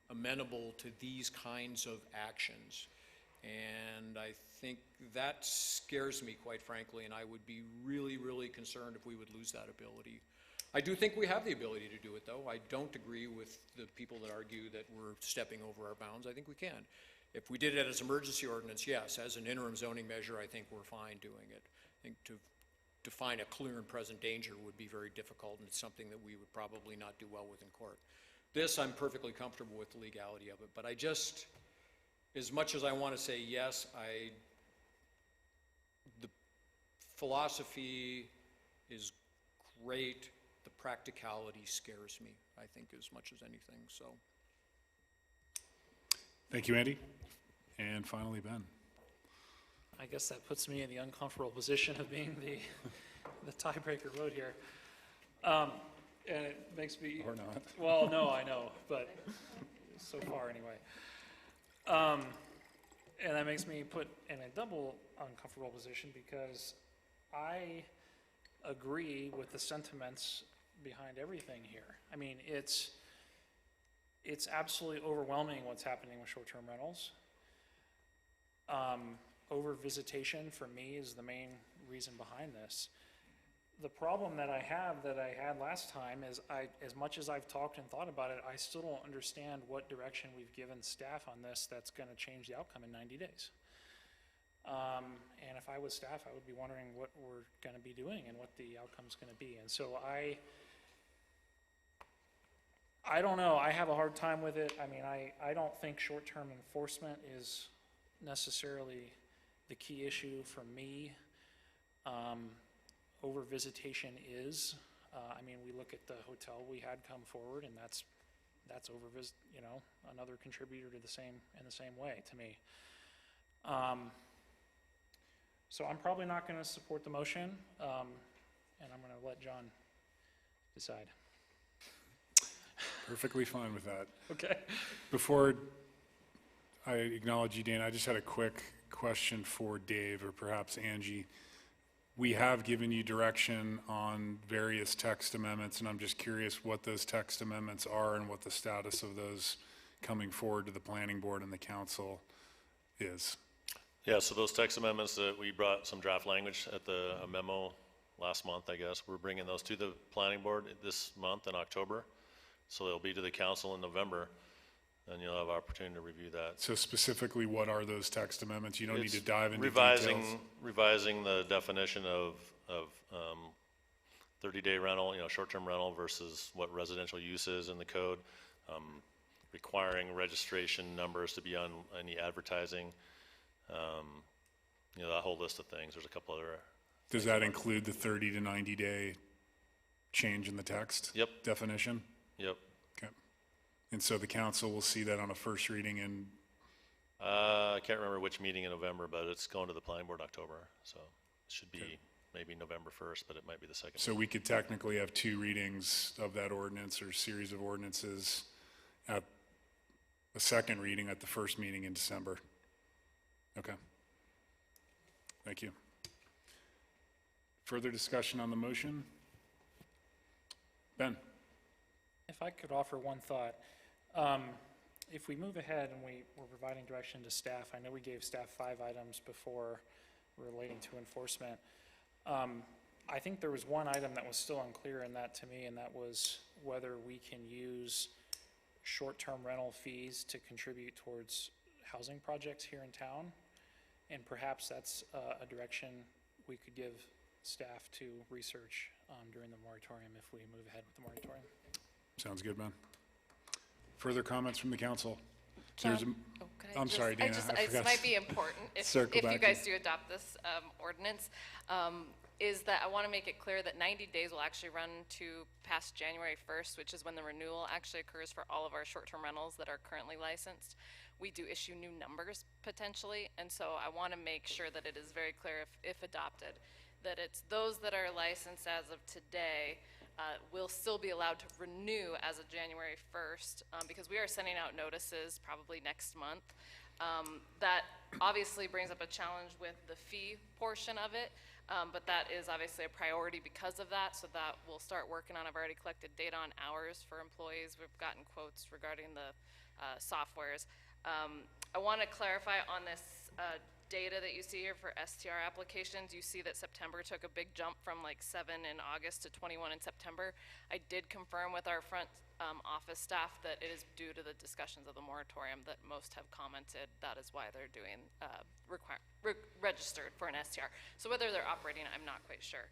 amenable to these kinds of actions. And I think that scares me, quite frankly, and I would be really, really concerned if we would lose that ability. I do think we have the ability to do it, though. I don't agree with the people that argue that we're stepping over our bounds. I think we can. If we did it as emergency ordinance, yes. As an interim zoning measure, I think we're fine doing it. I think to define a clear and present danger would be very difficult, and it's something that we would probably not do well with in court. This, I'm perfectly comfortable with the legality of it, but I just, as much as I want to say yes, the philosophy is great. The practicality scares me, I think, as much as anything, so. Thank you, Andy. And finally, Ben. I guess that puts me in the uncomfortable position of being the tiebreaker vote here. And it makes me... Or not. Well, no, I know, but so far anyway. And that makes me put in a double uncomfortable position because I agree with the sentiments behind everything here. I mean, it's absolutely overwhelming what's happening with short-term rentals. Over-visitation for me is the main reason behind this. The problem that I have that I had last time is as much as I've talked and thought about it, I still don't understand what direction we've given staff on this that's going to change the outcome in 90 days. And if I was staff, I would be wondering what we're going to be doing and what the outcome's going to be. And so I don't know. I have a hard time with it. I mean, I don't think short-term enforcement is necessarily the key issue for me. Over-visitation is. I mean, we look at the hotel we had come forward, and that's over-visit, another contributor to the same way to me. So I'm probably not going to support the motion, and I'm going to let John decide. Perfectly fine with that. Okay. Before I acknowledge you, Dan, I just had a quick question for Dave or perhaps Angie. We have given you direction on various text amendments, and I'm just curious what those text amendments are and what the status of those coming forward to the planning board and the council is. Yeah, so those text amendments that we brought some draft language at the a memo last month, I guess, we're bringing those to the planning board this month in October. So they'll be to the council in November, and you'll have opportunity to review that. So specifically, what are those text amendments? You don't need to It's dive into revising, details. revising the definition of 30-day rental, short-term rental versus what residential use is in the code, requiring registration numbers to be on any advertising, that whole list of things. There's a couple other. Does that include the 30 to 90 day change in the text? Yep. Definition? Yep. Okay. And so the council will see that on a first reading in, I can't remember which meeting in November, but it's going to the planning board in October, so it should be maybe November 1st, but it might be the second. so we could technically have 2 readings of that ordinance or series of ordinances at a second reading at the first meeting in December. Okay. Thank you. Further discussion on the motion? Ben? If I could offer one thought. If we move ahead and we're providing direction to staff, I know we gave staff 5 items before relating to enforcement. I think there was one item that was still unclear in that to me, and that was whether we can use short-term rental fees to contribute towards housing projects here in town. And perhaps that's a direction we could give staff to research during the moratorium if we move ahead with the moratorium. Sounds good, Ben. Further comments from the council? John, There's could I'm sorry, Dana, I this forgot. might be important if Circle you back guys in. do adopt this ordinance, is that I want to make it clear that 90 days will actually run to past January 1st, which is when the renewal actually occurs for all of our short-term rentals that are currently licensed. We do issue new numbers potentially, and so I want to make sure that it is very clear if adopted, that it's those that are licensed as of today will still be allowed to renew as of January 1st, because we are sending out notices probably next month. That obviously brings up a challenge with the fee portion of it, but that is obviously a priority because of that, so that we'll start working on. I've already collected data on hours for employees. We've gotten quotes regarding the softwares. I want to clarify on this data that you see here for STR applications. You see that September took a big jump from like 7 in August to 21 in September. I did confirm with our front office staff that it is due to the discussions of the moratorium that most have commented. That is why they're doing registered for an STR. So whether they're operating, I'm not quite sure.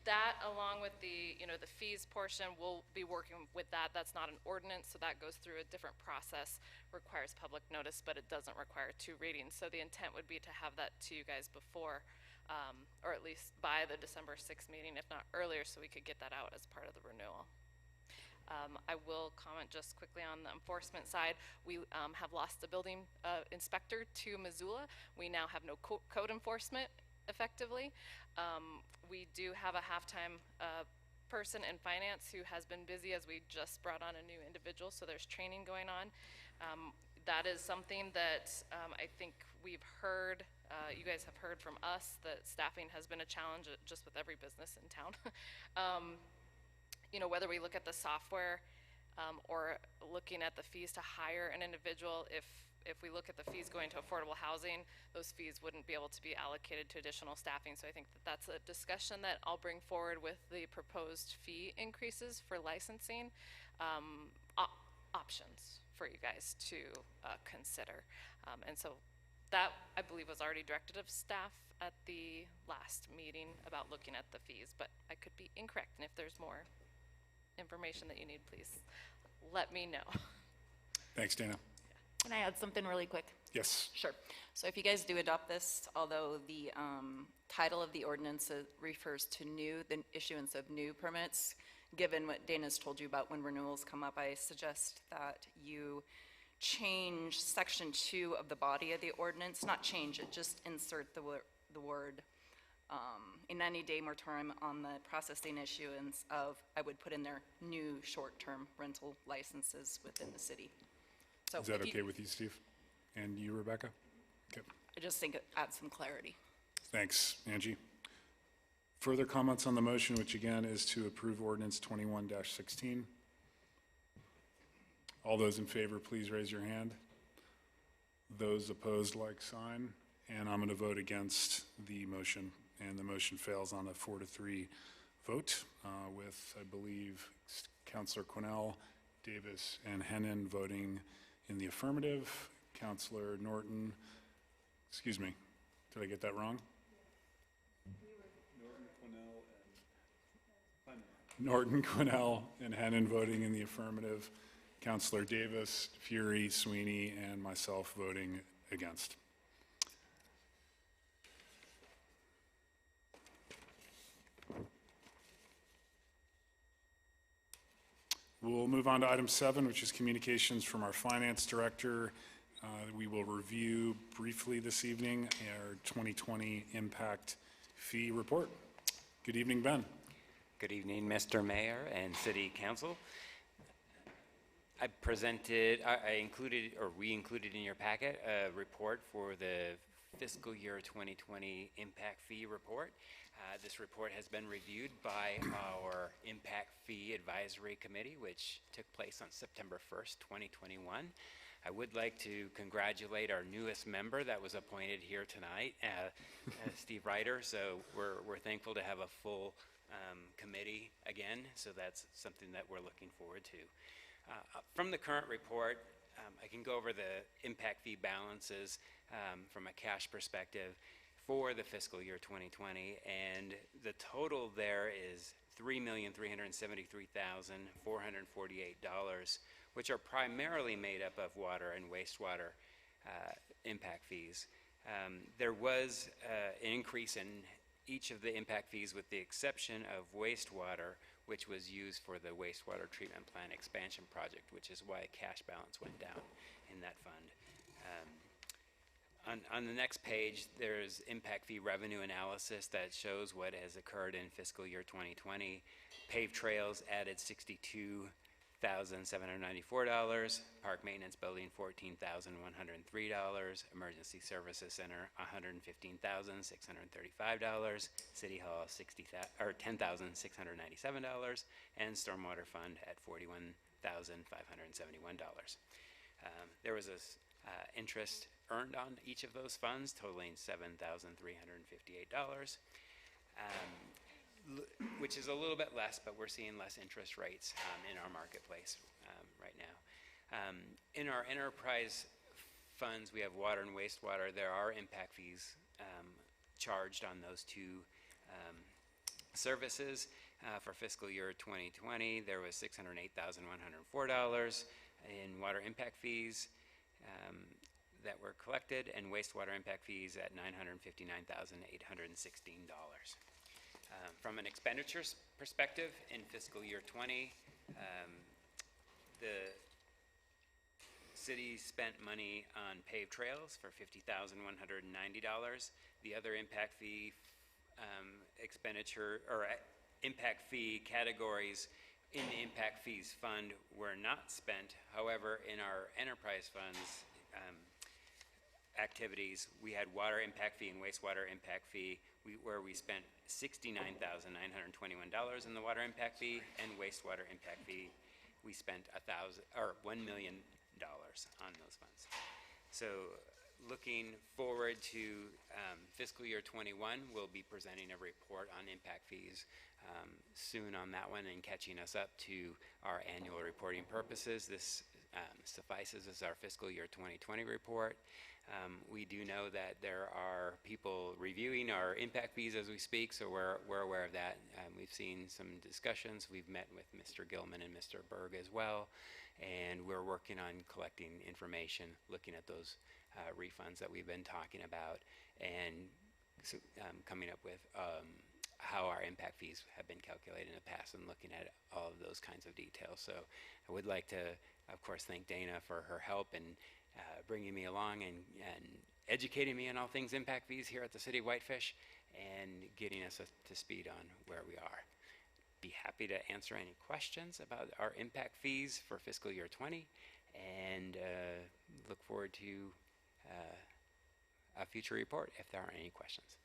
That, along with the the fees portion, we'll be working with that. That's not an ordinance, so that goes through a different process, requires public notice, but it doesn't require 2 readings. So the intent would be to have that to you guys before, or at least by the December 6th meeting, if not earlier, so we could get that out as part of the renewal. I will comment just quickly on the enforcement side. We have lost the building inspector to Missoula. We now have no code enforcement effectively. We do have a half-time person in finance who has been busy as we just brought on a new individual, so there's training going on. That is something that I think we've heard, you guys have heard from us, that staffing has been a challenge just with every business in town. Whether we look at the software or looking at the fees to hire an individual, if we look at the fees going to affordable housing, those fees wouldn't be able to be allocated to additional staffing. So I think that that's a discussion that I'll bring forward with the proposed fee increases for licensing, options for you guys to consider. And so that, I believe, was already directed of staff at the last meeting about looking at the fees, but I could be incorrect. And if there's more information that you need, please let me know. Thanks, Dana. Can I add something really quick? Yes. Sure. So if you guys do adopt this, although the title of the ordinance refers to the issuance of new permits, given what Dana's told you about when renewals come up, I suggest that you change section 2 of the body of the ordinance, not change it, just insert the word a 90-day moratorium on the processing issuance of, I would put in there, new short-term rental licenses within the city. So Is that okay with you, Steve? And you, Rebecca? Okay. I just think it adds some clarity. Thanks, Angie. Further comments on the motion, which again is to approve ordinance 21-16. All those in favor, please raise your hand. Those opposed, like sign. And I'm going to vote against the motion, and the motion fails on a 4-3 vote with, I believe, Councilor Quinnell, Davis, and Hennon voting in the affirmative. Councilor Norton, excuse me, did I get that wrong? Norton, Quinnell, and Hennon voting in the affirmative. Councilor Davis, Fury, Sweeney, and myself voting against. We'll move on to item 7, which is communications from our finance director. We will review briefly this evening our 2020 impact fee report. Good evening, Ben. Good evening, Mr. Mayor and City Council. We included in your packet a report for the fiscal year 2020 impact fee report. This report has been reviewed by our Impact Fee Advisory Committee, which took place on September 1st, 2021. I would like to congratulate our newest member that was appointed here tonight, Steve Ryder. So we're thankful to have a full committee again. So that's something that we're looking forward to. From the current report, I can go over the impact fee balances from a cash perspective for the fiscal year 2020, and the total there is $3,373,448, which are primarily made up of water and wastewater impact fees. There was an increase in each of the impact fees with the exception of wastewater, which was used for the wastewater treatment plant expansion project, which is why cash balance went down in that fund. On the next page, there's impact fee revenue analysis that shows what has occurred in fiscal year 2020. Paved trails added $62,794. Park maintenance building, $14,103. Emergency services center, $115,635. City hall, $10,697. And stormwater fund at $41,571. There was a interest earned on each of those funds, totaling $7,358, which is a little bit less, but we're seeing less interest rates in our marketplace right now. In our enterprise funds, we have water and wastewater. There are impact fees charged on those two services. For fiscal year 2020, there was $608,104 in water impact fees that were collected, and wastewater impact fees at $959,816. From an expenditures perspective, in fiscal year 20, the city spent money on paved trails for $50,190. The other impact fee expenditure or impact fee categories in the impact fees fund were not spent. However, in our enterprise funds activities, we had water impact fee and wastewater impact fee where we spent $69,921 in the water impact fee, and wastewater impact fee we spent $1 million on those funds. So looking forward to fiscal year 21, we'll be presenting a report on impact fees soon on that one and catching us up to our annual reporting purposes. This suffices as our fiscal year 2020 report. We do know that there are people reviewing our impact fees as we speak, so we're aware of that. We've seen some discussions. We've met with Mr. Gilman and Mr. Berg as well, and we're working on collecting information, looking at those refunds that we've been talking about, and coming up with how our impact fees have been calculated in the past and looking at all of those kinds of details. So I would like to, of course, thank Dana for her help in bringing me along and educating me on all things impact fees here at the City of Whitefish and getting us up to speed on where we are. Be happy to answer any questions about our impact fees for fiscal year 20 and look forward to a future report if there are any questions.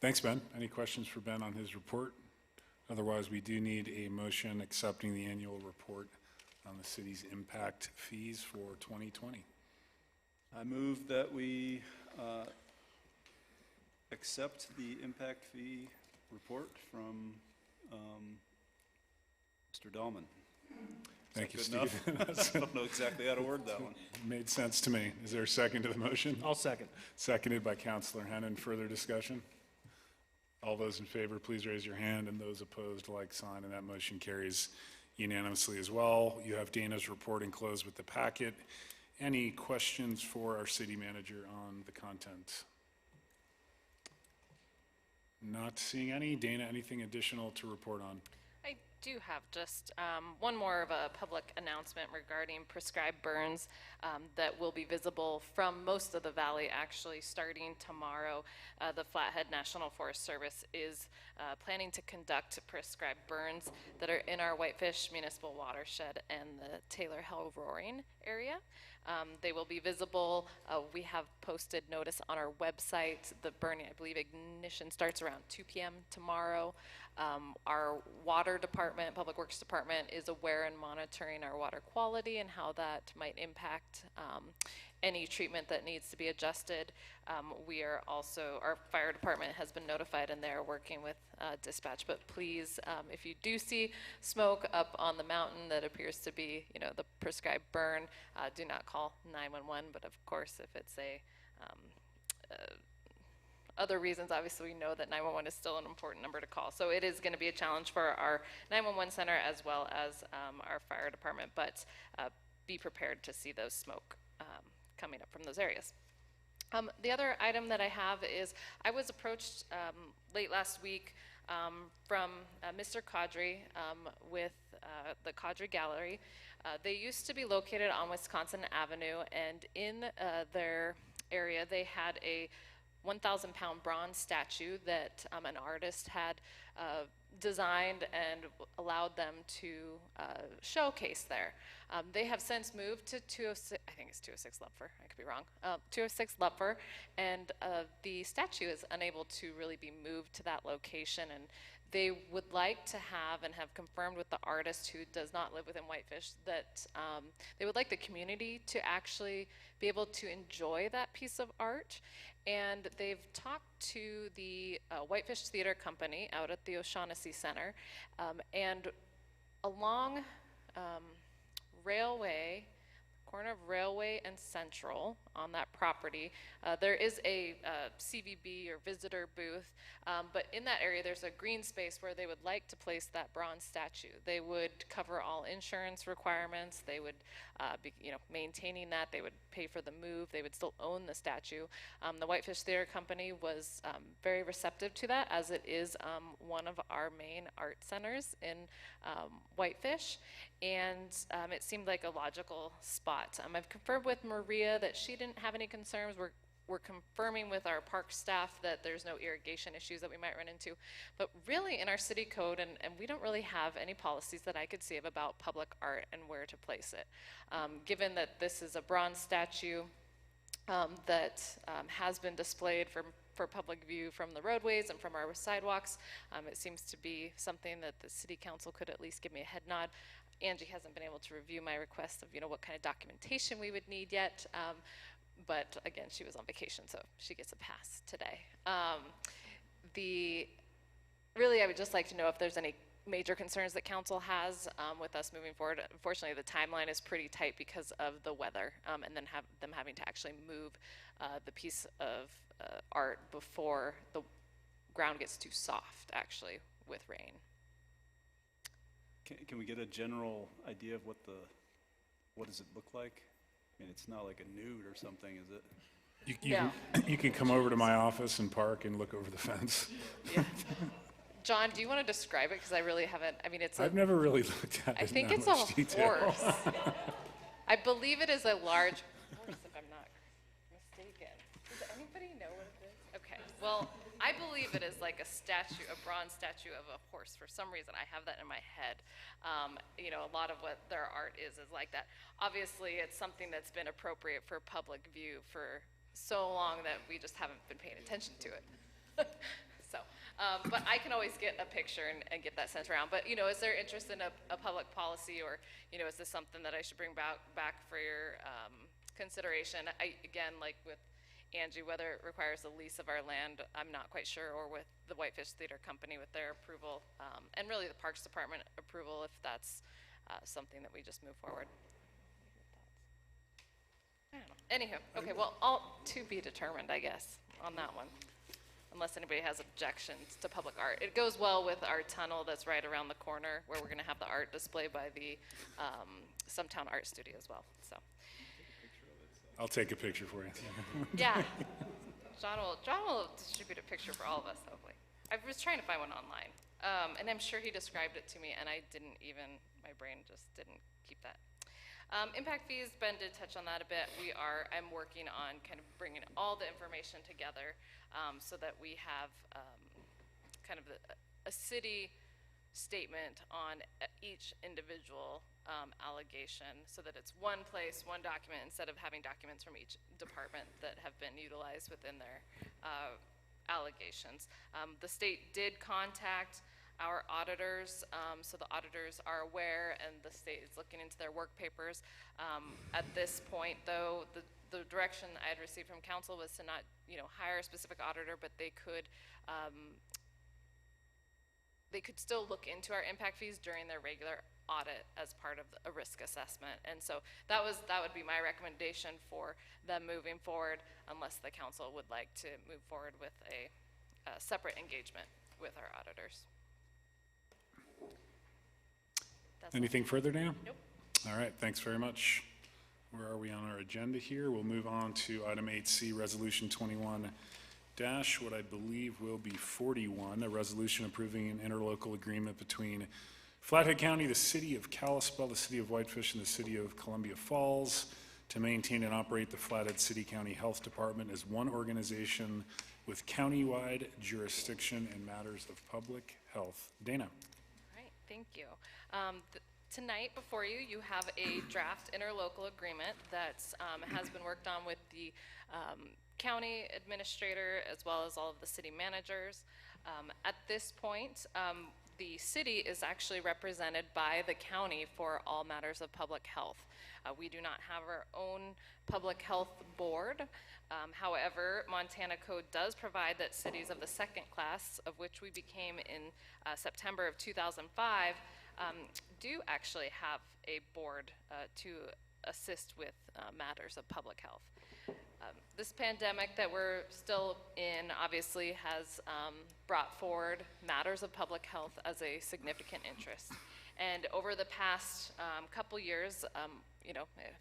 Thanks, Ben. Any questions for Ben on his report? Otherwise, we do need a motion accepting the annual report on the city's impact fees for 2020. I move that we accept the impact fee report from Mr. Dahlman. Thank you, Is that Steve. good enough? I don't know exactly how to word that one. Made sense to me. Is there a second to the motion? I'll second. Seconded by Counselor Hennon. Further discussion? All those in favor, please raise your hand, and those opposed, like sign, and that motion carries unanimously as well. You have Dana's report enclosed with the packet. Any questions for our city manager on the content? Not seeing any. Dana, anything additional to report on? I do have just one more of a public announcement regarding prescribed burns that will be visible from most of the valley actually starting tomorrow. The Flathead National Forest Service is planning to conduct prescribed burns that are in our Whitefish Municipal Watershed and the Taylor Hill Roaring area. They will be visible. We have posted notice on our website. The burning, I believe ignition starts around 2 p.m. tomorrow. Our water department, Public Works Department, is aware and monitoring our water quality and how that might impact any treatment that needs to be adjusted. We are also, our fire department has been notified and they're working with dispatch, but please, if you do see smoke up on the mountain that appears to be, you know, the prescribed burn, do not call 911, but of course, if it's other reasons, obviously we know that 911 is still an important number to call. So it is going to be a challenge for our 911 center as well as our fire department, but be prepared to see those smoke coming up from those areas. The other item that I have is I was approached late last week from Mr. Caudry with the Caudry Gallery. They used to be located on Wisconsin Avenue, and in their area they had a 1,000-pound bronze statue that an artist had designed and allowed them to showcase there. They have since moved to 206, I think it's 206 Lupfer, I could be wrong, 206 Lupfer, and the statue is unable to really be moved to that location, and they would like to have and have confirmed with the artist who does not live within Whitefish that they would like the community to actually be able to enjoy that piece of art. And they've talked to the Whitefish Theater Company out at the O'Shaughnessy Center, and along Railway, corner of Railway and Central on that property, there is a CVB or visitor booth, but in that area there's a green space where they would like to place that bronze statue. They would cover all insurance requirements, they would be, you know, maintaining that, they would pay for the move, they would still own the statue. The Whitefish Theater Company was very receptive to that, as it is one of our main art centers in Whitefish, and it seemed like a logical spot. I've confirmed with Maria that she didn't have any concerns. We're confirming with our park staff that there's no irrigation issues that we might run into. But really in our city code, and we don't really have any policies that I could see of about public art and where to place it. Given that this is a bronze statue that has been displayed for public view from the roadways and from our sidewalks, it seems to be something that the city council could at least give me a head nod. Angie hasn't been able to review my request of, you know, what kind of documentation we would need yet, but again, she was on vacation, so she gets a pass today. Really, I would just like to know if there's any major concerns that council has with us moving forward. Unfortunately, the timeline is pretty tight because of the weather, and then them having to actually move the piece of art before the ground gets too soft, actually, with rain. Can we get a general idea of what does it look like? I mean, it's not like a nude or something, is it? You can come over to my office and park and look over the fence. Yeah. John, do you want to describe it? Because I really haven't, I mean, I've never really looked at it I think in it's that a much detail. horse. I believe it is a large horse, if I'm not mistaken. Does anybody know what it is? Okay, well, I believe it is like a statue, a bronze statue of a horse. For some reason, I have that in my head. You know, a lot of what their art is like that. Obviously, it's something that's been appropriate for public view for so long that we just haven't been paying attention to it. But I can always get a picture and get that sent around. But, you know, is there interest in a public policy, or, you know, is this something that I should bring back for your consideration. Again, like with Angie, whether it requires the lease of our land, I'm not quite sure, or with the Whitefish Theater Company with their approval, and really the Parks Department approval, if that's something that we just move forward. I don't know. Anywho, okay, well, all to be determined, I guess, on that one, unless anybody has objections to public art. It goes well with our tunnel that's right around the corner, where we're gonna have the art displayed by the Sumtown Art Studio as well, so. I'll take a picture for you. Yeah. John will distribute a picture for all of us, hopefully. I was trying to find one online, and I'm sure he described it to me, and I didn't even, my brain just didn't keep that. Impact fees, Ben did touch on that a bit. I'm working on kind of bringing all the information together so that we have kind of a city statement on each individual allegation, so that it's one place, one document, instead of having documents from each department that have been utilized within their allegations. The state did contact our auditors, so the auditors are aware, and the state is looking into their work papers. At this point, though, the direction I had received from council was to not, hire a specific auditor, but they could still look into our impact fees during their regular audit as part of a risk assessment. And so that would be my recommendation for them moving forward, unless the council would like to move forward with a separate engagement with our auditors. Anything further, Dan? Nope. All right, thanks very much. Where are we on our agenda here? We'll move on to item 8C, Resolution 21 dash, what I believe will be 41, a resolution approving an interlocal agreement between Flathead County, the City of Kalispell, the City of Whitefish, and the City of Columbia Falls to maintain and operate the Flathead City County Health Department as one organization with county-wide jurisdiction in matters of public health. Dana. All right, thank you. Tonight before you, you have a draft interlocal agreement that has been worked on with the county administrator as well as all of the city managers. At this point, the city is actually represented by the county for all matters of public health. We do not have our own public health board. However, Montana Code does provide that cities of the second class, of which we became in September of 2005, do actually have a board to assist with matters of public health. This pandemic that we're still in obviously has brought forward matters of public health as a significant interest. And over the past couple years, I'd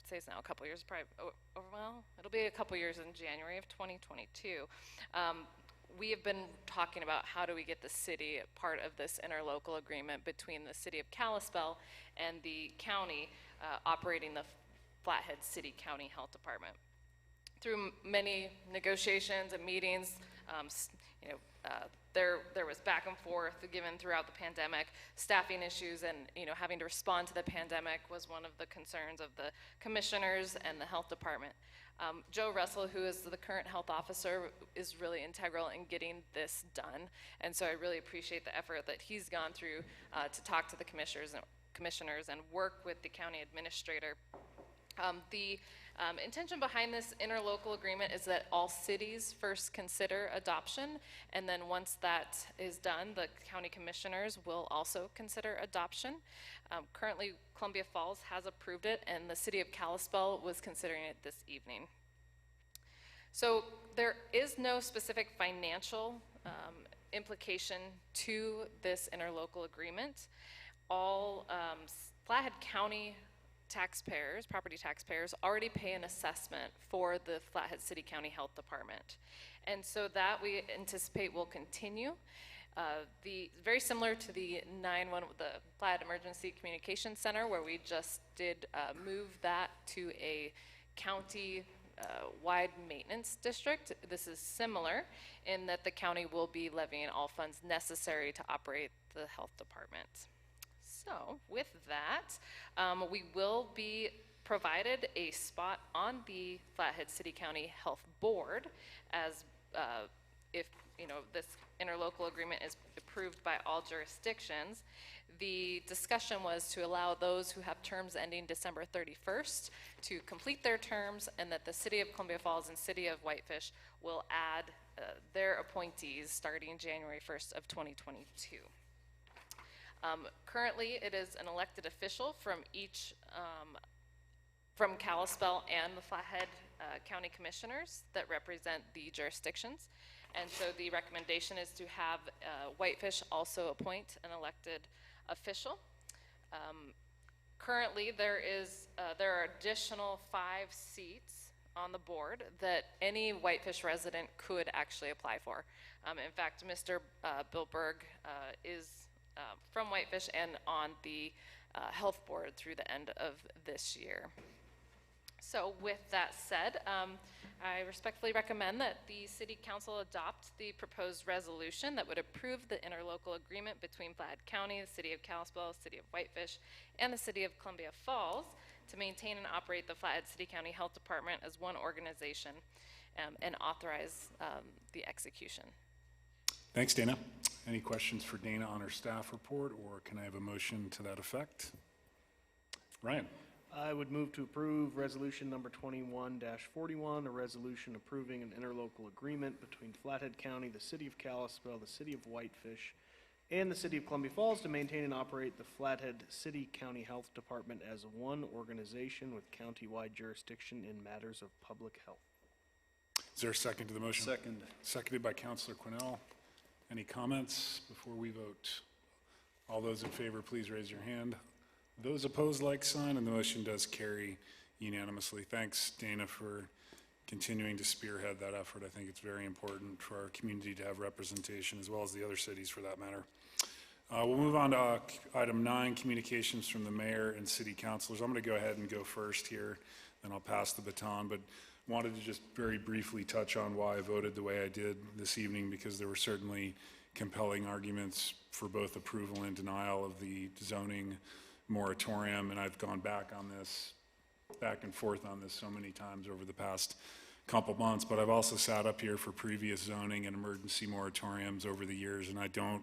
say it's now a couple years, probably, well, it'll be a couple years in January of 2022. We have been talking about how do we get the city part of this interlocal agreement between the City of Kalispell and the county operating the Flathead City County Health Department. Through many negotiations and meetings, there was back and forth given throughout the pandemic. Staffing issues and having to respond to the pandemic was one of the concerns of the commissioners and the health department. Joe Russell, who is the current health officer, is really integral in getting this done, and so I really appreciate the effort that he's gone through to talk to the commissioners and work with the county administrator. The intention behind this interlocal agreement is that all cities first consider adoption, and then once that is done, the county commissioners will also consider adoption. Currently, Columbia Falls has approved it, and the City of Kalispell was considering it this evening. So there is no specific financial implication to this interlocal agreement. All Flathead County taxpayers, property taxpayers, already pay an assessment for the Flathead City County Health Department. And so that we anticipate will continue. Very similar to the Flathead Emergency Communication Center, where we just did move that to a county-wide maintenance district. This is similar in that the county will be levying all funds necessary to operate the health department. So with that, we will be provided a spot on the Flathead City County Health Board as if this interlocal agreement is approved by all jurisdictions. The discussion was to allow those who have terms ending December 31st to complete their terms, and that the City of Columbia Falls and City of Whitefish will add their appointees starting January 1st of 2022. Currently, it is an elected official from each, from Kalispell and the Flathead County Commissioners that represent the jurisdictions. And so the recommendation is to have Whitefish also appoint an elected official. Currently, there are additional 5 seats on the board that any Whitefish resident could actually apply for. In fact, Mr. Bill Berg is from Whitefish and on the health board through the end of this year. So with that said, I respectfully recommend that the City Council adopt the proposed resolution that would approve the interlocal agreement between Flathead County, the City of Kalispell, City of Whitefish, and the City of Columbia Falls to maintain and operate the Flathead City County Health Department as one organization, and authorize the execution. Thanks, Dana. Any questions for Dana on her staff report, or can I have a motion to that effect? Ryan. I would move to approve resolution number 21-41, a resolution approving an interlocal agreement between Flathead County, the City of Kalispell, the City of Whitefish, and the City of Columbia Falls to maintain and operate the Flathead City County Health Department as one organization with county-wide jurisdiction in matters of public health. Is there a second to the motion? Second. Seconded by Councilor Quinnell. Any comments before we vote? All those in favor, please raise your hand. Those opposed, like sign, and the motion does carry unanimously. Thanks, Dana, for continuing to spearhead that effort. I think it's very important for our community to have representation, as well as the other cities for that matter. We'll move on to item 9, communications from the mayor and city councilors. I'm going to go ahead and go first here, then I'll pass the baton, but wanted to just very briefly touch on why I voted the way I did this evening, because there were certainly compelling arguments for both approval and denial of the zoning moratorium, and I've gone back and forth on this so many times over the past couple months, but I've also sat up here for previous zoning and emergency moratoriums over the years, and I don't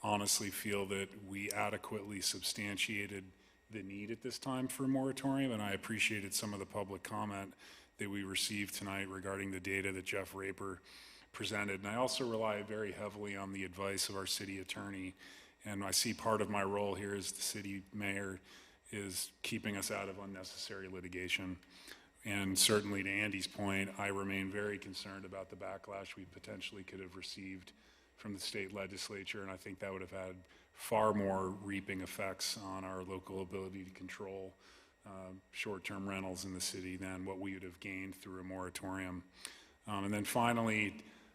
honestly feel that we adequately substantiated the need at this time for a moratorium, and I appreciated some of the public comment that we received tonight regarding the data that Jeff Raper presented, and I also rely very heavily on the advice of our city attorney. And I see part of my role here as the city mayor is keeping us out of unnecessary litigation. And certainly to Andy's point, I remain very concerned about the backlash we potentially could have received from the state legislature, and I think that would have had far more reaping effects on our local ability to control short-term rentals in the city than what we would have gained through a moratorium. And then finally,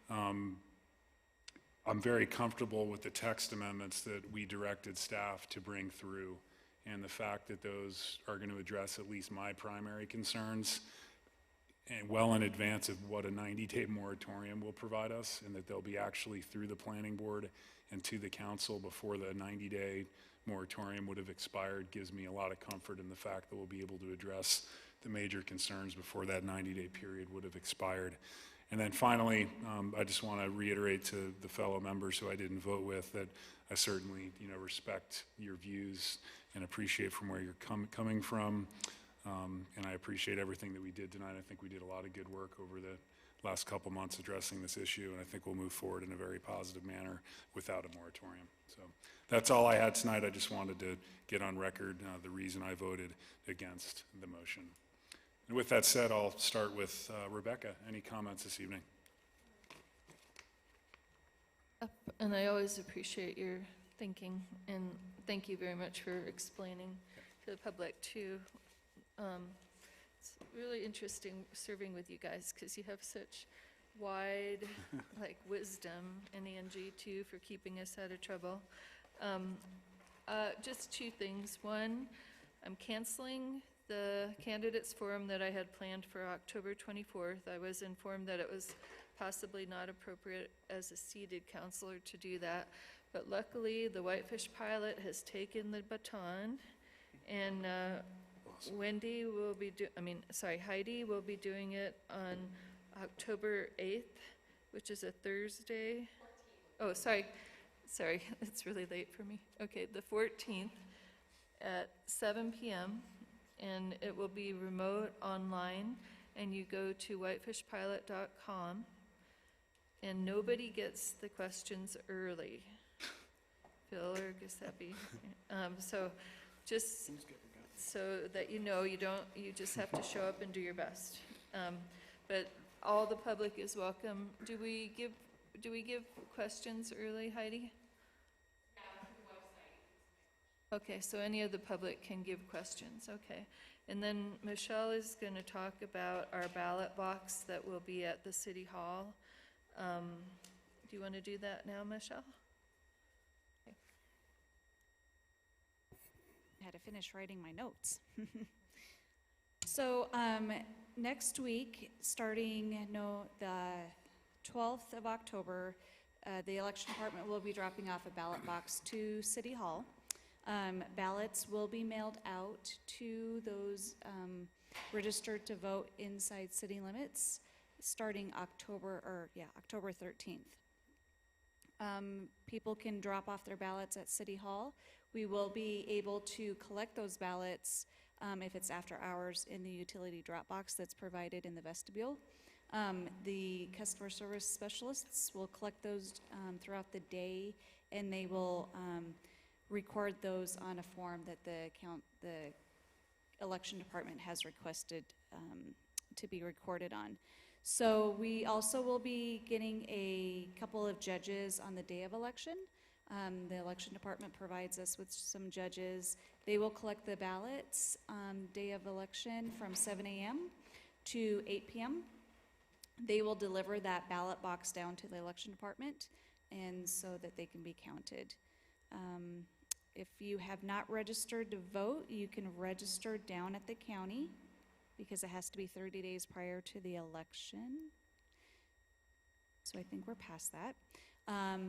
I'm very comfortable with the text amendments that we directed staff to bring through, and the fact that those are going to address at least my primary concerns and well in advance of what a 90-day moratorium will provide us, and that they'll be actually through the planning board and to the council before the 90-day moratorium would have expired, gives me a lot of comfort in the fact that we'll be able to address the major concerns before that 90-day period would have expired. And then finally, I just want to reiterate to the fellow members who I didn't vote with that I certainly, respect your views and appreciate from where you're coming from. And I appreciate everything that we did tonight. I think we did a lot of good work over the last couple months addressing this issue, and I think we'll move forward in a very positive manner without a moratorium. So that's all I had tonight. I just wanted to get on record the reason I voted against the motion. And with that said, I'll start with Rebecca. Any comments this evening? And I always appreciate your thinking, and thank you very much for explaining to the public too. It's really interesting serving with you guys because you have such wide wisdom, and Angie too for keeping us out of trouble. Just 2 things. One, I'm canceling the candidates forum that I had planned for October 24th. I was informed that it was possibly not appropriate as a seated counselor to do that, but luckily the Whitefish pilot has taken the baton, and Heidi will be doing it on October 8th, which is a Thursday. Oh, sorry, it's really late for me. Okay, the 14th at 7 p.m. and it will be remote online, and you go to whitefishpilot.com, and nobody gets the questions early. Phil or Giuseppe. So just so that you know, you just have to show up and do your best. But all the public is welcome. Do we give questions early, Heidi? Yeah, through the website. Okay, so any of the public can give questions, okay. And then Michelle is going to talk about our ballot box that will be at the City Hall. Do you want to do that now, Michelle? Okay. I had to finish writing my notes. So next week, starting the 12th of October, the election department will be dropping off a ballot box to City Hall. Ballots will be mailed out to those registered to vote inside city limits starting October 13th. People can drop off their ballots at City Hall. We will be able to collect those ballots if it's after hours in the utility drop box that's provided in the vestibule. The customer service specialists will collect those throughout the day, and they will record those on a form that the election department has requested to be recorded on. So we also will be getting a couple of judges on the day of election. The election department provides us with some judges. They will collect the ballots day of election from 7 a.m. to 8 p.m. They will deliver that ballot box down to the election department, and so that they can be counted. If you have not registered to vote, you can register down at the county, because it has to be 30 days prior to the election. So I think we're past that.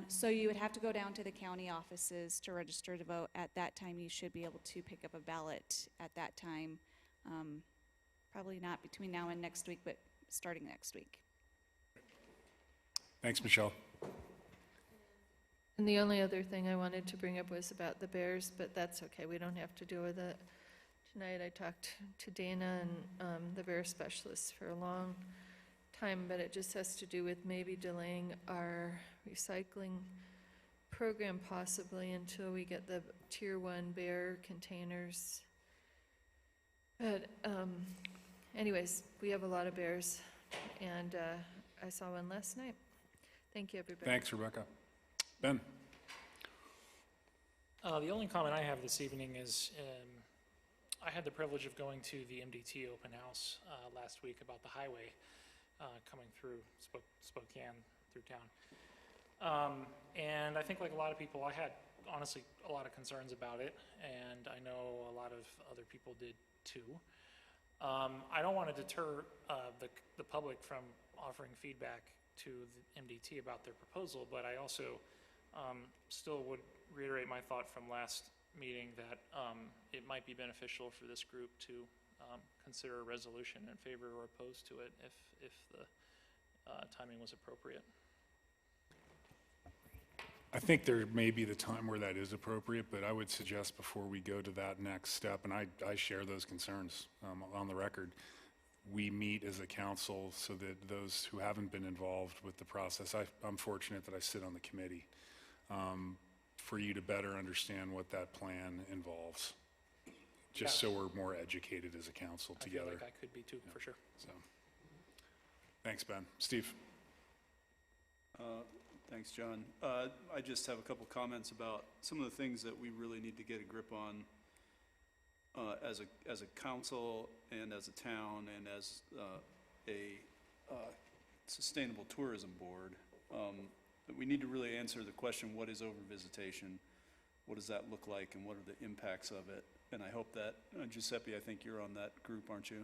So you would have to go down to the county offices to register to vote. At that time, you should be able to pick up a ballot at that time. Probably not between now and next week, but starting next week. Thanks, Michelle. And the only other thing I wanted to bring up was about the bears, but that's okay, we don't have to deal with it tonight. I talked to Dana and the bear specialists for a long time, but it just has to do with maybe delaying our recycling program possibly until we get the Tier 1 bear containers. But anyways, we have a lot of bears, and I saw one last night. Thank you, everybody. Thanks, Rebecca. Ben? The only comment I have this evening is I had the privilege of going to the MDT open house last week about the highway coming through Spokane, through town. And I think like a lot of people, I had honestly a lot of concerns about it, and I know a lot of other people did too. I don't want to deter the public from offering feedback to the MDT about their proposal, but I also still would reiterate my thought from last meeting that it might be beneficial for this group to consider a resolution in favor or opposed to it if the timing was appropriate. I think there may be the time where that is appropriate, but I would suggest before we go to that next step, and I share those concerns on the record, we meet as a council so that those who haven't been involved with the process, I'm fortunate that I sit on the committee, for you to better understand what that plan involves, just so we're more educated as a council together. I feel like I could be too, for sure. So, thanks, Ben. Steve? Thanks, John. I just have a couple comments about some of the things that we really need to get a grip on as a council and as a town and as a sustainable tourism board. We need to really answer the question, what is over-visitation? What does that look like, and what are the impacts of it? And I hope that, Giuseppe, I think you're on that group, aren't you?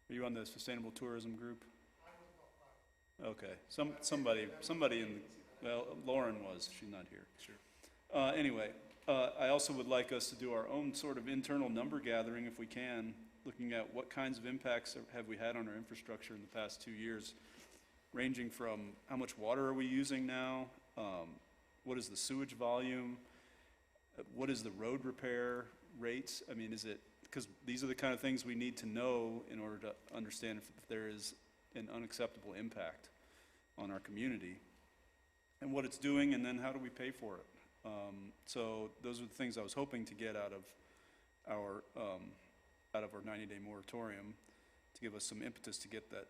Are you on the sustainable tourism group? Okay, somebody in, well, Lauren was, she's not here. Sure. Anyway, I also would like us to do our own sort of internal number gathering if we can, looking at what kinds of impacts have we had on our infrastructure in the past 2 years. ranging from how much water are we using now? What is the sewage volume? What is the road repair rates? I mean, is it, because these are the kind of things we need to know in order to understand if there is an unacceptable impact on our community and what it's doing, and then how do we pay for it? So those are the things I was hoping to get out of our 90-day moratorium, to give us some impetus to get that,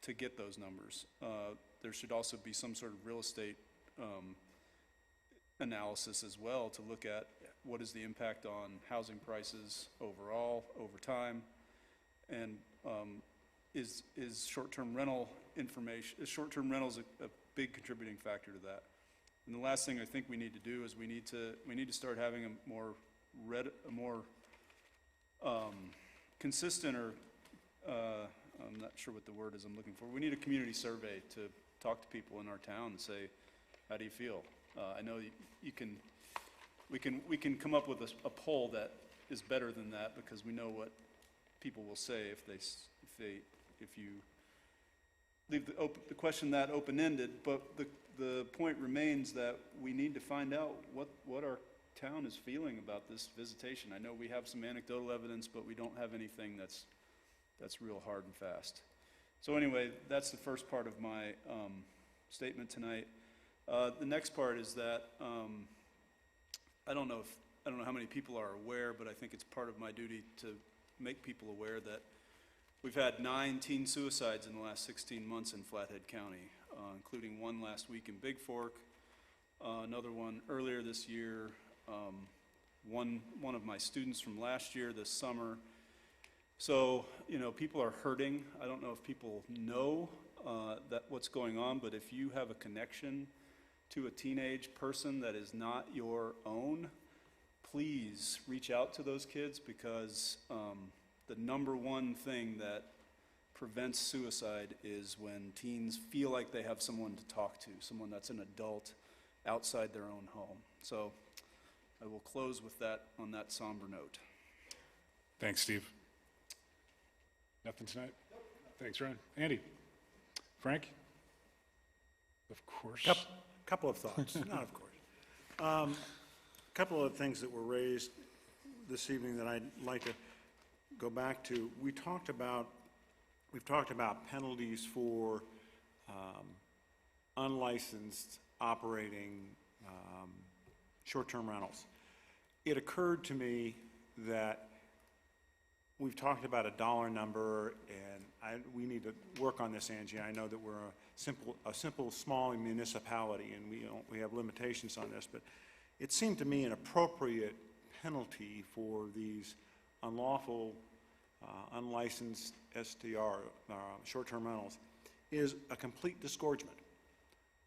to get those numbers. There should also be some sort of real estate analysis as well, to look at what is the impact on housing prices overall over time, and is short-term rental information, is short-term rentals a big contributing factor to that? And the last thing I think we need to do is we need to start having a more consistent, or I'm not sure what the word is I'm looking for. We need a community survey to talk to people in our town and say, how do you feel? I know we can come up with a poll that is better than that, because we know what people will say if you leave the question that open-ended. But the point remains that we need to find out what our town is feeling about this visitation. I know we have some anecdotal evidence, but we don't have anything that's real hard and fast. So anyway, that's the first part of my statement tonight. The next part is that I don't know how many people are aware, but I think it's part of my duty to make people aware that we've had 9 teen suicides in the last 16 months in Flathead County, including one last week in Big Fork, another one earlier this year, one of my students from last year this summer. So, people are hurting. I don't know if people know that what's going on, but if you have a connection to a teenage person that is not your own, please reach out to those kids, because the number one thing that prevents suicide is when teens feel like they have someone to talk to, someone that's an adult outside their own home. So I will close with that, on that somber note. Thanks, Steve. Nothing tonight? Thanks, Ryan. Andy? Frank? Of course. Couple of thoughts, not of course. Couple of things that were raised this evening that I'd like to go back to. We've talked about penalties for unlicensed operating short-term rentals. It occurred to me that we've talked about a dollar number, and we need to work on this, Angie. I know that we're a simple small municipality, and we have limitations on this, but it seemed to me an appropriate penalty for these unlawful, unlicensed STR, short-term rentals, is a complete disgorgement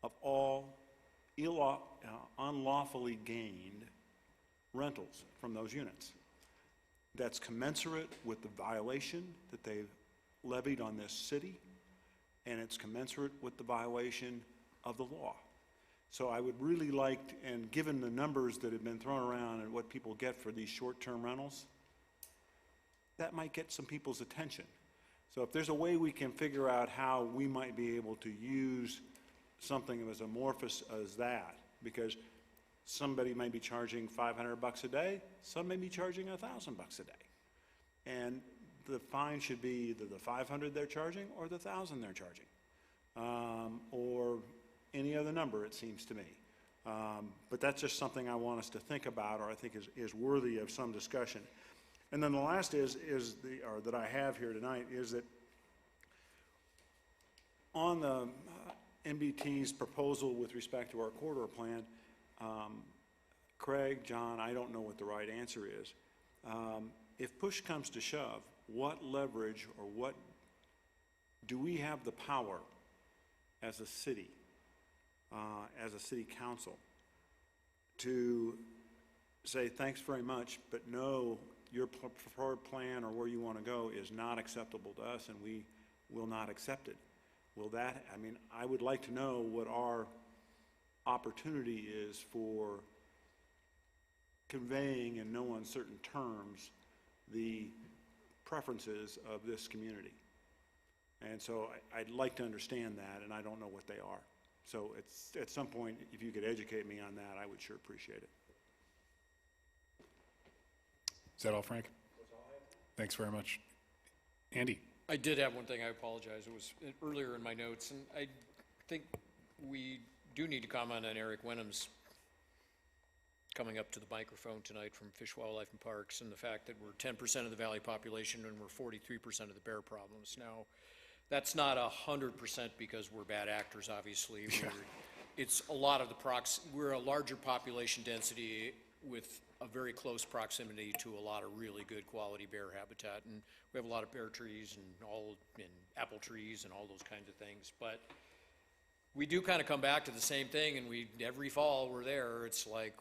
of all unlawfully gained rentals from those units. That's commensurate with the violation that they've levied on this city, and it's commensurate with the violation of the law. So I would really like, and given the numbers that have been thrown around and what people get for these short-term rentals, that might get some people's attention. So if there's a way we can figure out how we might be able to use something as amorphous as that, because somebody may be charging $500 a day, some may be charging $1,000 a day. And the fine should be either the $500 they're charging or the $1,000 they're charging, or any other number, it seems to me. But that's just something I want us to think about, or I think is worthy of some discussion. And then the last that I have here tonight is that on the MBT's proposal with respect to our corridor plan, Craig, John, I don't know what the right answer is. If push comes to shove, what leverage or what do we have the power as a city council to say thanks very much, but no, your preferred plan or where you want to go is not acceptable to us, and we will not accept it? Will that, I would like to know what our opportunity is for conveying in no uncertain terms the preferences of this community. And so I'd like to understand that, and I don't know what they are. So it's, at some point, if you could educate me on that, I would sure appreciate it. Is that all, Frank? Thanks very much. Andy? I did have one thing, I apologize, it was earlier in my notes, and I think we do need to comment on Eric Wenham's coming up to the microphone tonight from Fish, Wildlife, and Parks, and the fact that we're 10% of the valley population and we're 43% of the bear problems. Now, that's not 100% because we're bad actors, obviously. It's a lot of the we're a larger population density with a very close proximity to a lot of really good quality bear habitat, and we have a lot of bear trees and apple trees and all those kinds of things. But we do kind of come back to the same thing, and every fall we're there. It's like,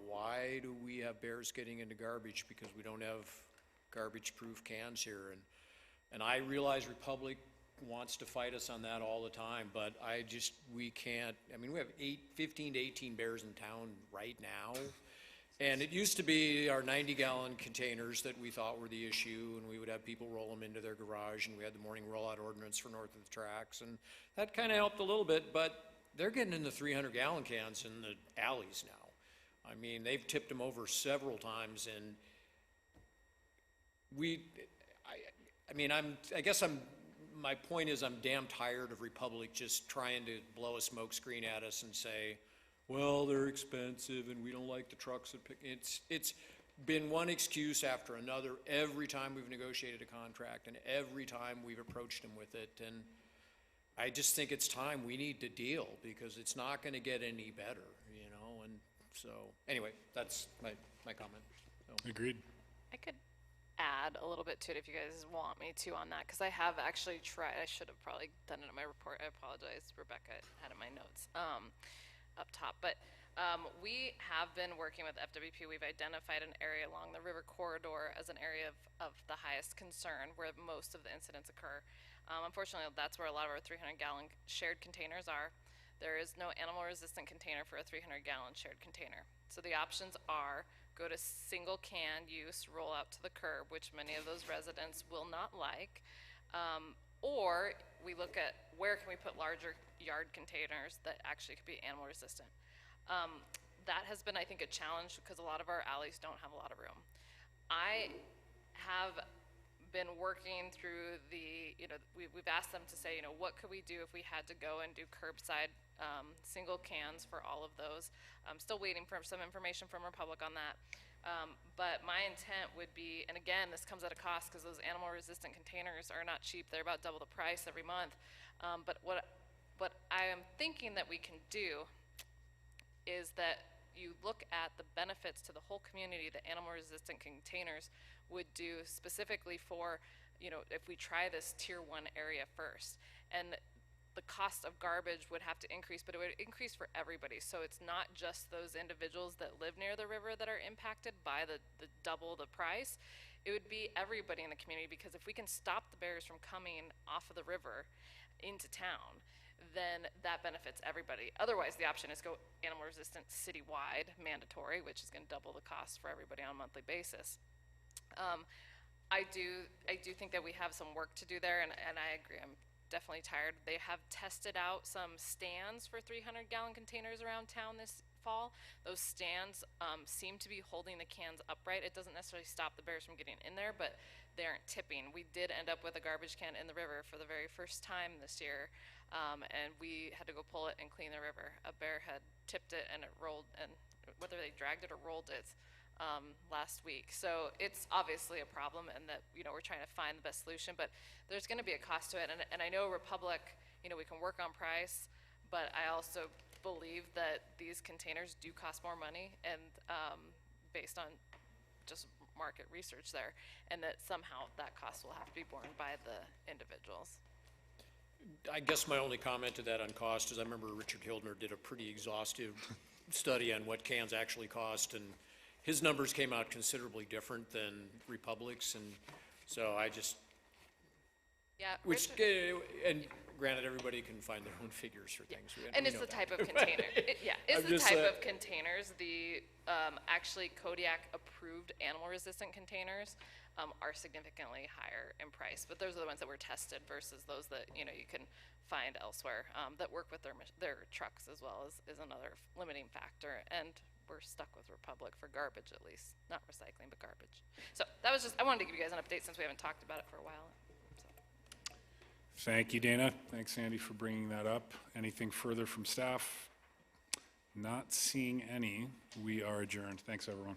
why do we have bears getting into garbage because we don't have garbage-proof cans here? And I realize Republic wants to fight us on that all the time, but we can't. I mean, we have 15 to 18 bears in town right now. And it used to be our 90-gallon containers that we thought were the issue, and we would have people roll them into their garage, and we had the morning rollout ordinance for north of the tracks, and that kind of helped a little bit, but they're getting in the 300-gallon cans in the alleys now. I mean, they've tipped them over several times, and my point is I'm damn tired of Republic just trying to blow a smoke screen at us and say, well, they're expensive and we don't like the trucks that pick. It's been one excuse after another every time we've negotiated a contract and every time we've approached them with it. And I just think it's time we need to deal because it's not going to get any better, you know? And so, anyway, that's my comment. So. Agreed. I could add a little bit to it if you guys want me to on that, because I have actually tried. I should have probably done it in my report. I apologize, Rebecca, had it in my notes. Up top, but we have been working with FWP. We've identified an area along the river corridor as an area of the highest concern where most of the incidents occur. Unfortunately, that's where a lot of our 300-gallon shared containers are. There is no animal-resistant container for a 300-gallon shared container. So the options are go to single can use, roll out to the curb, which many of those residents will not like, or we look at where can we put larger yard containers that actually could be animal resistant. That has been, I think, a challenge because a lot of our alleys don't have a lot of room. I have been working through we've asked them to say, what could we do if we had to go and do curbside single cans for all of those. I'm still waiting for some information from Republic on that. But my intent would be, and again, this comes at a cost because those animal resistant containers are not cheap. They're about double the price every month. But what I am thinking that we can do is that you look at the benefits to the whole community that animal resistant containers would do specifically for, if we try this tier 1 area first. And the cost of garbage would have to increase, but it would increase for everybody. So it's not just those individuals that live near the river that are impacted by the double the price. It would be everybody in the community, because if we can stop the bears from coming off of the river into town, then that benefits everybody. Otherwise, the option is go animal resistant citywide, mandatory, which is going to double the cost for everybody on a monthly basis. I do think that we have some work to do there, and I agree. I'm definitely tired. They have tested out some stands for 300-gallon containers around town this fall. Those stands seem to be holding the cans upright. It doesn't necessarily stop the bears from getting in there, but they aren't tipping. We did end up with a garbage can in the river for the very first time this year, and we had to go pull it and clean the river. A bear had tipped it and it rolled, and whether they dragged it or rolled it last week. So it's obviously a problem, and that we're trying to find the best solution, but there's going to be a cost to it. And I know Republic, we can work on price, but I also believe that these containers do cost more money, and based on just market research there, and that somehow that cost will have to be borne by the individuals. I guess my only comment to that on cost is I remember Richard Hildner did a pretty exhaustive study on what cans actually cost, and his numbers came out considerably different than Republic's, and so I just, and granted, everybody can find their own figures for things. And it's the type of container. It's the type of containers. The actually Kodiak approved approved animal-resistant containers are significantly higher in price. But those are the ones that were tested versus those that, you know, you can find elsewhere that work with their trucks as well is another limiting factor. And we're stuck with Republic for garbage at least, not recycling, but garbage. So that was just, I wanted to give you guys an update since we haven't talked about it for a while. Thank you, Dana. Thanks, Sandy, for bringing that up. Anything further from staff? Not seeing any. We are adjourned. Thanks, everyone.